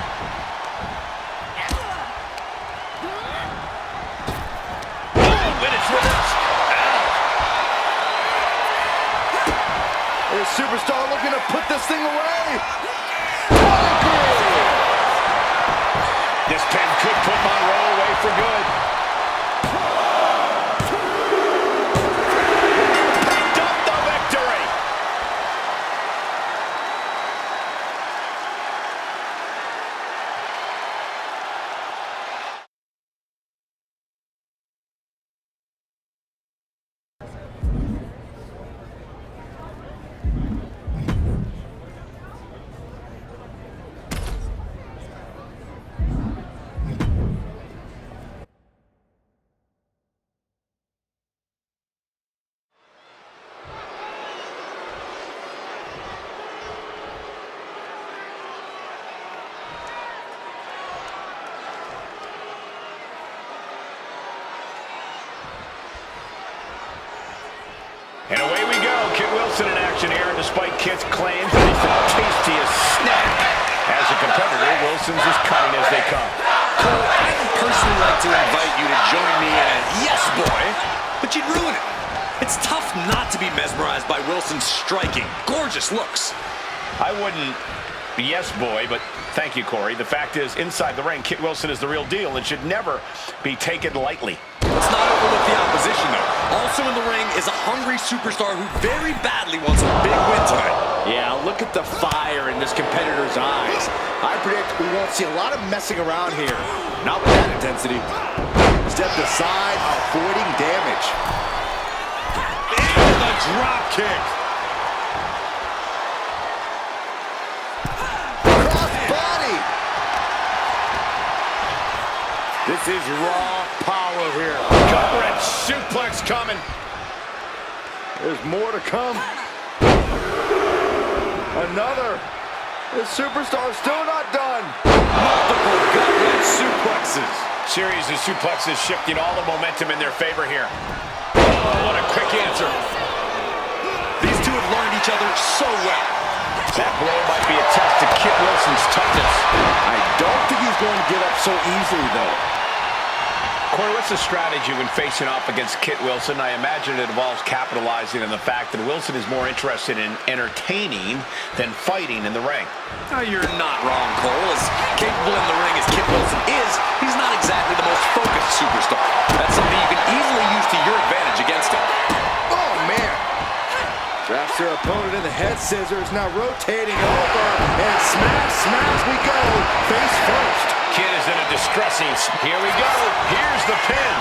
And it's reversed. A superstar looking to put this thing away. This pin could put Monroe away for good. Picked up the victory. And away we go. Kit Wilson in action here, and despite Kit's claims that he's the tastiest snack, as a competitor, Wilson's as cutting as they come. Cole, I'd personally like to invite you to join me in a yes, boy, but you'd ruin it. It's tough not to be mesmerized by Wilson's striking, gorgeous looks. I wouldn't yes, boy, but thank you, Corey. The fact is, inside the ring, Kit Wilson is the real deal and should never be taken lightly. Let's not overlook the opposition, though. Also in the ring is a hungry superstar who very badly wants a big win tonight. Yeah, look at the fire in this competitor's eyes. I predict we won't see a lot of messing around here. Not with that intensity. Stepped aside, avoiding damage. And the drop kick. Crossbody. This is raw power here. Cover and suplex coming. There's more to come. Another. This superstar's still not done. Multiple gut-wrench suplexes. Series of suplexes shifting all the momentum in their favor here. Oh, what a quick answer. These two have learned each other so well. That blow might be a test to Kit Wilson's toughness. I don't think he's going to give up so easily, though. Corey, what's the strategy when facing off against Kit Wilson? I imagine it involves capitalizing on the fact that Wilson is more interested in entertaining than fighting in the ring. Now, you're not wrong, Cole. As capable in the ring as Kit Wilson is, he's not exactly the most focused superstar. That's something you can easily use to your advantage against him. Oh, man. Traps her opponent in the head scissors, now rotating over, and smash, smash we go, face first. Kit is in a distressing... Here we go. Here's the pin.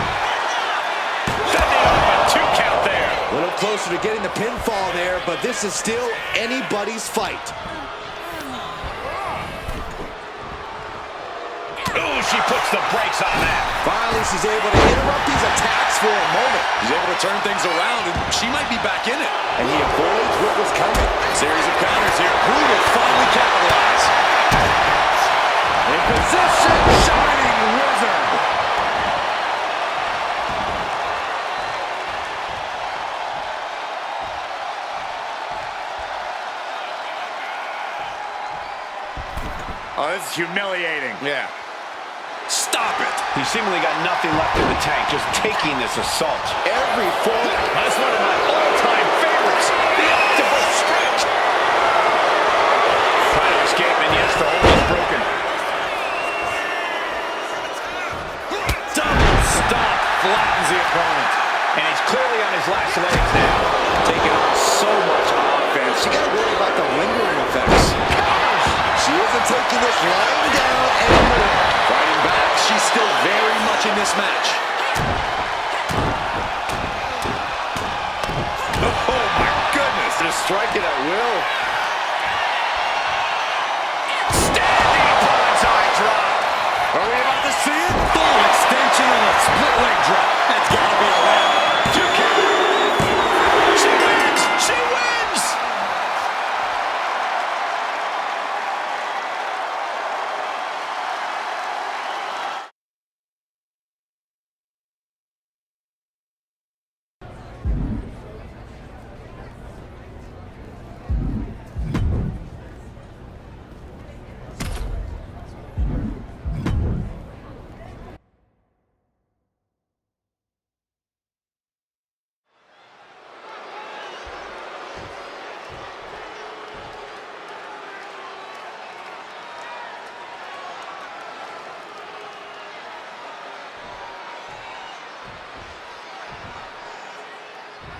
Sending up a 2 count there. A little closer to getting the pinfall there, but this is still anybody's fight. Ooh, she puts the brakes on that. Finally, she's able to interrupt these attacks for a moment. He's able to turn things around, and she might be back in it. And he avoids what was coming. Series of counters here. Who will finally capitalize? In position, Shining Wizard. Oh, this is humiliating. Yeah. Stop it. He seemingly got nothing left in the tank, just taking this assault. Every form. That's one of my all-time favorites. The octopus stretch. Trying to escape, and yes, the hold is broken. Double stomp flattens the opponent. And he's clearly on his last legs now. Taking on so much offense. You gotta worry about the lingering effects. She isn't taking this lying down anymore. Fighting back, she's still very much in this match. Oh, my goodness. Just striking at will. Standing bonsai drop. Are we about to see it? Full extension and a split leg drop. That's gotta be a win. She wins! She wins!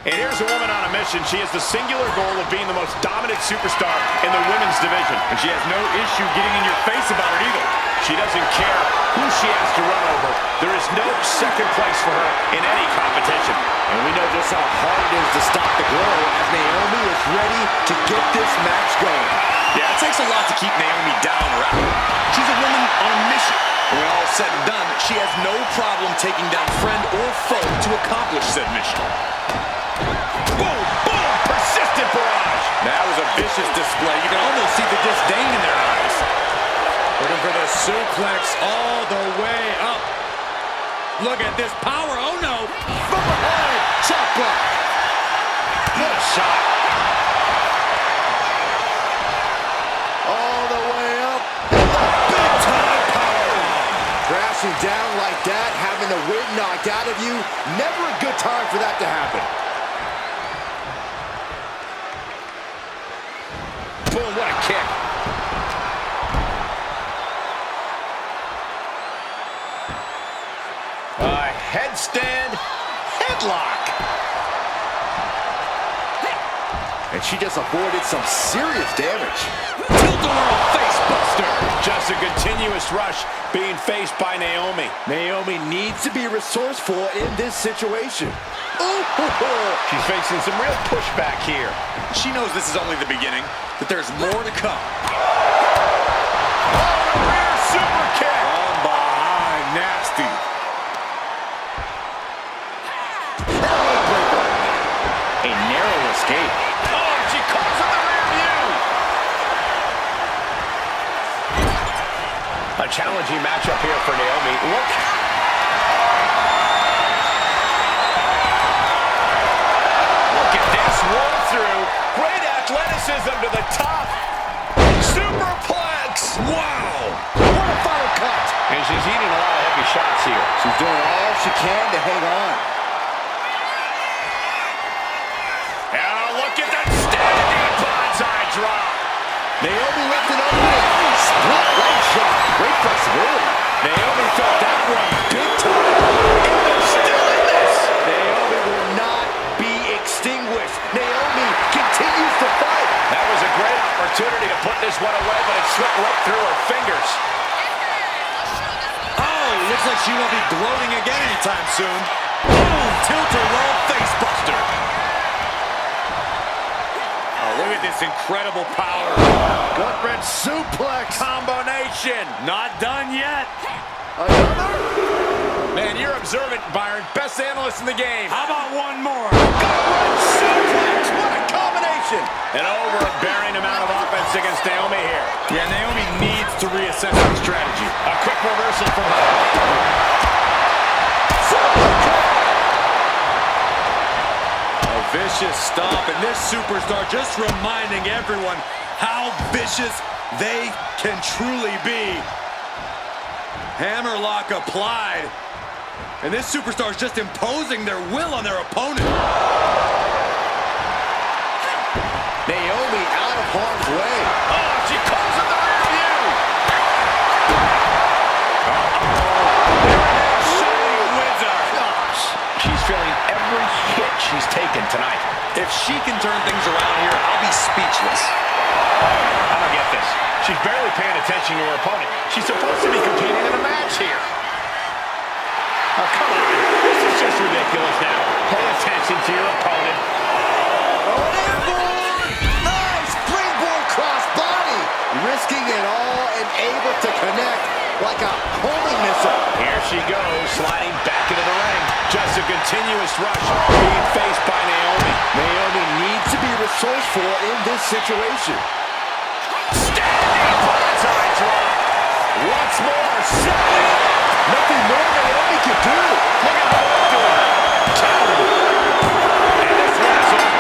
And here's a woman on a mission. She has the singular goal of being the most dominant superstar in the women's division. And she has no issue getting in your face about it either. She doesn't care who she has to run over. There is no second place for her in any competition. And we know just how hard it is to stop the glow as Naomi is ready to get this match going. Yeah, it takes a lot to keep Naomi down or out. She's a woman on a mission. When all is said and done, she has no problem taking down friend or foe to accomplish said mission. Boom! Boom! Persistent barrage. That was a vicious display. You can almost see the disdain in their eyes. Looking for the suplex all the way up. Look at this power. Oh, no. From behind, chop block. What a shot. All the way up. Big time power. Crashing down like that, having the wind knocked out of you. Never a good time for that to happen. Boom, what a kick. A headstand headlock. And she just avoided some serious damage. Tilt-a-whirl face buster. Just a continuous rush being faced by Naomi. Naomi needs to be resourceful in this situation. She's facing some real pushback here. She knows this is only the beginning, that there's more to come. Oh, rear super kick. From behind, nasty. A narrow escape. Oh, she caught from the rear view. A challenging matchup here for Naomi. Look. Look at this roll through. Great athleticism to the top. Superplex. Wow! What a final cut! And she's eating a lot of heavy shots here. She's doing all she can to hang on. Now look at that standing bonsai drop. Naomi left it open. Split leg shot. Great flexibility. Naomi felt that one big time. And they're still in this. Naomi will not be extinguished. Naomi continues to fight. That was a great opportunity to put this one away, but it slipped right through her fingers. Oh, looks like she won't be gloating again anytime soon. Boom, tilt-a-whirl facebuster. Oh, look at this incredible power. Gut-wrench suplex. Combination. Not done yet. Another. Man, you're observant, Byron. Best analyst in the game. How about one more? Gut-wrench suplex. What a combination. An overbearing amount of offense against Naomi here. Yeah, Naomi needs to reassess her strategy. A quick reversal from her. A vicious stomp, and this superstar just reminding everyone how vicious they can truly be. Hammerlock applied, and this superstar is just imposing their will on their opponent. Naomi out of harm's way. Oh, she calls it the rear view. Shining wizard. Gosh. She's feeling every hit she's taken tonight. If she can turn things around here, I'll be speechless. I don't get this. She's barely paying attention to her opponent. She's supposed to be competing in a match here. Oh, come on. This is just ridiculous now. Pay attention to your opponent. Oh, airborne! Nice springboard crossbody. Risking it all and able to connect like a homing missile. Here she goes, sliding back into the ring. Just a continuous rush being faced by Naomi. Naomi needs to be resourceful in this situation. Standing planetary drop. Once more, setting it up. Nothing more than Naomi can do. Look at what they're doing. Two. And this one is over.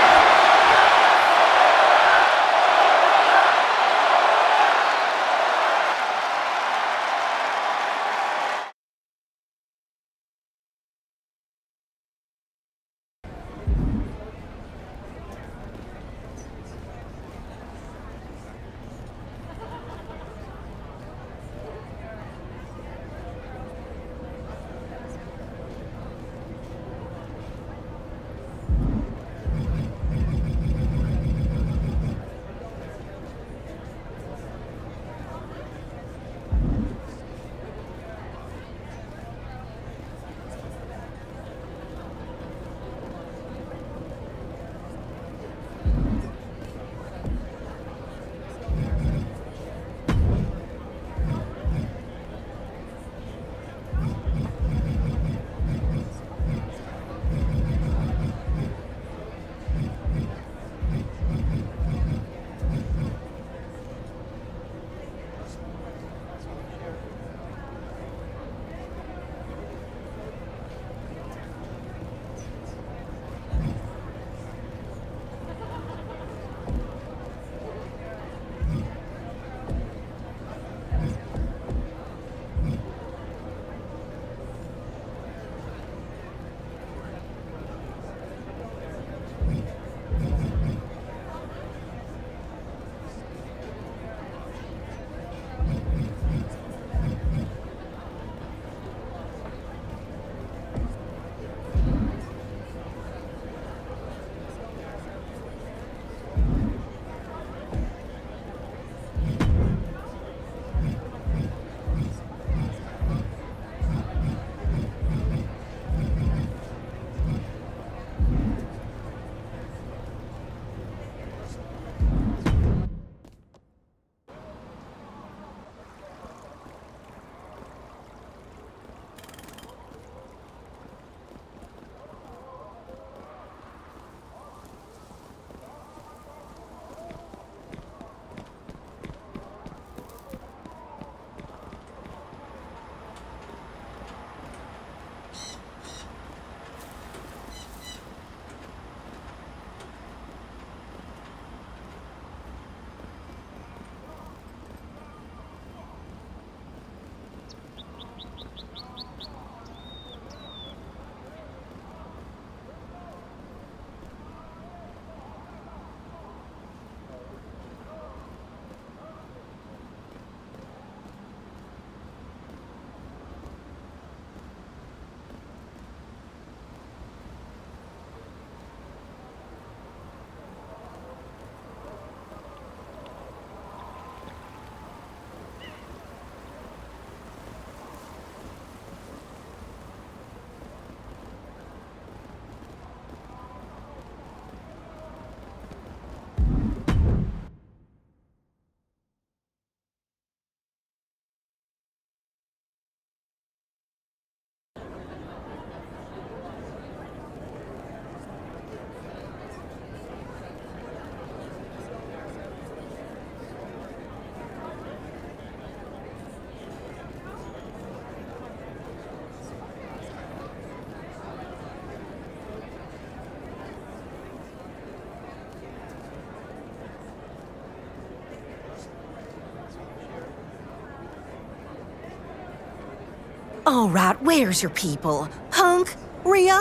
All right, where's your people? Punk? Rhea?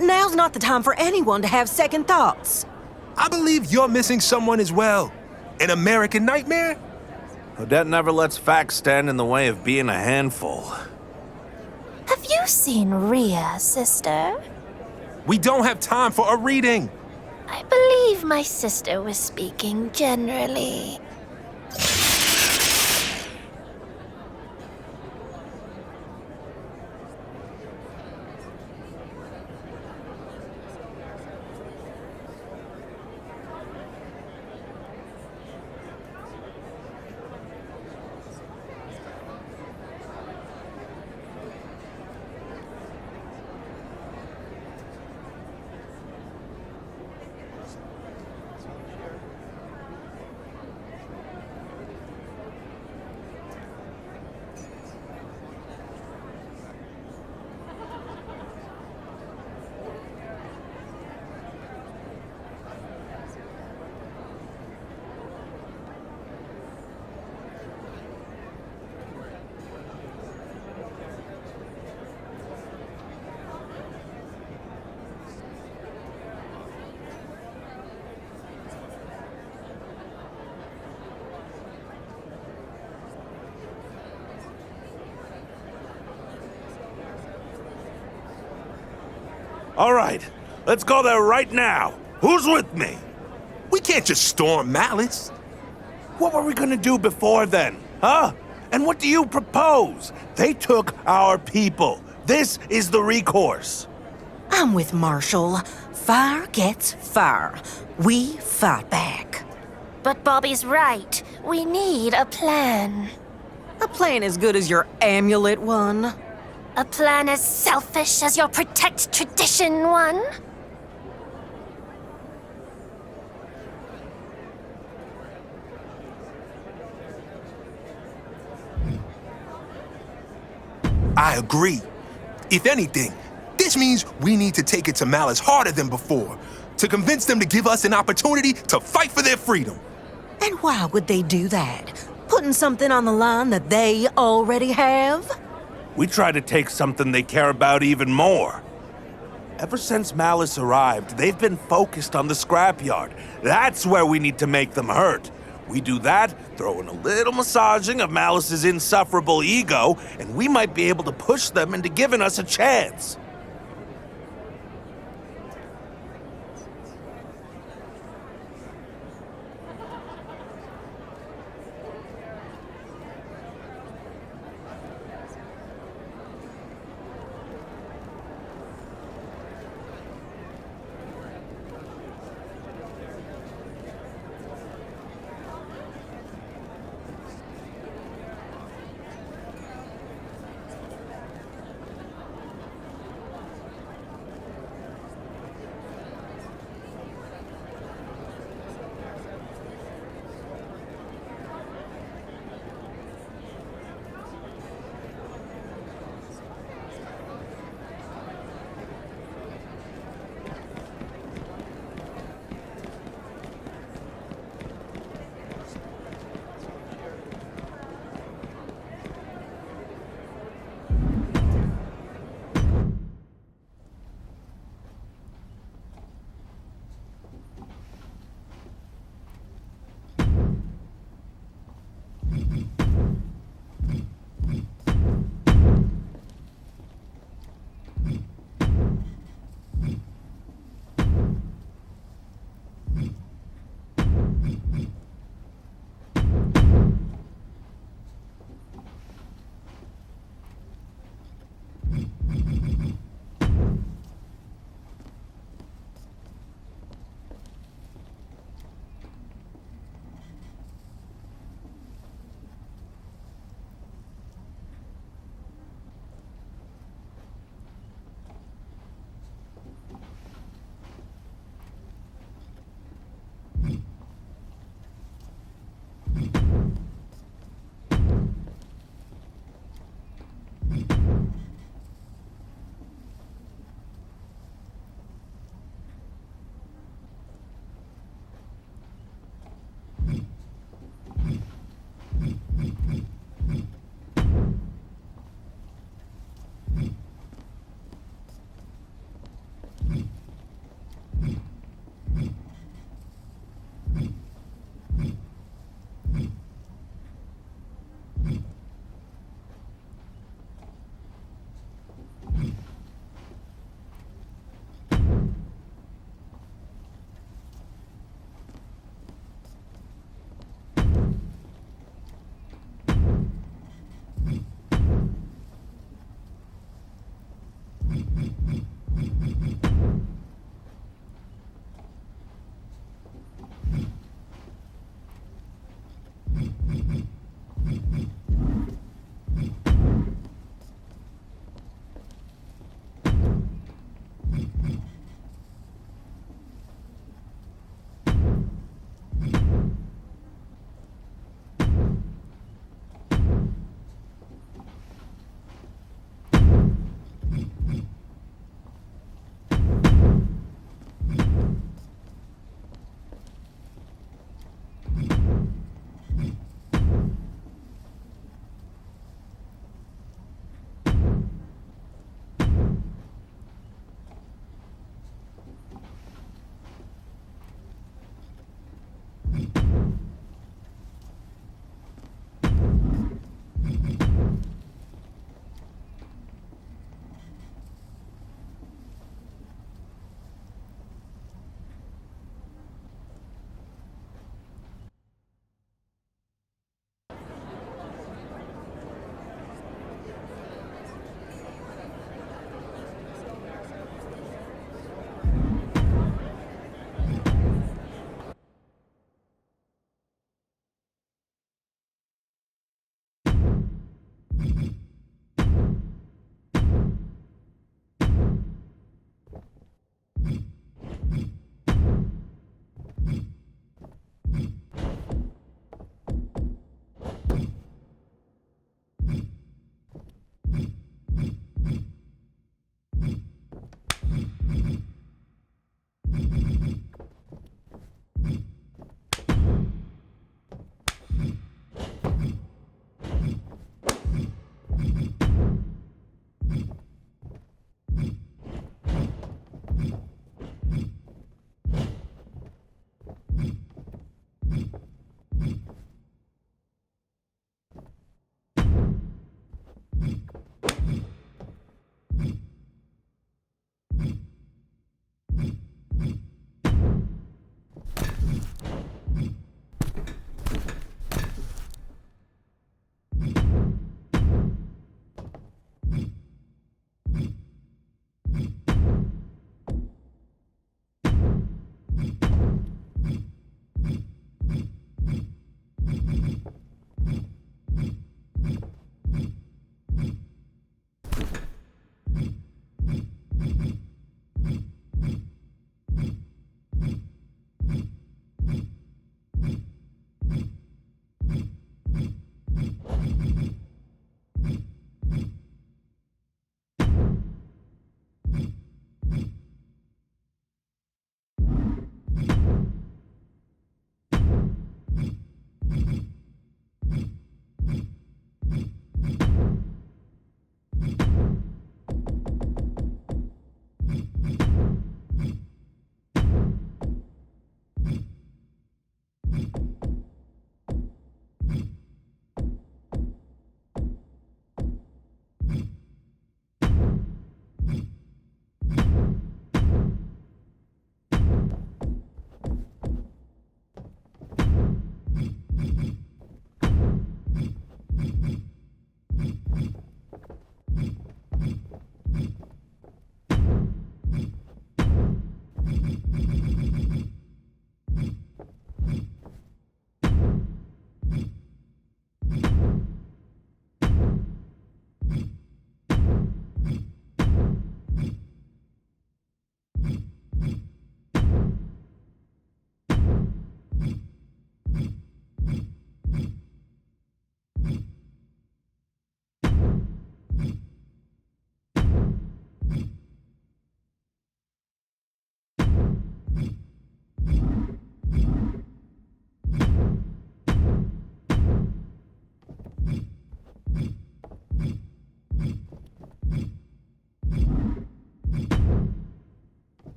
Now's not the time for anyone to have second thoughts. I believe you're missing someone as well. An American nightmare? Odette never lets facts stand in the way of being a handful. Have you seen Rhea, sister? We don't have time for a reading. I believe my sister was speaking generally. All right, let's go there right now. Who's with me? We can't just storm Malice. What were we gonna do before then, huh? And what do you propose? They took our people. This is the recourse. I'm with Marshall. Fire gets fire. We fight back. But Bobby's right. We need a plan. A plan as good as your amulet one. A plan as selfish as your protect tradition one. I agree. If anything, this means we need to take it to Malice harder than before, to convince them to give us an opportunity to fight for their freedom. And why would they do that? Putting something on the line that they already have? We try to take something they care about even more. Ever since Malice arrived, they've been focused on the scrapyard. That's where we need to make them hurt. We do that, throw in a little massaging of Malice's insufferable ego, and we might be able to push them into giving us a chance.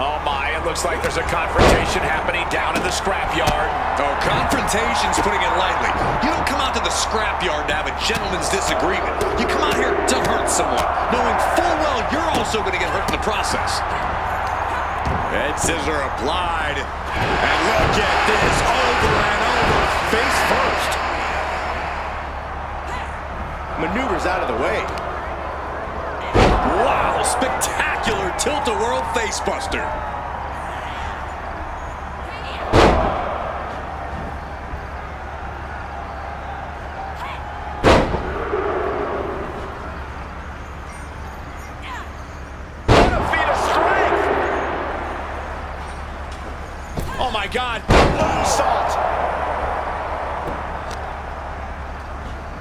Oh my, it looks like there's a confrontation happening down in the scrapyard. Oh, confrontation's putting it lightly. You don't come out to the scrapyard to have a gentleman's disagreement. You come out here to hurt someone, knowing full well you're also going to get hurt in the process. Head scissor applied. And look at this, over and over, face first. Maneuvers out of the way. Wow, spectacular tilt-a-whirl facebuster. God, moonsault.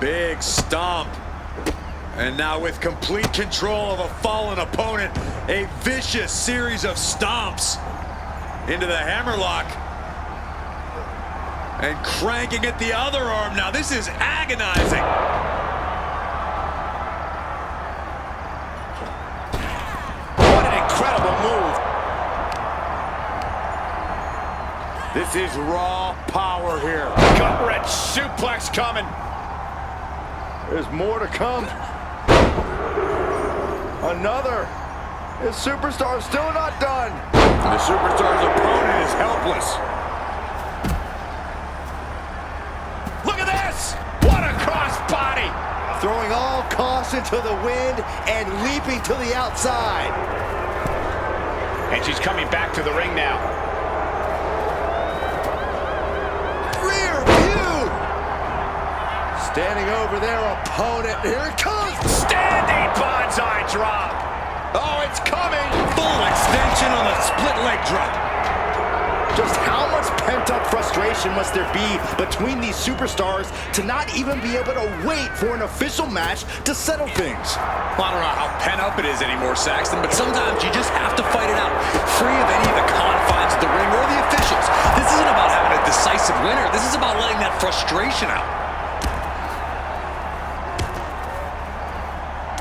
Big stomp. And now with complete control of a fallen opponent, a vicious series of stomps into the hammerlock. And cranking at the other arm now. This is agonizing. What an incredible move. This is raw power here. Gut-wrench suplex coming. There's more to come. Another. This superstar's still not done. The superstar's opponent is helpless. Look at this! What a crossbody! Throwing all caution to the wind and leaping to the outside. And she's coming back to the ring now. Rear view! Standing over their opponent. Here it comes! Standing bonsai drop! Oh, it's coming! Full extension on a split leg drop. Just how much pent-up frustration must there be between these superstars to not even be able to wait for an official match to settle things? I don't know how pent up it is anymore, Saxton, but sometimes you just have to fight it out, free of any of the confines of the ring or the officials. This isn't about having a decisive winner. This is about letting that frustration out.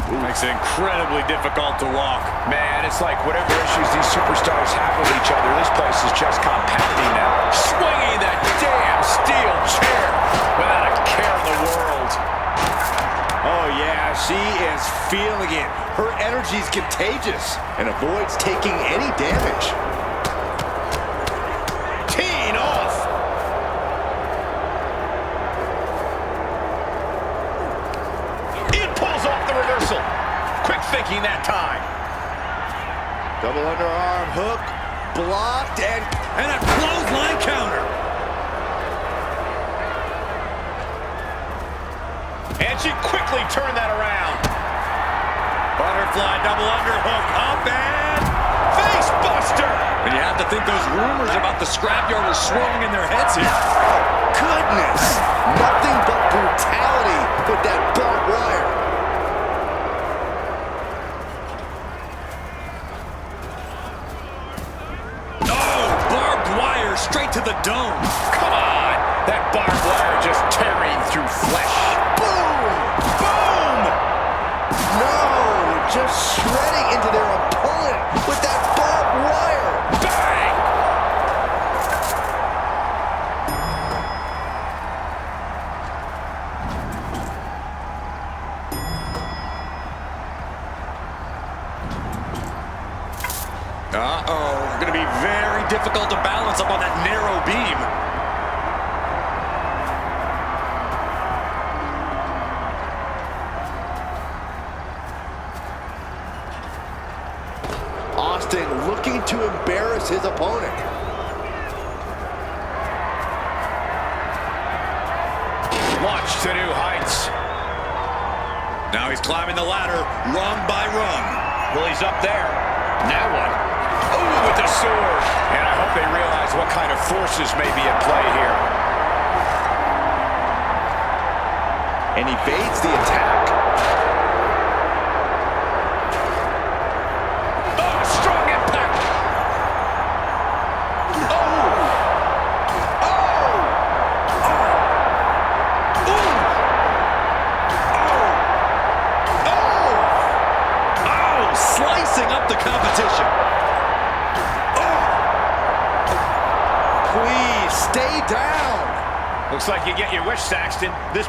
Makes it incredibly difficult to walk. Man, it's like whatever issues these superstars have with each other, this place is just compounding now. Swinging that damn steel chair without a care in the world. Oh yeah, she is feeling it. Her energy's contagious and avoids taking any damage. Teeing off. It pulls off the reversal. Quick thinking that time. Double underarm hook, blocked, and a clothesline counter. And she quickly turned that around. Butterfly double underhook up and face buster. And you have to think those rumors about the scrapyard are swirling in their heads here. goodness, nothing but brutality with that barbed wire. Straight to the dome. Come on! That barbed wire just tearing through flesh. Boom! Boom! No! Just shredding into their opponent with that barbed wire. Bang! Uh-oh. Going to be very difficult to balance up on that narrow beam. Austin looking to embarrass his opponent. Launch to new heights. Now he's climbing the ladder, rung by rung. Well, he's up there. Now what? Ooh, with the sword. And I hope they realize what kind of forces may be at play here. And evades the attack. Oh, strong impact. Oh. Oh. Oh. Ooh. Oh. Oh. Oh, slicing up the competition. Please stay down. Looks like you get your wish, Saxton. This...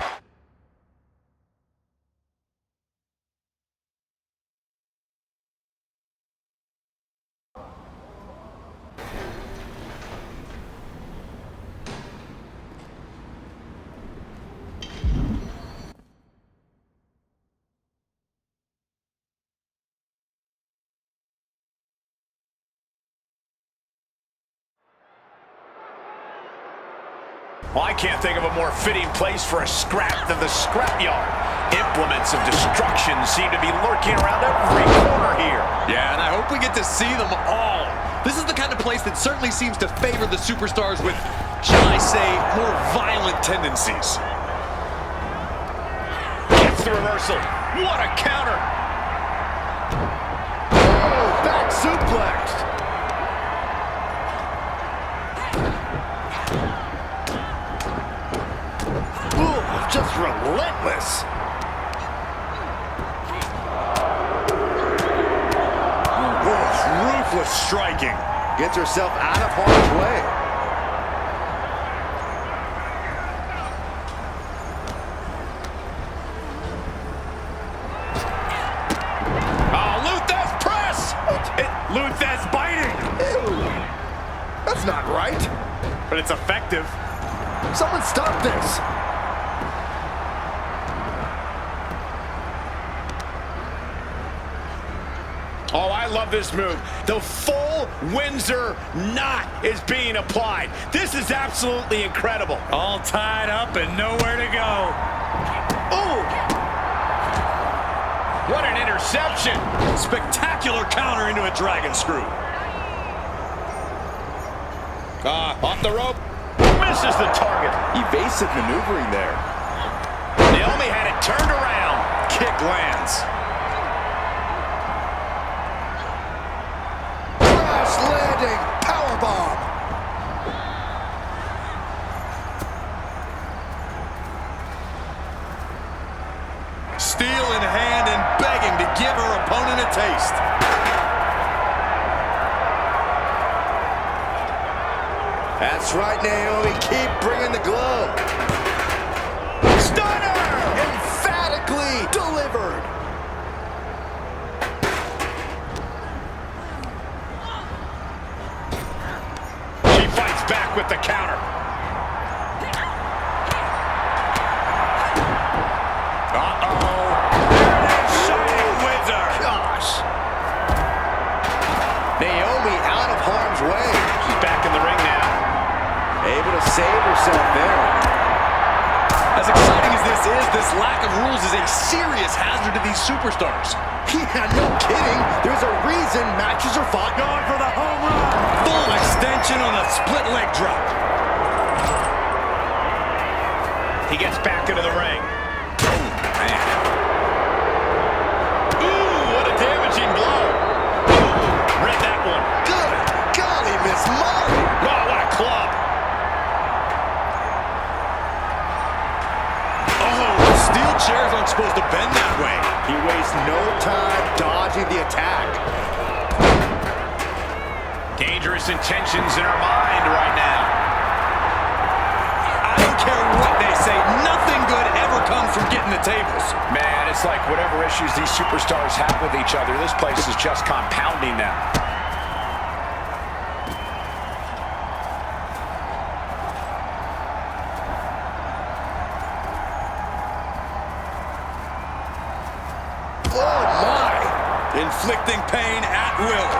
Well, I can't think of a more fitting place for a scrap than the scrapyard. Implements of destruction seem to be lurking around every corner here. Yeah, and I hope we get to see them all. This is the kind of place that certainly seems to favor the superstars with, shall I say, more violent tendencies. Gets the reversal. What a counter. Oh, back suplex. Ooh, just relentless. Ruthless striking. Gets herself out of harm's way. Oh, Luthez press! Luthez biting! Ew. That's not right. But it's effective. Someone stop this. Oh, I love this move. The full Windsor knot is being applied. This is absolutely incredible. All tied up and nowhere to go. Ooh! What an interception. Spectacular counter into a dragon screw. Off the rope. Misses the target. Evasive maneuvering there. Naomi had it turned around. Kick lands. Crash landing. Powerbomb. Steel in hand and begging to give her opponent a taste. That's right, Naomi. Keep bringing the glow. Stunner! Emphatically delivered. She fights back with the counter. Uh-oh. There it is, Shining Windsor. Gosh. Naomi out of harm's way. She's back in the ring now. Able to save herself there. As exciting as this lack of rules is a serious hazard to these superstars. Yeah, no kidding. There's a reason matches are fought. Going for the home run. Full extension on a split leg drop. He gets back into the ring. Man. Ooh, what a damaging blow. Ooh, read that one. Good golly, Miss Molly. Oh, what a club. Oh, steel chairs aren't supposed to bend that way. He wastes no time dodging the attack. Dangerous intentions in her mind right now. I don't care what they say. Nothing good ever comes from getting the tables. Man, it's like whatever issues these superstars have with each other, this place is just compounding them. Oh, my. Inflicting pain at will.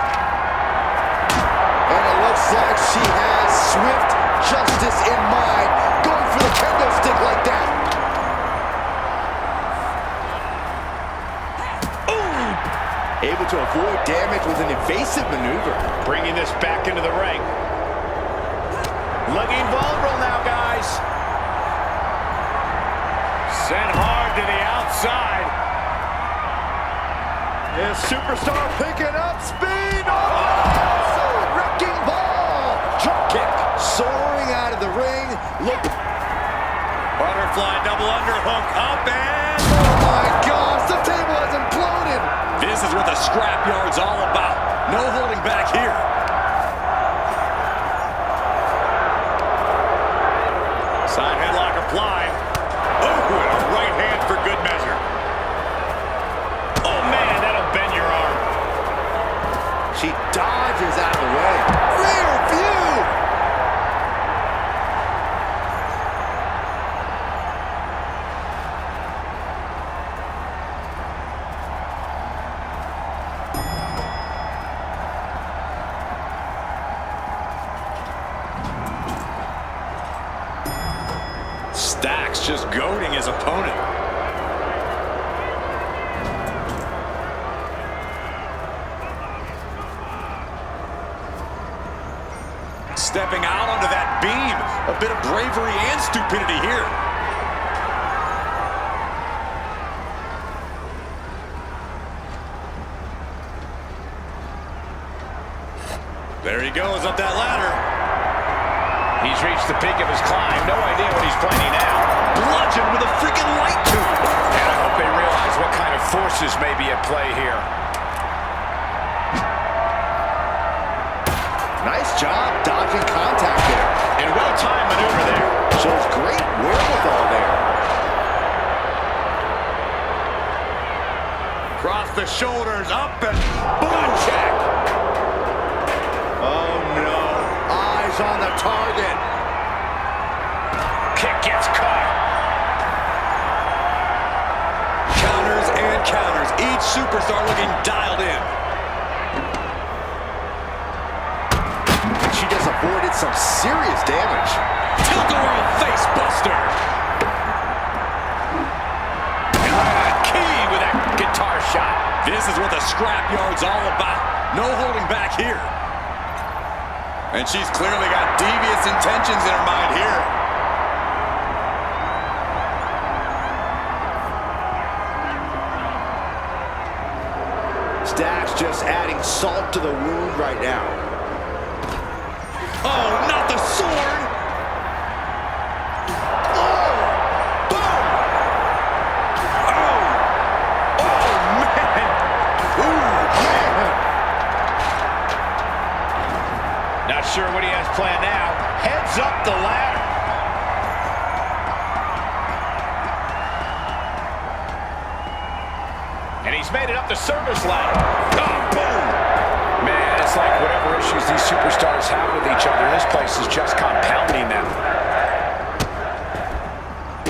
And it looks like she has swift justice in mind. Going for the kendo stick like that. Ooh. Able to avoid damage with an evasive maneuver. Bringing this back into the ring. Looking vulnerable now, guys. Sent hard to the outside. This superstar picking up speed. Oh, wrecking ball. Drop kick. Soaring out of the ring. Look. Butterfly double underhook up and... Oh, my gosh. The table has imploded. This is what the scrapyard's all about. No holding back here. Side headlock applied. Oh, and a right hand for good measure. Oh, man, that'll bend your arm. She dodges out of the way. Rear view. Stacks just goading his opponent. Stepping out onto that beam. A bit of bravery and stupidity here. There he goes up that ladder. He's reached the peak of his climb. No idea what he's planning now. Bludgeoned with a freaking light tube. And I hope they realize what kind of forces may be at play here. Nice job dodging contact there. And well-timed maneuver there. Shows great wherewithal there. Cross the shoulders, up and boom. Check. Oh no. Eyes on the target. Kick gets caught. Counters and counters. Each superstar looking dialed in. She just avoided some serious damage. Tilt-a-whirl face buster. Key with that guitar shot. This is what the scrapyard's all about. No holding back here. And she's clearly got devious intentions in her mind here. Stack's just adding salt to the wound right now. Oh, not the sword! Oh! Boom! Oh! Oh, man! Ooh, man! Not sure what he has planned now. Heads up the ladder. And he's made it up the service ladder. Oh, boom! Man, it's like whatever issues these superstars have with each other, this place is just compounding them.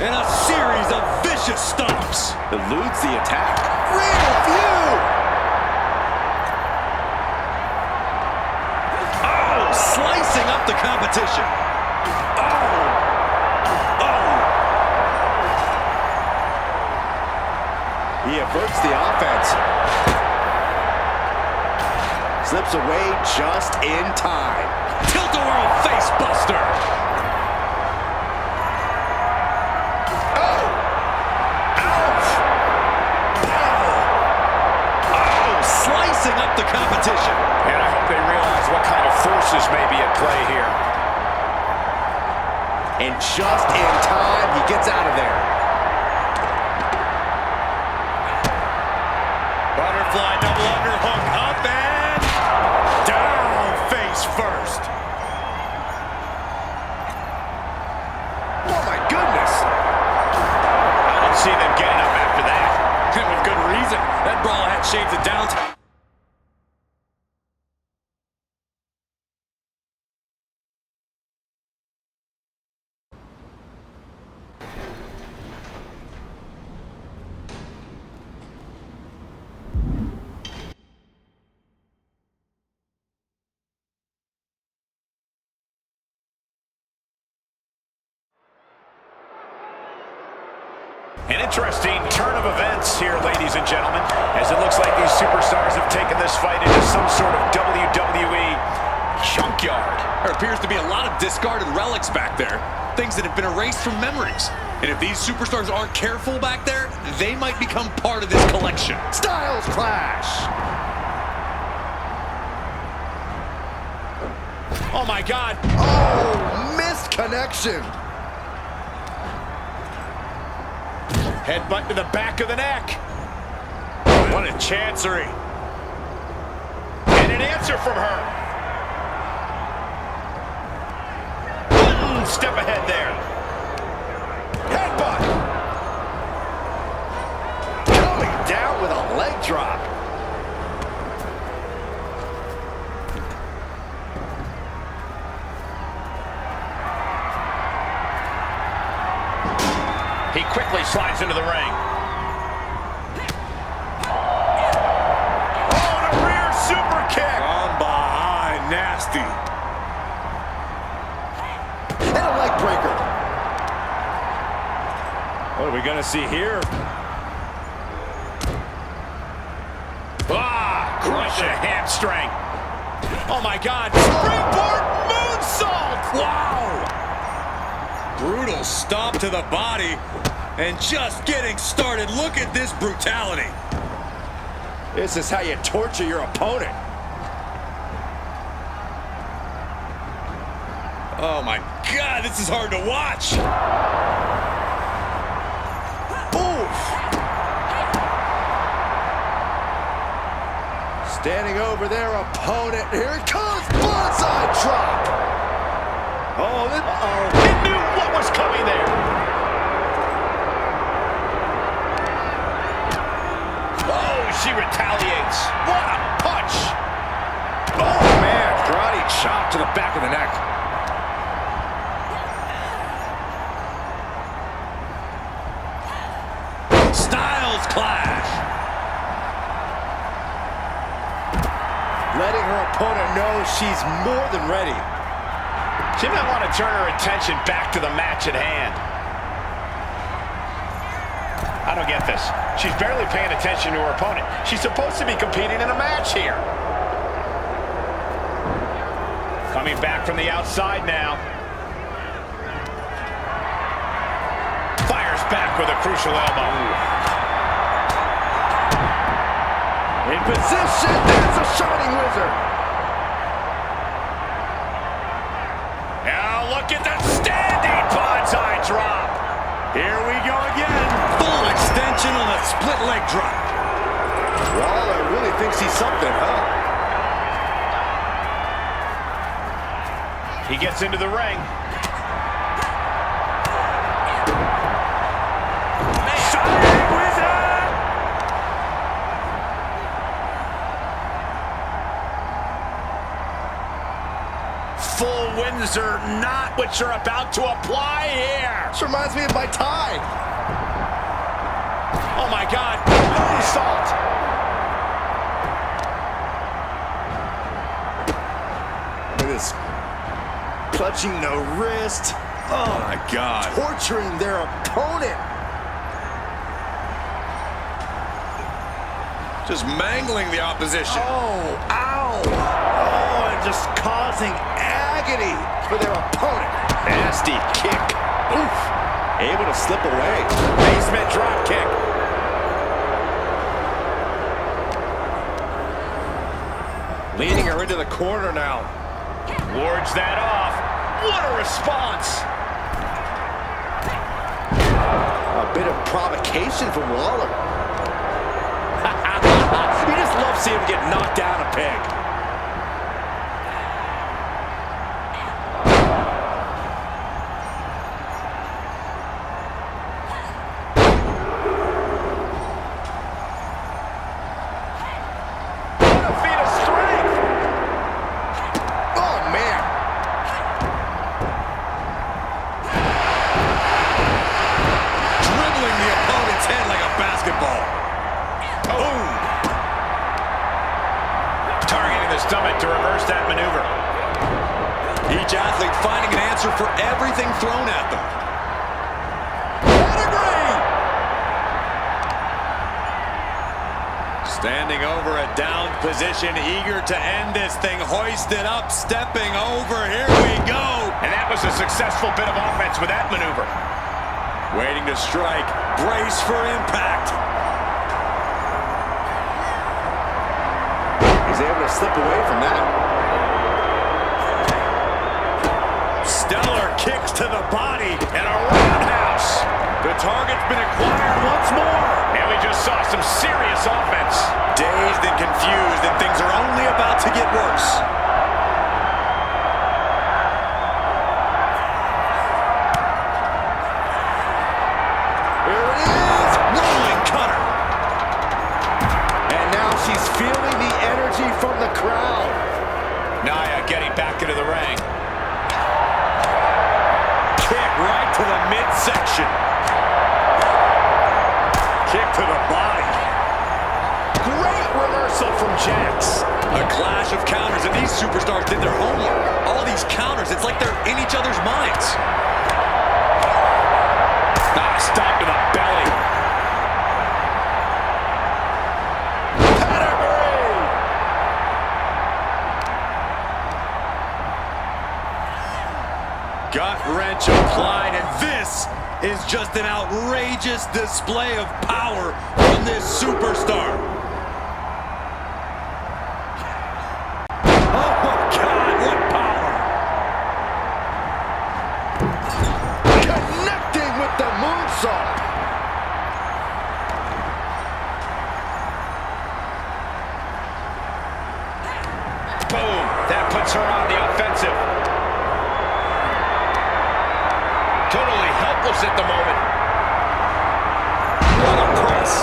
And a series of vicious stomps. Eludes the attack. Real view! Oh, slicing up the competition. Oh! Oh! He averts the offense. Slips away just in time. Tilt-a-whirl face buster. Oh! Ouch! Oh, slicing up the competition. And I hope they realize what kind of forces may be at play here. And just in time, he gets out of there. Butterfly double underhook up and down face first. Oh my goodness! I don't see them getting up after that. And with good reason. That brawl had shades of downtime. An interesting turn of events here, ladies and gentlemen, as it looks like these superstars have taken this fight into some sort of WWE junkyard. There appears to be a lot of discarded relics back there. Things that have been erased from memories. And if these superstars aren't careful back there, they might become part of this collection. Styles clash! Oh my God! Oh, missed connection! Headbutt to the back of the neck. What a chancery. And an answer from her. One step ahead there. Headbutt! Coming down with a leg drop. He quickly slides into the ring. Oh, and a rear super kick. From behind, nasty. And a leg breaker. What are we gonna see here? Ah, right to the hamstring. Oh my God, springboard moonsault. moonsault! Wow! Brutal stomp to the body. And just getting started. Look at this brutality. This is how you torture your opponent. Oh my God, this is hard to watch. Oof. Standing over their opponent. Here it comes. Bullseye drop. Oh, he knew what was coming there. Oh, she retaliates. What a punch. Oh, man. Karate chop to the back of the neck. Styles clash. Letting her opponent know she's more than ready. She might want to turn her attention back to the match at hand. I don't get this. She's barely paying attention to her opponent. She's supposed to be competing in a match here. Coming back from the outside now. Fires back with a crucial elbow. In position, that's a shining wizard. Now look at that standing bonsai drop. Here we go again. Full extension on a split leg drop. Waller really thinks he's something, huh? He gets into the ring. Shining wizard! Full Windsor, not what you're about to apply here. This reminds me of my tie. Oh my God, moonsault. Look at this. Clutching the wrist. Oh my God. Torturing their opponent. Just mangling the opposition. Oh, ow. Oh, and just causing agony for their opponent. Nasty kick. Oof. Able to slip away. Basement drop kick. Leading her into the corner now. Wards that off. What a response. A bit of provocation from Waller. You just love seeing him get knocked down a peg. What a feat of strength. Oh, man. Dribbling the opponent's head like a basketball. Boom. Targeting the stomach to reverse that maneuver. Each athlete finding an answer for everything thrown at them. Standing over a downed position, eager to end this thing, hoisted up, stepping over, here we go. And that was a successful bit of offense with that maneuver. Waiting to strike, brace for impact. He's able to slip away from that. Stellar kicks to the body and a roundhouse. The target's been acquired once more. And we just saw some serious offense. Dazed and confused, and things are only about to get worse. Here it is. Rolling cutter. And now she's feeling the energy from the crowd. Nia getting back into the ring. Kick right to the midsection. Kick to the body. Great reversal from Jax. A clash of counters, and these superstars did their homework. All these counters, it's like they're in each other's minds. Stop to the belly. Pedigree. wrench applied, and this is just an outrageous display of power from this superstar. Oh my God, what power! Connecting with the moonsault. Boom! That puts her on the offensive. Totally helpless at the moment. What a press.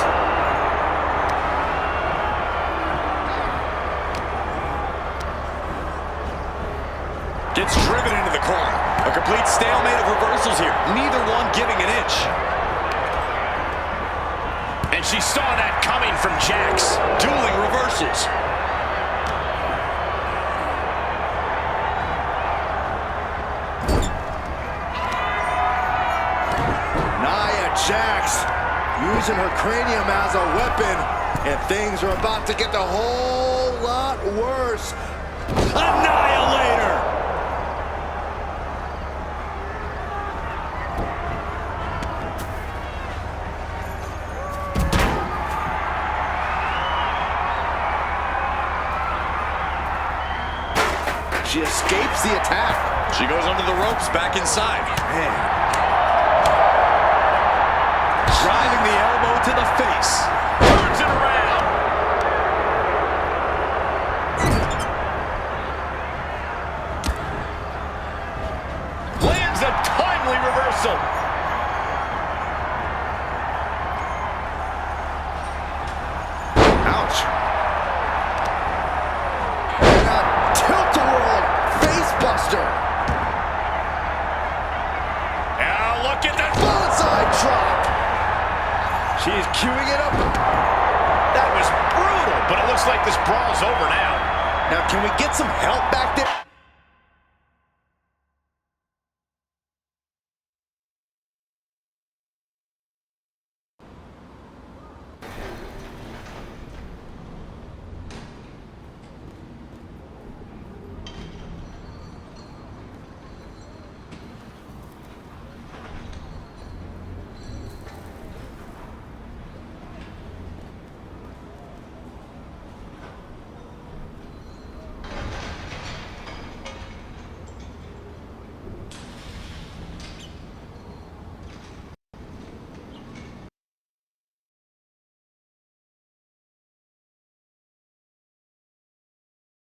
Gets driven into the corner. A complete stalemate of reversals here. Neither one giving an inch. And she saw that coming from Jax. Dueling reversals. Jax using her cranium as a weapon, and things are about to get a whole lot worse. Annihilator! She escapes the attack. She goes under the ropes, back inside. Man. Driving the elbow to the face. Turns it around. Lands a timely reversal. Ouch. And a tilt-a-whirl face buster. Now look at that Bonsai drop. She's queuing it up. That was brutal, but it looks like this brawl's over now. Now, can we get some help back there?